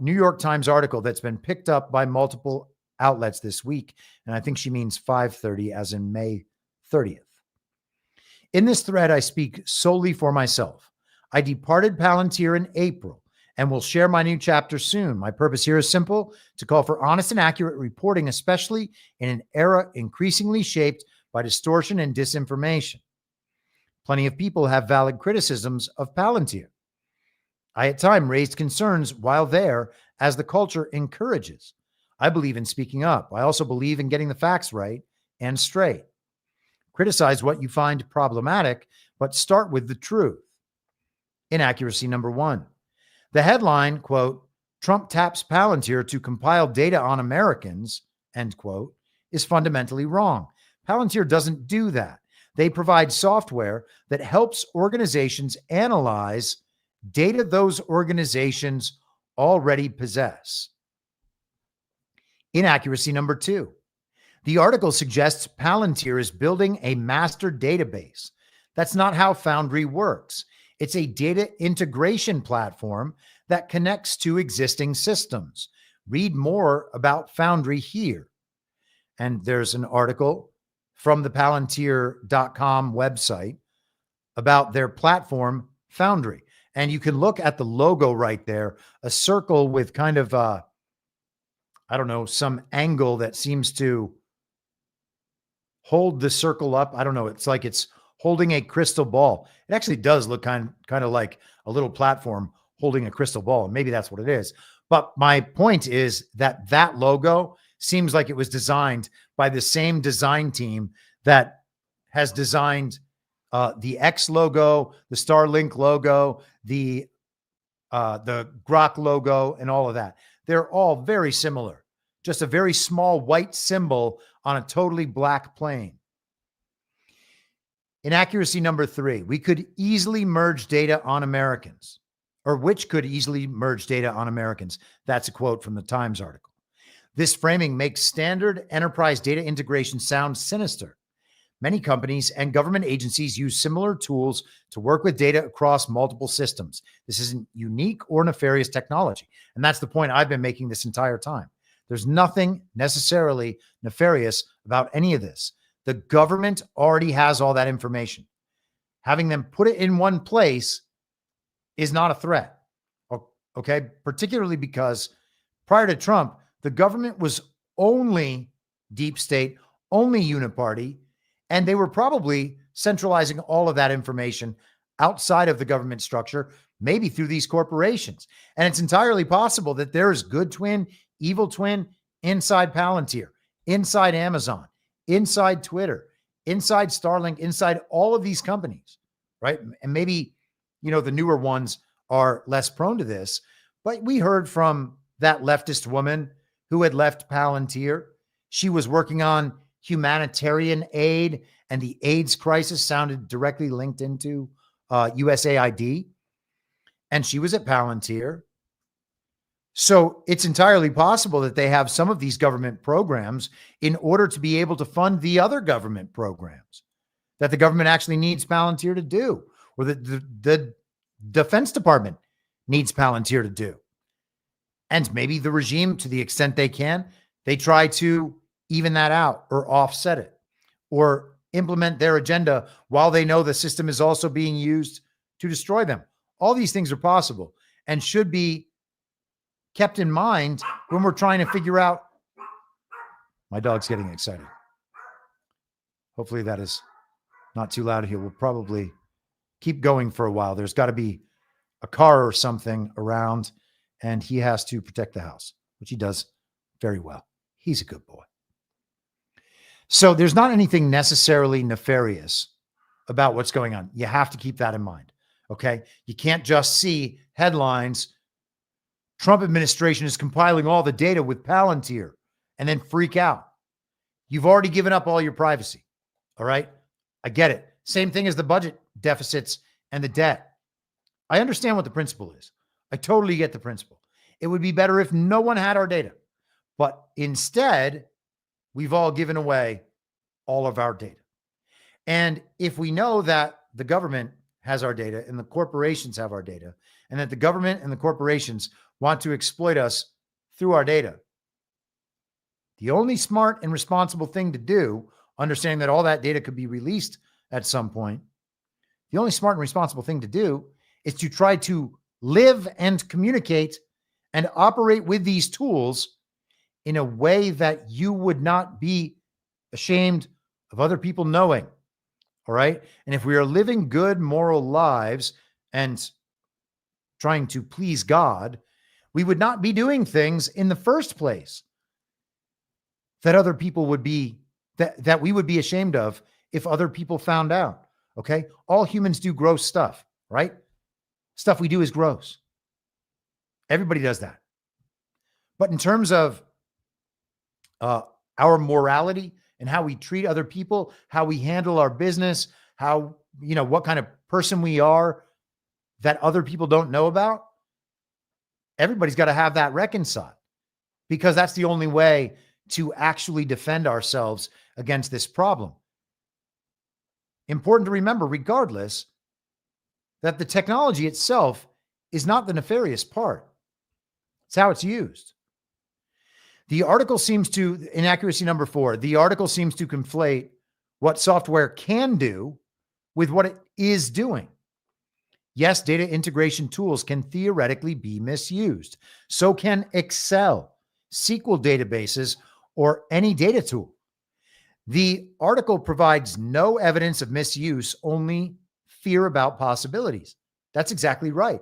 New York Times article that's been picked up by multiple outlets this week. And I think she means 5:30 as in May 30th. In this thread, I speak solely for myself. I departed Palantir in April and will share my new chapter soon. My purpose here is simple: to call for honest and accurate reporting, especially in an era increasingly shaped by distortion and disinformation. Plenty of people have valid criticisms of Palantir. I at times raised concerns while there, as the culture encourages. I believe in speaking up. I also believe in getting the facts right and straight. Criticize what you find problematic, but start with the truth. Inaccuracy number one. The headline, quote, Trump taps Palantir to compile data on Americans, end quote, is fundamentally wrong. Palantir doesn't do that. They provide software that helps organizations analyze data those organizations already possess. Inaccuracy number two. The article suggests Palantir is building a master database. That's not how Foundry works. It's a data integration platform that connects to existing systems. Read more about Foundry here. And there's an article, from the Palantir.com website about their platform Foundry. And you can look at the logo right there, a circle with kind of, I don't know, some angle that seems to hold the circle up. I don't know. It's like it's holding a crystal ball. It actually does look kind of like a little platform holding a crystal ball. And maybe that's what it is. But my point is that that logo seems like it was designed by the same design team that has designed the X logo, the Starlink logo, the Grok logo, and all of that. They're all very similar. Just a very small white symbol on a totally black plane. Inaccuracy number 3, we could easily merge data on Americans, or which could easily merge data on Americans. That's a quote from the Times article. This framing makes standard enterprise data integration sound sinister. Many companies and government agencies use similar tools to work with data across multiple systems. This isn't unique or nefarious technology. And that's the point I've been making this entire time. There's nothing necessarily nefarious about any of this. The government already has all that information. Having them put it in one place is not a threat. Okay? Particularly because prior to Trump, the government was only deep state, only uniparty, and they were probably centralizing all of that information outside of the government structure, maybe through these corporations. And it's entirely possible that there is good twin, evil twin inside Palantir, inside Amazon, inside Twitter, inside Starlink, inside all of these companies, right? And maybe, the newer ones are less prone to this, but we heard from that leftist woman who had left Palantir. She was working on humanitarian aid, and the AIDS crisis sounded directly linked into USAID. And she was at Palantir. So it's entirely possible that they have some of these government programs in order to be able to fund the other government programs that the government actually needs Palantir to do, or the Defense Department needs Palantir to do. And maybe the regime, to the extent they can, they try to even that out or offset it or implement their agenda while they know the system is also being used to destroy them. All these things are possible and should be kept in mind when we're trying to figure out. My dog's getting excited. Hopefully that is not too loud here. We'll probably keep going for a while. There's got to be a car or something around, and he has to protect the house, which he does very well. He's a good boy. So there's not anything necessarily nefarious about what's going on. You have to keep that in mind. Okay. You can't just see headlines. Trump administration is compiling all the data with Palantir and then freak out. You've already given up all your privacy. All right. I get it. Same thing as the budget deficits and the debt. I understand what the principle is. I totally get the principle. It would be better if no one had our data, but instead we've all given away all of our data. And if we know that the government has our data and the corporations have our data, and that the government and the corporations want to exploit us through our data, the only smart and responsible thing to do, understanding that all that data could be released at some point, the only smart and responsible thing to do is to try to live and communicate and operate with these tools in a way that you would not be ashamed of other people knowing. All right. And if we are living good moral lives and trying to please God, we would not be doing things in the first place that other people would be, that we would be ashamed of if other people found out. Okay. All humans do gross stuff, right? Stuff we do is gross. Everybody does that. But in terms of our morality and how we treat other people, how we handle our business, how, what kind of person we are that other people don't know about, everybody's got to have that reconciled, because that's the only way to actually defend ourselves against this problem. Important to remember, regardless, that the technology itself is not the nefarious part. It's how it's used. The article seems to, inaccuracy number 4, the article seems to conflate what software can do with what it is doing. Yes, data integration tools can theoretically be misused. So can Excel, SQL databases, or any data tool. The article provides no evidence of misuse, only fear about possibilities. That's exactly right.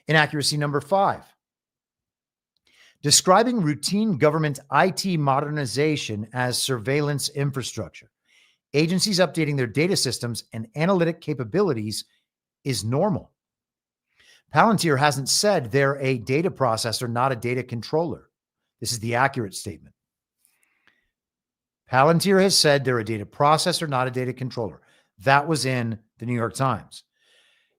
Inaccuracy number 5. Describing routine government IT modernization as surveillance infrastructure. Agencies updating their data systems and analytic capabilities is normal. Palantir hasn't said they're a data processor, not a data controller. This is the accurate statement. Palantir has said they're a data processor, not a data controller. That was in the New York Times.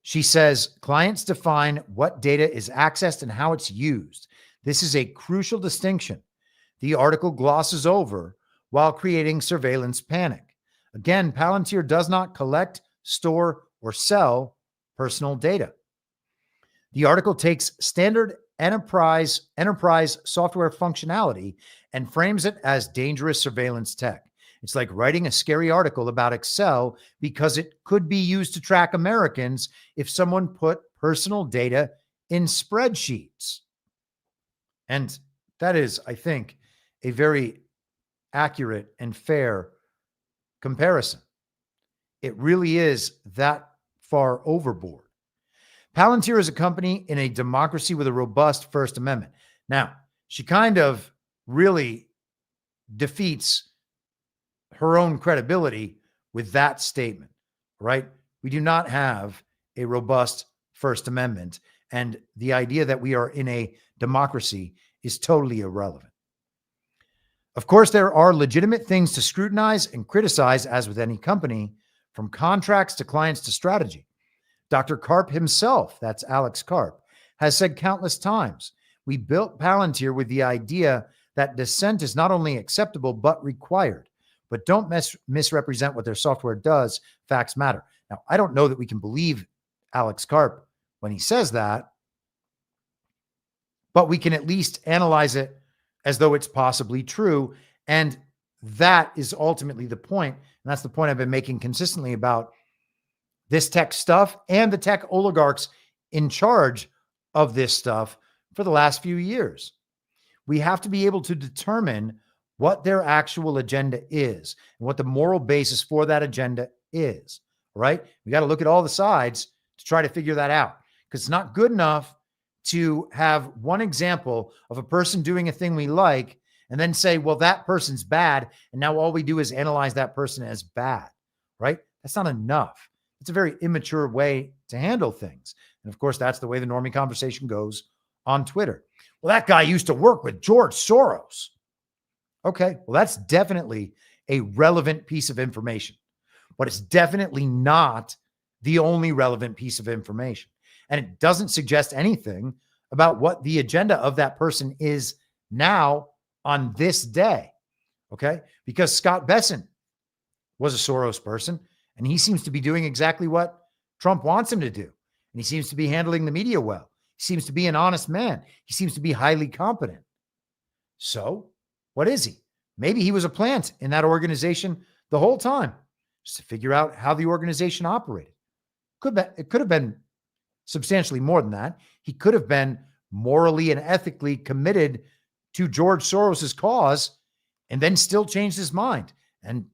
She says clients define what data is accessed and how it's used. This is a crucial distinction the article glosses over while creating surveillance panic. Again, Palantir does not collect, store, or sell personal data. The article takes standard enterprise software functionality and frames it as dangerous surveillance tech. It's like writing a scary article about Excel because it could be used to track Americans if someone put personal data in spreadsheets. And that is, I think, a very accurate and fair comparison. It really is that far overboard. Palantir is a company in a democracy with a robust First Amendment. Now, she kind of really defeats her own credibility with that statement, right? We do not have a robust First Amendment, and the idea that we are in a democracy is totally irrelevant. Of course, there are legitimate things to scrutinize and criticize, as with any company, from contracts to clients to strategy. Dr. Karp himself, that's Alex Karp, has said countless times, we built Palantir with the idea that dissent is not only acceptable, but required. But don't misrepresent what their software does. Facts matter. Now, I don't know that we can believe Alex Karp when he says that, but we can at least analyze it as though it's possibly true. And that is ultimately the point. And that's the point I've been making consistently about this tech stuff and the tech oligarchs in charge of this stuff for the last few years. We have to be able to determine what their actual agenda is and what the moral basis for that agenda is, right? We got to look at all the sides to try to figure that out, because it's not good enough to have one example of a person doing a thing we like and then say, well, that person's bad, and now all we do is analyze that person as bad, right? That's not enough. It's a very immature way to handle things. And of course, that's the way the normie conversation goes on Twitter. Well, that guy used to work with George Soros. Okay, well, that's definitely a relevant piece of information, but it's definitely not the only relevant piece of information. And it doesn't suggest anything about what the agenda of that person is now on this day. Okay, because Scott Besson was a Soros person, and he seems to be doing exactly what Trump wants him to do. And he seems to be handling the media well. He seems to be an honest man. He seems to be highly competent. So what is he? Maybe he was a plant in that organization the whole time, just to figure out how the organization operated. It could have been substantially more than that. He could have been morally and ethically committed to George Soros's cause and then still changed his mind and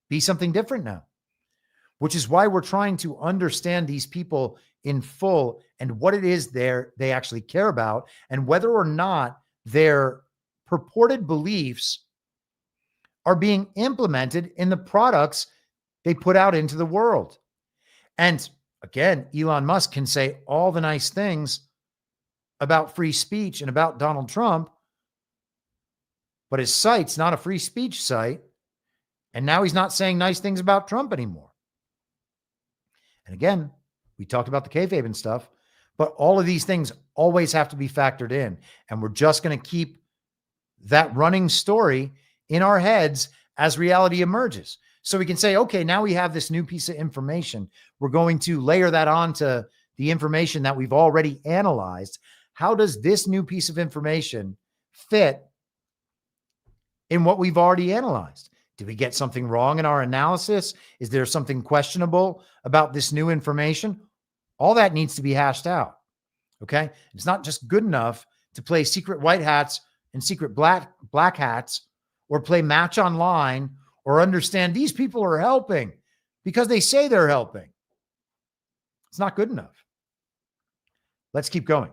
be something different now, which is why we're trying to understand these people in full and what it is they actually care about and whether or not their purported beliefs are being implemented in the products they put out into the world. And again, Elon Musk can say all the nice things about free speech and about Donald Trump, but his site's not a free speech site. And now he's not saying nice things about Trump anymore. And again, we talked about the kayfabe and stuff, but all of these things always have to be factored in. And we're just going to keep that running story in our heads as reality emerges. So we can say, okay, now we have this new piece of information. We're going to layer that onto the information that we've already analyzed. How does this new piece of information fit in what we've already analyzed? Did we get something wrong in our analysis? Is there something questionable about this new information? All that needs to be hashed out. Okay. It's not just good enough to play secret white hats and secret black hats, or play match online, or understand these people are helping because they say they're helping. It's not good enough. Let's keep going.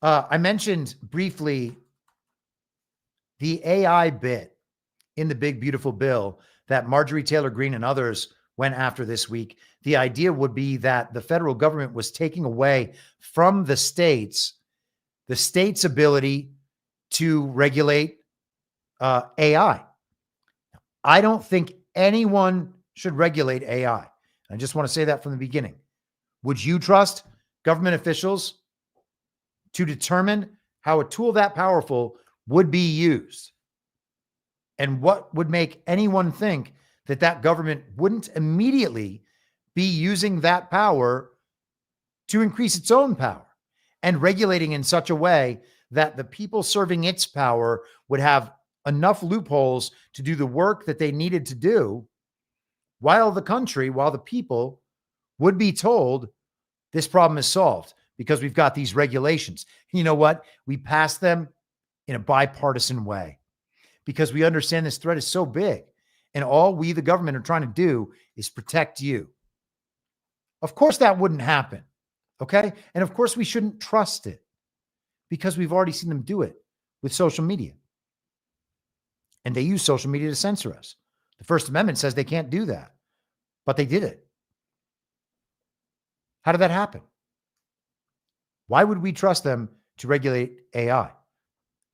I mentioned briefly the AI bit in the big, beautiful bill that Marjorie Taylor Greene and others went after this week. The idea would be that the federal government was taking away from the states ability to regulate AI. I don't think anyone should regulate AI. I just want to say that from the beginning. Would you trust government officials to determine how a tool that powerful would be used? And what would make anyone think that that government wouldn't immediately be using that power to increase its own power and regulating in such a way that the people serving its power would have enough loopholes to do the work that they needed to do, while the people would be told this problem is solved because we've got these regulations. You know what? We pass them in a bipartisan way because we understand this threat is so big, and all we, the government, are trying to do is protect you. Of course, that wouldn't happen. Okay. And of course, we shouldn't trust it because we've already seen them do it with social media. And they use social media to censor us. The First Amendment says they can't do that, but they did it. How did that happen? Why would we trust them to regulate AI?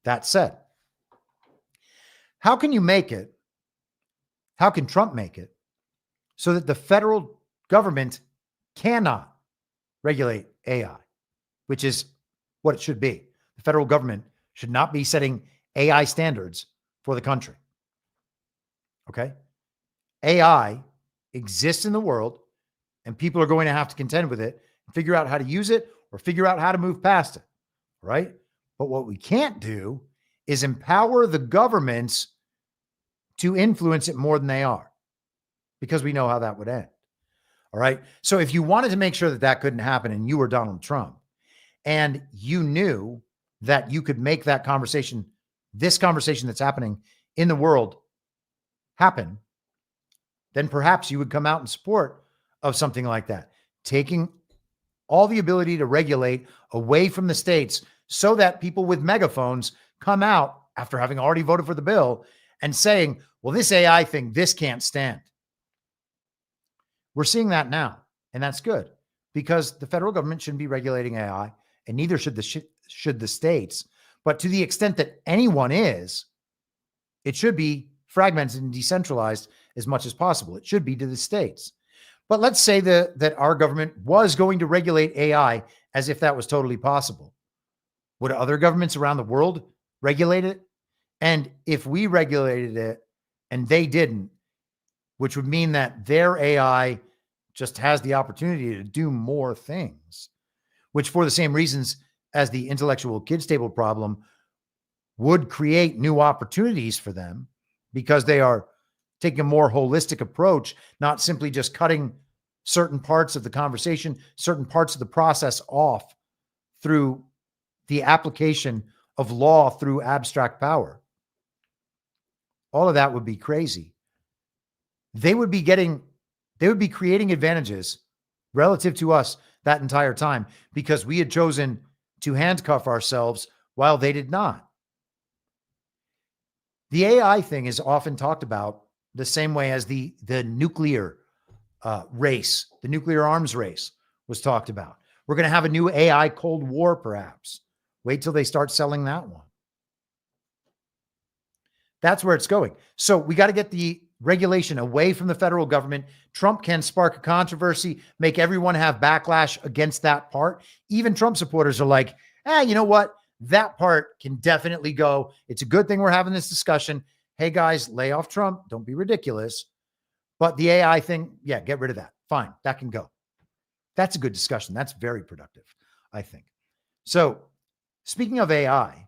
That said, how can you make it? How can Trump make it so that the federal government cannot regulate AI, which is what it should be? The federal government should not be setting AI standards for the country. Okay? AI exists in the world, and people are going to have to contend with it, figure out how to use it, or figure out how to move past it. Right? But what we can't do is empower the governments to influence it more than they are, because we know how that would end. All right. So if you wanted to make sure that that couldn't happen and you were Donald Trump and you knew that you could make that conversation, this conversation that's happening in the world, happen, then perhaps you would come out in support of something like that, taking all the ability to regulate away from the states so that people with megaphones come out after having already voted for the bill and saying, well, this AI thing, this can't stand. We're seeing that now, and that's good because the federal government shouldn't be regulating AI, and neither should the states. But to the extent that anyone is, it should be fragmented and decentralized as much as possible. It should be to the states. But let's say that our government was going to regulate AI as if that was totally possible. Would other governments around the world regulate it? And if we regulated it and they didn't, which would mean that their AI just has the opportunity to do more things, which for the same reasons as the intellectual kids table problem would create new opportunities for them because they are taking a more holistic approach, not simply just cutting certain parts of the conversation, certain parts of the process off through the application of law through abstract power. All of that would be crazy. They would be creating advantages relative to us that entire time because we had chosen to handcuff ourselves while they did not. The AI thing is often talked about the same way as the nuclear race, the nuclear arms race was talked about. We're going to have a new AI Cold War, perhaps. Wait till they start selling that one. That's where it's going. So we got to get the regulation away from the federal government. Trump can spark a controversy, make everyone have backlash against that part. Even Trump supporters are like, you know what? That part can definitely go. It's a good thing we're having this discussion. Hey, guys, lay off Trump. Don't be ridiculous. But the AI thing, yeah, get rid of that. Fine. That can go. That's a good discussion. That's very productive, I think. So speaking of AI,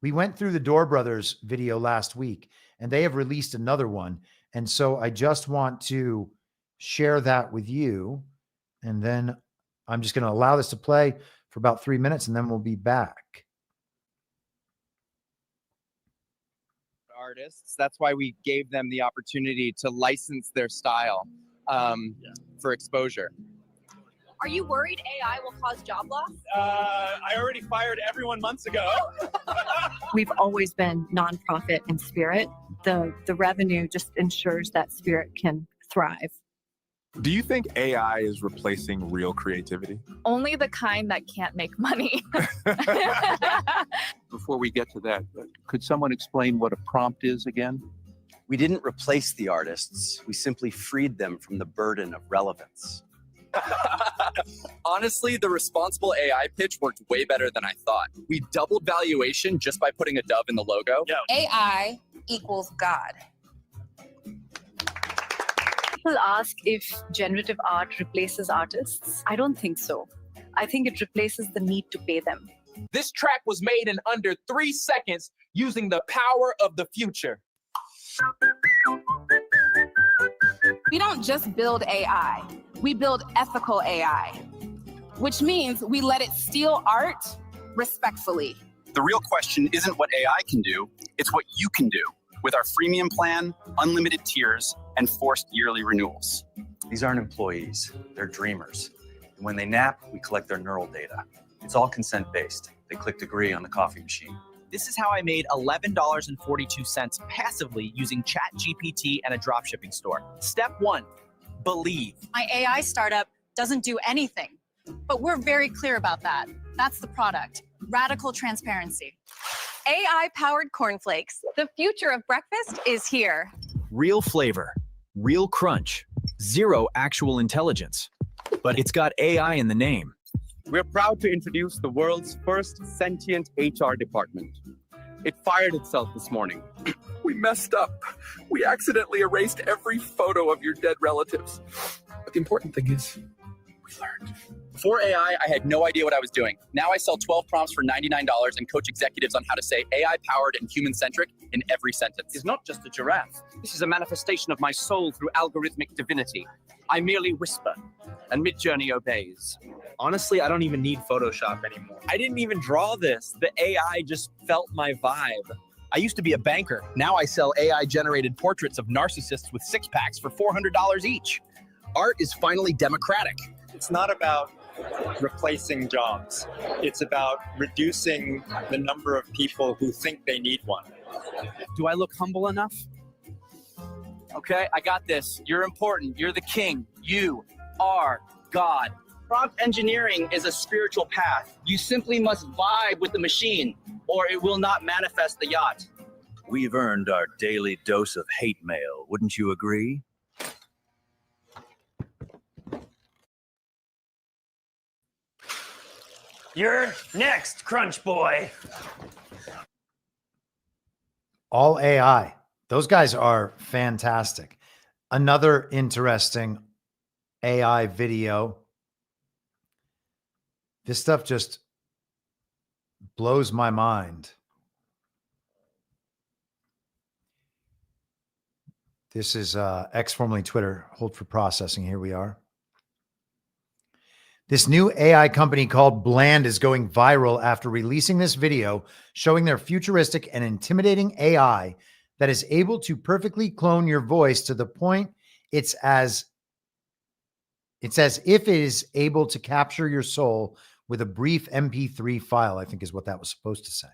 We went through the Door Brothers video last week, and they have released another one. And so I just want to share that with you. And then I'm just going to allow this to play for about 3 minutes, and then we'll be back.
Artists. That's why we gave them the opportunity to license their style for exposure.
Are you worried AI will cause job loss?
I already fired everyone months ago.
We've always been nonprofit in spirit. The revenue just ensures that spirit can thrive.
Do you think AI is replacing real creativity?
Only the kind that can't make money.
Before we get to that, could someone explain what a prompt is again?
We didn't replace the artists. We simply freed them from the burden of relevance.
Honestly, the responsible AI pitch worked way better than I thought. We doubled valuation just by putting a dove in the logo.
AI equals God.
People ask if generative art replaces artists. I don't think so. I think it replaces the need to pay them.
This track was made in under 3 seconds using the power of the future.
We don't just build AI, we build ethical AI, which means we let it steal art respectfully.
The real question isn't what AI can do, it's what you can do with our freemium plan, unlimited tiers, and forced yearly renewals. These aren't employees, they're dreamers. And when they nap, we collect their neural data. It's all consent-based. They clicked agree on the coffee machine.
This is how I made $11.42 passively using ChatGPT and a dropshipping store. Step 1, believe.
My AI startup doesn't do anything, but we're very clear about that. That's the product. Radical transparency. AI-powered cornflakes. The future of breakfast is here.
Real flavor, real crunch, zero actual intelligence. But it's got AI in the name.
We're proud to introduce the world's first sentient HR department. It fired itself this morning.
We messed up. We accidentally erased every photo of your dead relatives. But the important thing is, we learned.
Before AI, I had no idea what I was doing. Now I sell 12 prompts for $99 and coach executives on how to say AI-powered and human-centric in every sentence.
Is not just a giraffe. This is a manifestation of my soul through algorithmic divinity. I merely whisper, and Midjourney obeys.
Honestly, I don't even need Photoshop anymore. I didn't even draw this. The AI just felt my vibe. I used to be a banker. Now I sell AI-generated portraits of narcissists with six-packs for $400 each. Art is finally democratic.
It's not about replacing jobs. It's about reducing the number of people who think they need one.
Do I look humble enough? Okay, I got this. You're important. You're the king. You are God. Prompt engineering is a spiritual path. You simply must vibe with the machine, or it will not manifest the yacht.
We've earned our daily dose of hate mail, wouldn't you agree?
You're next, Crunch Boy.
All AI. Those guys are fantastic. Another interesting AI video. This stuff just blows my mind. This is X, formerly Twitter. Hold for processing. Here we are. This new AI company called Bland is going viral after releasing this video showing their futuristic and intimidating AI that is able to perfectly clone your voice to the point it's as if it is able to capture your soul with a brief MP3 file, I think is what that was supposed to say.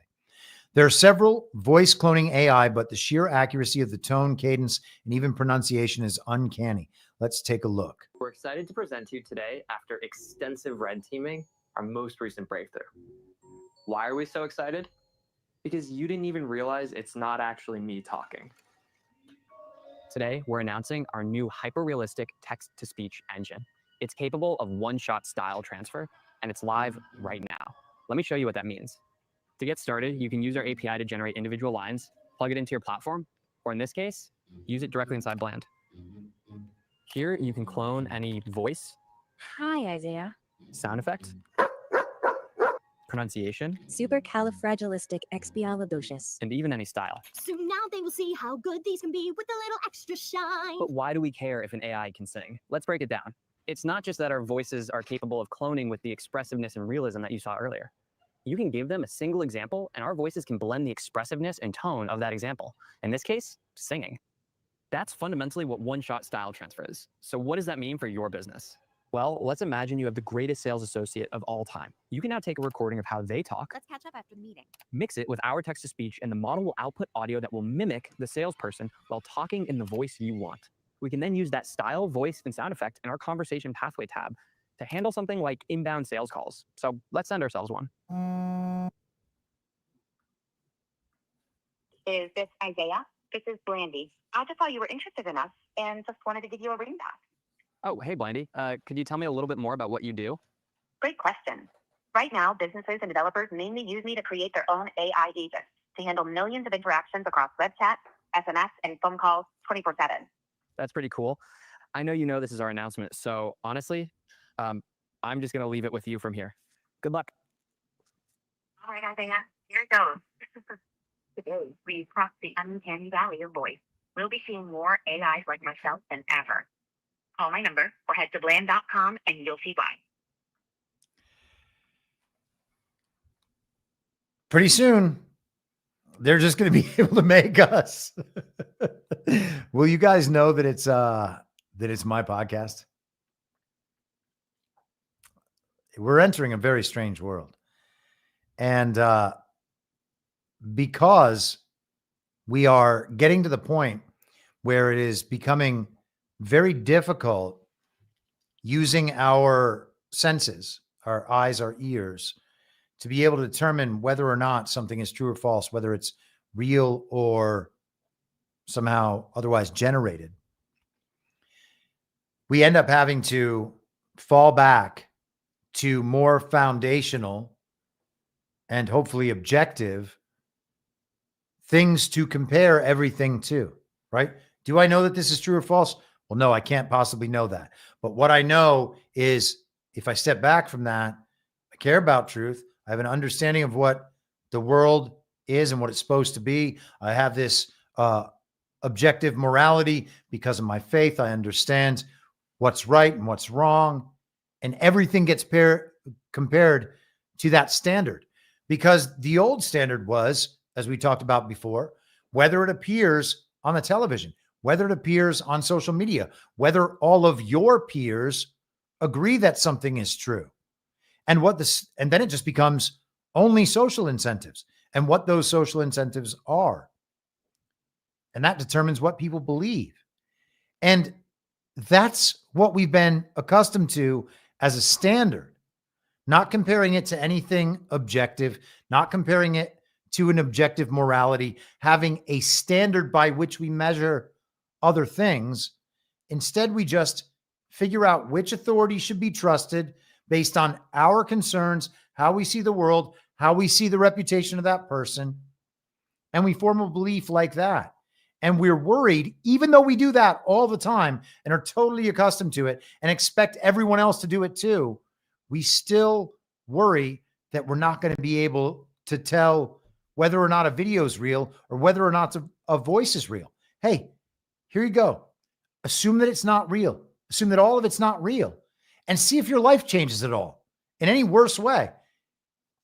There are several voice cloning AI, but the sheer accuracy of the tone, cadence, and even pronunciation is uncanny. Let's take a look.
We're excited to present to you today, after extensive red teaming, our most recent breakthrough. Why are we so excited? Because you didn't even realize it's not actually me talking. Today, we're announcing our new hyper-realistic text-to-speech engine. It's capable of one-shot style transfer, and it's live right now. Let me show you what that means. To get started, you can use our API to generate individual lines, plug it into your platform, or in this case, use it directly inside Bland. Here, you can clone any voice,
Hi, Isaiah.
sound effect,
pronunciation,
supercalifragilisticexpialidocious,
and even any style.
Soon now they will see how good these can be with a little extra shine.
But why do we care if an AI can sing? Let's break it down. It's not just that our voices are capable of cloning with the expressiveness and realism that you saw earlier. You can give them a single example, and our voices can blend the expressiveness and tone of that example. In this case, singing. That's fundamentally what one-shot style transfer is. So what does that mean for your business? Well, let's imagine you have the greatest sales associate of all time. You can now take a recording of how they talk,
Let's catch up after the meeting.
mix it with our text-to-speech, and the model will output audio that will mimic the salesperson while talking in the voice you want. We can then use that style, voice, and sound effect in our conversation pathway tab to handle something like inbound sales calls. So let's send ourselves one.
Is this Isaiah? This is Blandy. I just saw you were interested in us and just wanted to give you a ring back.
Oh, hey, Blandy. Could you tell me a little bit more about what you do?
Great question. Right now, businesses and developers mainly use me to create their own AI agents to handle millions of interactions across web chat, SMS, and phone calls 24/7.
That's pretty cool. I know you know this is our announcement, so honestly, I'm just going to leave it with you from here. Good luck.
All right, Isaiah, here it goes. Today, we crossed the uncanny valley of voice. We'll be seeing more AIs like myself than ever. Call my number or head to bland.com and you'll see why.
Pretty soon, they're just going to be able to make us. Will you guys know that it's my podcast? We're entering a very strange world. And because we are getting to the point where it is becoming very difficult using our senses, our eyes, our ears, to be able to determine whether or not something is true or false, whether it's real or somehow otherwise generated. We end up having to fall back to more foundational and hopefully objective things to compare everything to, right? Do I know that this is true or false? Well, no, I can't possibly know that. But what I know is if I step back from that, I care about truth. I have an understanding of what the world is and what it's supposed to be. I have this objective morality because of my faith. I understand what's right and what's wrong. And everything gets compared to that standard. Because the old standard was, as we talked about before, whether it appears on the television, whether it appears on social media, whether all of your peers agree that something is true. And then it just becomes only social incentives and what those social incentives are. And that determines what people believe. And that's what we've been accustomed to as a standard, not comparing it to anything objective, not comparing it to an objective morality, having a standard by which we measure other things. Instead, we just figure out which authority should be trusted based on our concerns, how we see the world, how we see the reputation of that person. And we form a belief like that. And we're worried, even though we do that all the time and are totally accustomed to it and expect everyone else to do it too, we still worry that we're not going to be able to tell whether or not a video is real or whether or not a voice is real. Hey, here you go. Assume that it's not real. Assume that all of it's not real and see if your life changes at all in any worse way.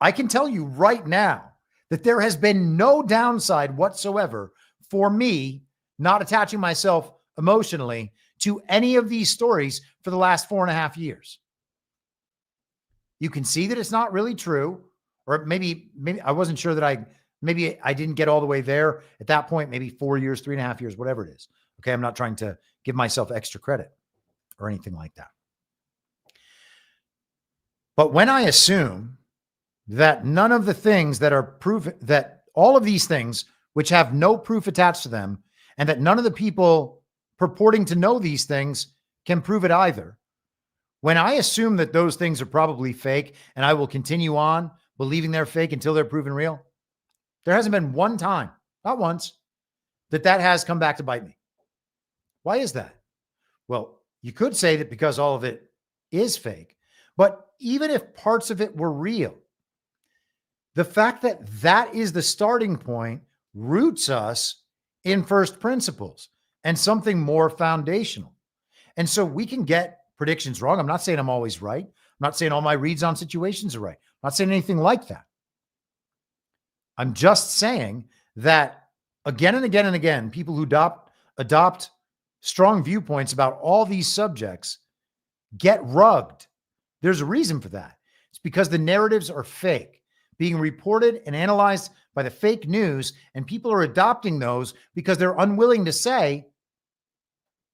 I can tell you right now that there has been no downside whatsoever for me not attaching myself emotionally to any of these stories for the last 4.5 years. You can see that it's not really true, or maybe I wasn't sure that maybe I didn't get all the way there at that point, maybe 4 years, 3.5 years, whatever it is. Okay. I'm not trying to give myself extra credit or anything like that. But when I assume that none of the things that are proof, that all of these things which have no proof attached to them, and that none of the people purporting to know these things can prove it either. When I assume that those things are probably fake and I will continue on believing they're fake until they're proven real, there hasn't been one time, not once, that has come back to bite me. Why is that? Well, you could say that because all of it is fake, but even if parts of it were real, The fact that that is the starting point roots us in first principles and something more foundational. And so we can get predictions wrong. I'm not saying I'm always right. I'm not saying all my reads on situations are right. I'm not saying anything like that. I'm just saying that again and again and again, people who adopt strong viewpoints about all these subjects get rugged. There's a reason for that. It's because the narratives are fake, being reported and analyzed by the fake news, and people are adopting those because they're unwilling to say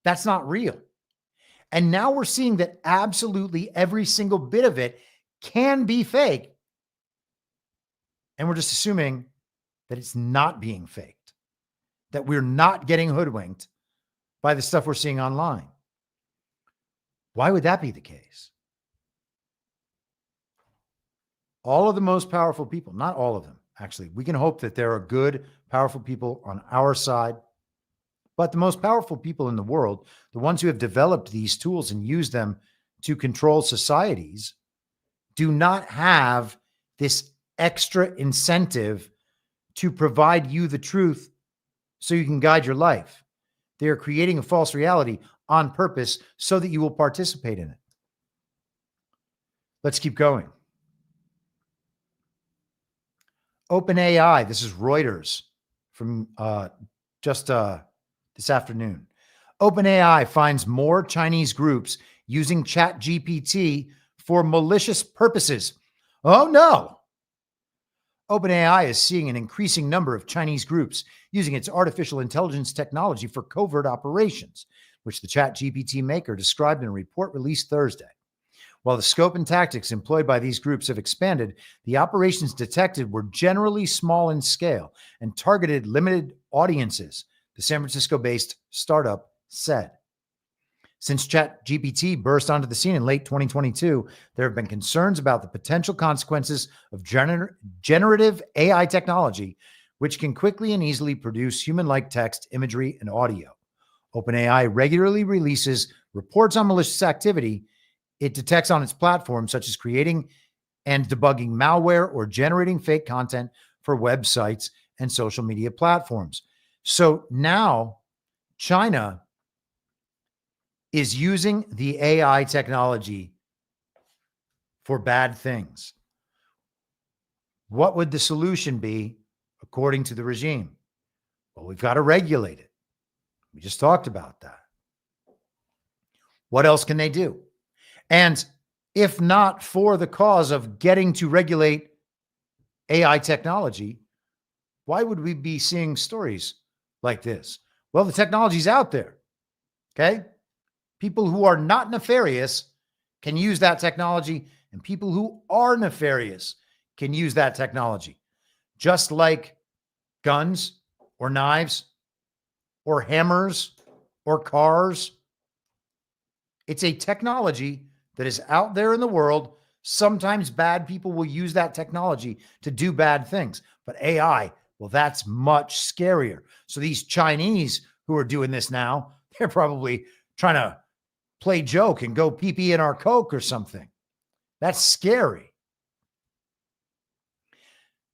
that's not real. And now we're seeing that absolutely every single bit of it can be fake. And we're just assuming that it's not being faked, that we're not getting hoodwinked by the stuff we're seeing online. Why would that be the case? All of the most powerful people, not all of them, actually, we can hope that there are good, powerful people on our side. But the most powerful people in the world, the ones who have developed these tools and use them to control societies, do not have this extra incentive to provide you the truth so you can guide your life. They are creating a false reality on purpose so that you will participate in it. Let's keep going. OpenAI, this is Reuters from just this afternoon. OpenAI finds more Chinese groups using ChatGPT for malicious purposes. Oh no. OpenAI is seeing an increasing number of Chinese groups using its artificial intelligence technology for covert operations, which the ChatGPT maker described in a report released Thursday. While the scope and tactics employed by these groups have expanded, the operations detected were generally small in scale and targeted limited audiences, the San Francisco-based startup said. Since ChatGPT burst onto the scene in late 2022, there have been concerns about the potential consequences of generative AI technology, which can quickly and easily produce human-like text, imagery, and audio. OpenAI regularly releases reports on malicious activity it detects on its platform, such as creating and debugging malware or generating fake content for websites and social media platforms. So now China is using the AI technology for bad things. What would the solution be according to the regime? Well, we've got to regulate it. We just talked about that. What else can they do? And if not for the cause of getting to regulate AI technology, why would we be seeing stories like this? Well, the technology's out there. Okay? People who are not nefarious can use that technology, and people who are nefarious can use that technology. Just like guns or knives or hammers or cars. It's a technology that is out there in the world. Sometimes bad people will use that technology to do bad things. But AI, well, that's much scarier. So these Chinese who are doing this now, they're probably trying to play joke and go pee-pee in our Coke or something. That's scary.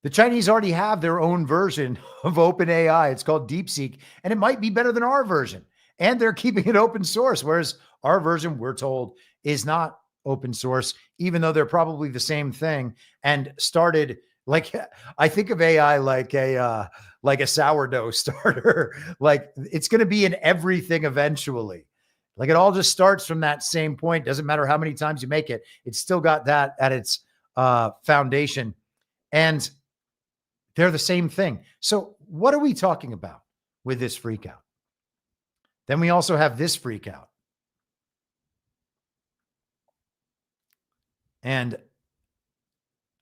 The Chinese already have their own version of OpenAI. It's called DeepSeek, and it might be better than our version. And they're keeping it open source, whereas our version, we're told, is not open source, even though they're probably the same thing and started like, I think of AI like a sourdough starter. Like it's going to be in everything eventually. Like it all just starts from that same point. Doesn't matter how many times you make it. It's still got that at its foundation. And they're the same thing. So what are we talking about with this freak out? Then we also have this freak out. And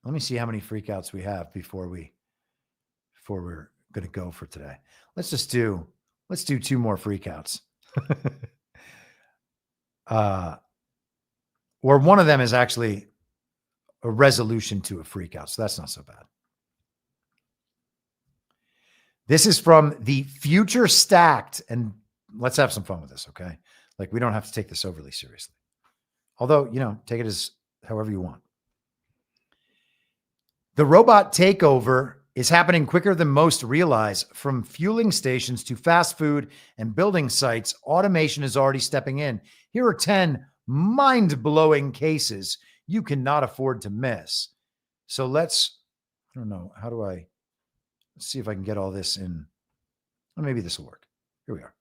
let me see how many freakouts we have before we're going to go for today. Let's do 2 more freakouts. Or one of them is actually a resolution to a freakout. So that's not so bad. This is from the Future Stacked, and let's have some fun with this, okay? Like we don't have to take this overly seriously. Although, take it as however you want. The robot takeover is happening quicker than most realize. From fueling stations to fast food and building sites, automation is already stepping in. Here are 10 mind-blowing cases you cannot afford to miss. So let's, I don't know, let's see if I can get all this in. Well, maybe this will work. Here we are.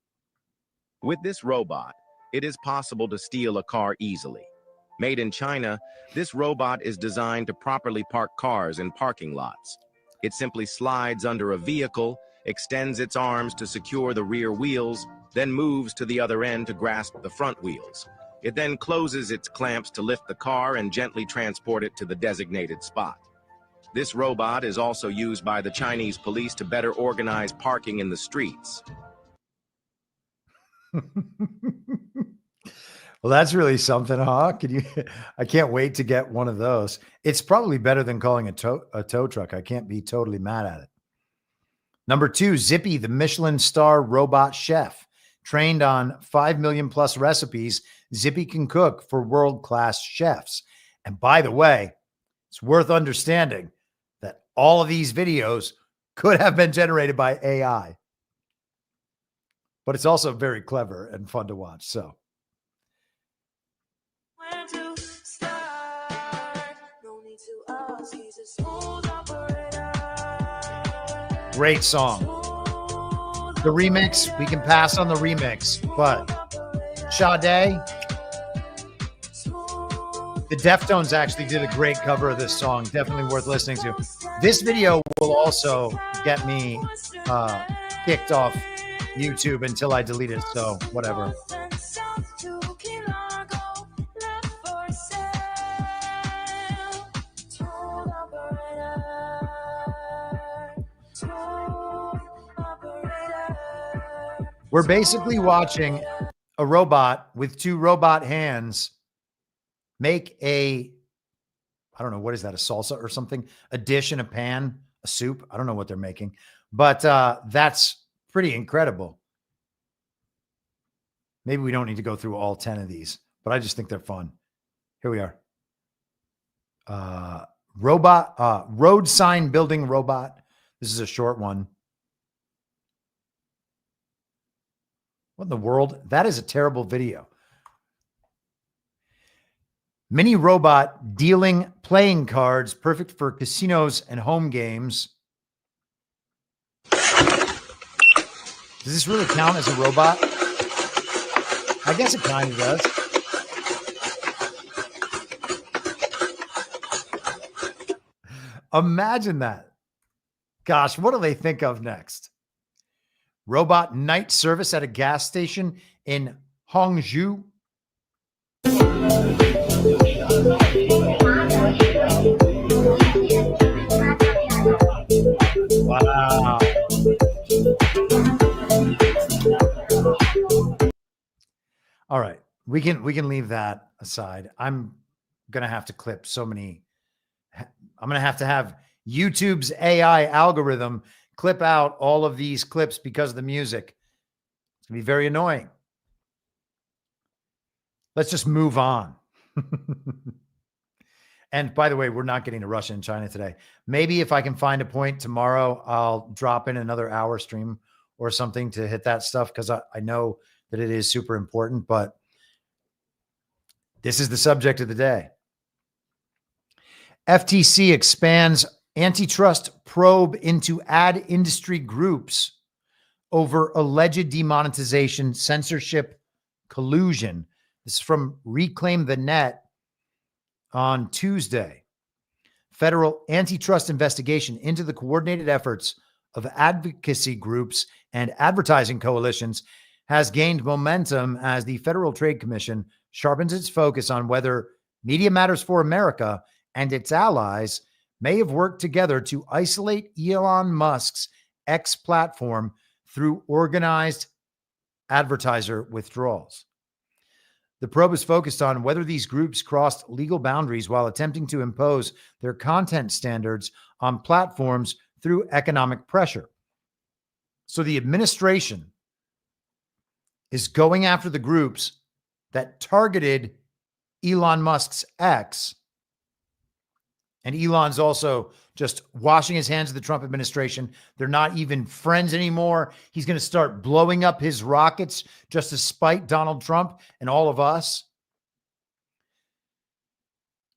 With this robot, it is possible to steal a car easily. Made in China, this robot is designed to properly park cars in parking lots. It simply slides under a vehicle, extends its arms to secure the rear wheels, then moves to the other end to grasp the front wheels. It then closes its clamps to lift the car and gently transport it to the designated spot. This robot is also used by the Chinese police to better organize parking in the streets.
Well, that's really something, huh? I can't wait to get one of those. It's probably better than calling a tow truck. I can't be totally mad at it. Number 2, Zippy, the Michelin star robot chef. Trained on 5 million plus recipes, Zippy can cook for world-class chefs. And by the way, it's worth understanding that all of these videos could have been generated by AI. But it's also very clever and fun to watch. So. Great song. The remix, we can pass on the remix, but Sade, the Deftones actually did a great cover of this song. Definitely worth listening to. This video will also get me kicked off YouTube until I delete it, so whatever. We're basically watching a robot with 2 robot hands make I don't know, what is that, a salsa or something? A dish in a pan, a soup. I don't know what they're making, but that's pretty incredible. Maybe we don't need to go through all 10 of these, but I just think they're fun. Here we are. Road sign building robot. This is a short one. What in the world? That is a terrible video. Mini robot dealing playing cards, perfect for casinos and home games. Does this really count as a robot? I guess it kind of does. Imagine that. Gosh, what do they think of next? Robot night service at a gas station in Hangzhou. Wow. All right. We can leave that aside. I'm going to have to clip so many. I'm going to have YouTube's AI algorithm clip out all of these clips because of the music. It's going to be very annoying. Let's just move on. And by the way, we're not getting to Russia and China today. Maybe if I can find a point tomorrow, I'll drop in another hour stream or something to hit that stuff, because I know that it is super important, but this is the subject of the day. FTC expands antitrust probe into ad industry groups over alleged demonetization, censorship, collusion. This is from Reclaim the Net on Tuesday. Federal antitrust investigation into the coordinated efforts of advocacy groups and advertising coalitions has gained momentum as the Federal Trade Commission sharpens its focus on whether Media Matters for America and its allies may have worked together to isolate Elon Musk's X platform through organized advertiser withdrawals. The probe is focused on whether these groups crossed legal boundaries while attempting to impose their content standards on platforms through economic pressure. So the administration is going after the groups that targeted Elon Musk's X And Elon's also just washing his hands of the Trump administration. They're not even friends anymore. He's going to start blowing up his rockets just to spite Donald Trump and all of us.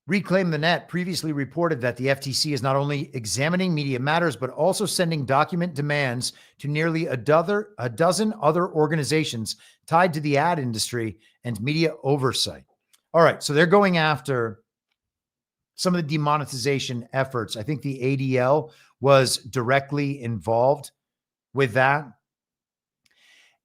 Reclaim the Net previously reported that the FTC is not only examining Media Matters, but also sending document demands to nearly a dozen other organizations tied to the ad industry and media oversight. All right, so they're going after some of the demonetization efforts. I think the ADL was directly involved with that.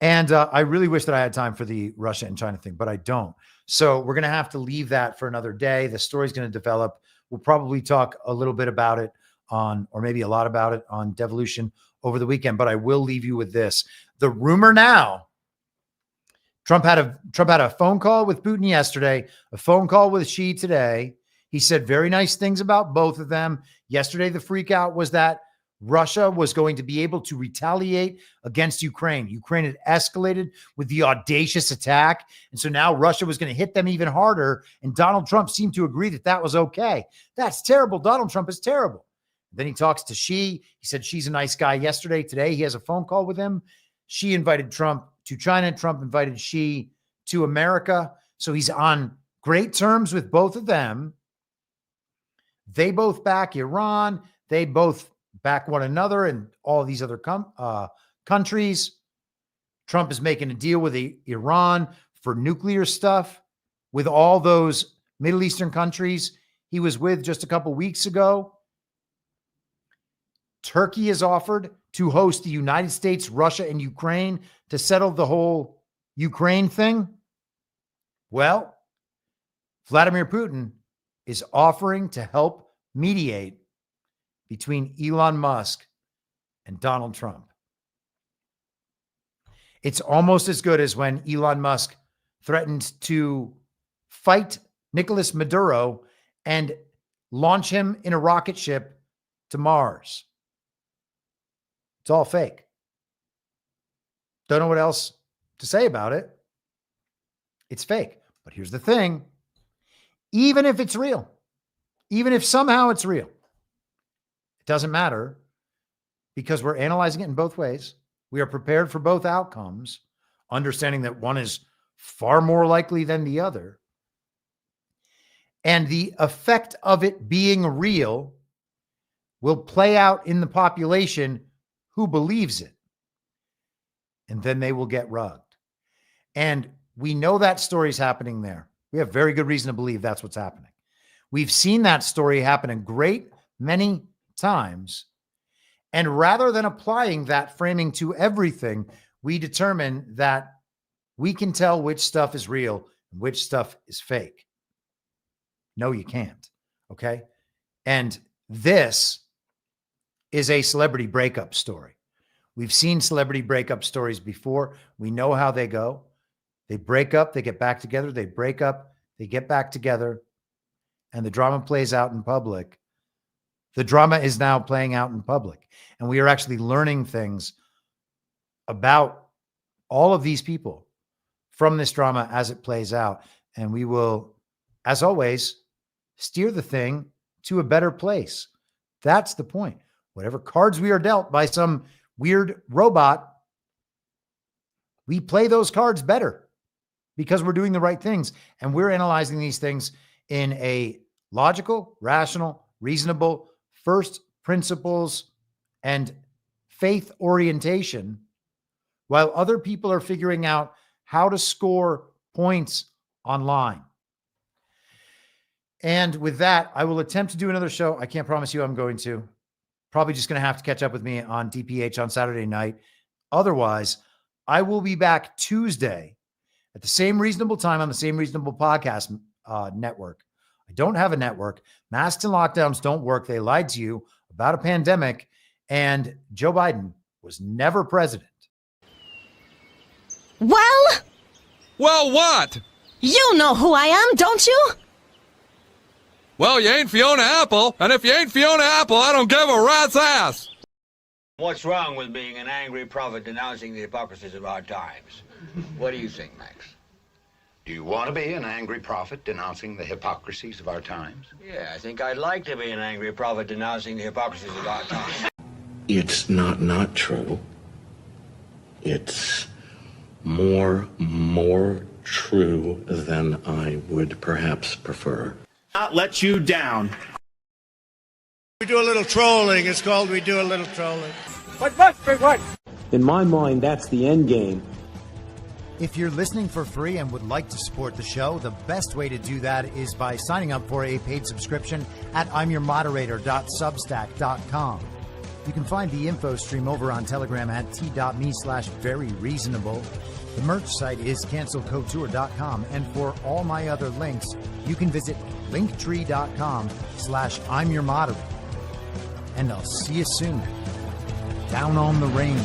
And I really wish that I had time for the Russia and China thing, but I don't. So we're going to have to leave that for another day. The story's going to develop. We'll probably talk a little bit about it on, or maybe a lot about it on Devolution over the weekend, but I will leave you with this. The rumor now, Trump had a phone call with Putin yesterday, a phone call with Xi today. He said very nice things about both of them. Yesterday, the freak out was that Russia was going to be able to retaliate against Ukraine. Ukraine had escalated with the audacious attack. And so now Russia was going to hit them even harder. And Donald Trump seemed to agree that that was okay. That's terrible. Donald Trump is terrible. Then he talks to Xi. He said Xi's a nice guy yesterday. Today, he has a phone call with him. Xi invited Trump to China. Trump invited Xi to America. So he's on great terms with both of them. They both back Iran. They both back one another and all these other countries. Trump is making a deal with Iran for nuclear stuff with all those Middle Eastern countries he was with just a couple weeks ago. Turkey has offered to host the United States, Russia, and Ukraine to settle the whole Ukraine thing. Well, Vladimir Putin is offering to help mediate between Elon Musk and Donald Trump. It's almost as good as when Elon Musk threatened to fight Nicolas Maduro and launch him in a rocket ship to Mars. It's all fake. Don't know what else to say about it. It's fake. But here's the thing. Even if it's real, even if somehow it's real, it doesn't matter because we're analyzing it in both ways. We are prepared for both outcomes, understanding that one is far more likely than the other. And the effect of it being real will play out in the population who believes it. And then they will get rugged. And we know that story's happening there. We have very good reason to believe that's what's happening. We've seen that story happen a great many times. And rather than applying that framing to everything, we determine that we can tell which stuff is real and which stuff is fake. No, you can't. Okay. And this is a celebrity breakup story. We've seen celebrity breakup stories before. We know how they go. They break up, they get back together, they break up, they get back together, and the drama plays out in public. The drama is now playing out in public, and we are actually learning things about all of these people from this drama as it plays out. And we will, as always, steer the thing to a better place. That's the point. Whatever cards we are dealt by some weird robot, we play those cards better because we're doing the right things. And we're analyzing these things in a logical, rational, reasonable, first principles and faith orientation, while other people are figuring out how to score points online. And with that, I will attempt to do another show. I can't promise you I'm going to. Probably just going to have to catch up with me on DPH on Saturday night. Otherwise, I will be back Tuesday at the same reasonable time on the same reasonable podcast network. I don't have a network. Masks and lockdowns don't work. They lied to you about a pandemic, and Joe Biden was never president.
Well,
what?
you know who I am, don't you?
Well, you ain't Fiona Apple, and if you ain't Fiona Apple, I don't give a rat's ass.
What's wrong with being an angry prophet denouncing the hypocrisies of our times? What do you think, Max?
Do you want to be an angry prophet denouncing the hypocrisies of our times?
Yeah, I think I'd like to be an angry prophet denouncing the hypocrisies of our time.
It's not true. It's more true than I would perhaps prefer.
Not let you down.
We do a little trolling. It's called We Do a Little Trolling.
What? In my mind, that's the end game.
If you're listening for free and would like to support the show, the best way to do that is by signing up for a paid subscription at imyourmoderator.substack.com. You can find the info stream over on Telegram at t.me/veryreasonable. The merch site is cancelcouture.com, and for all my other links, you can visit linktree.com/imyourmoderator. And I'll see you soon. Down on the range.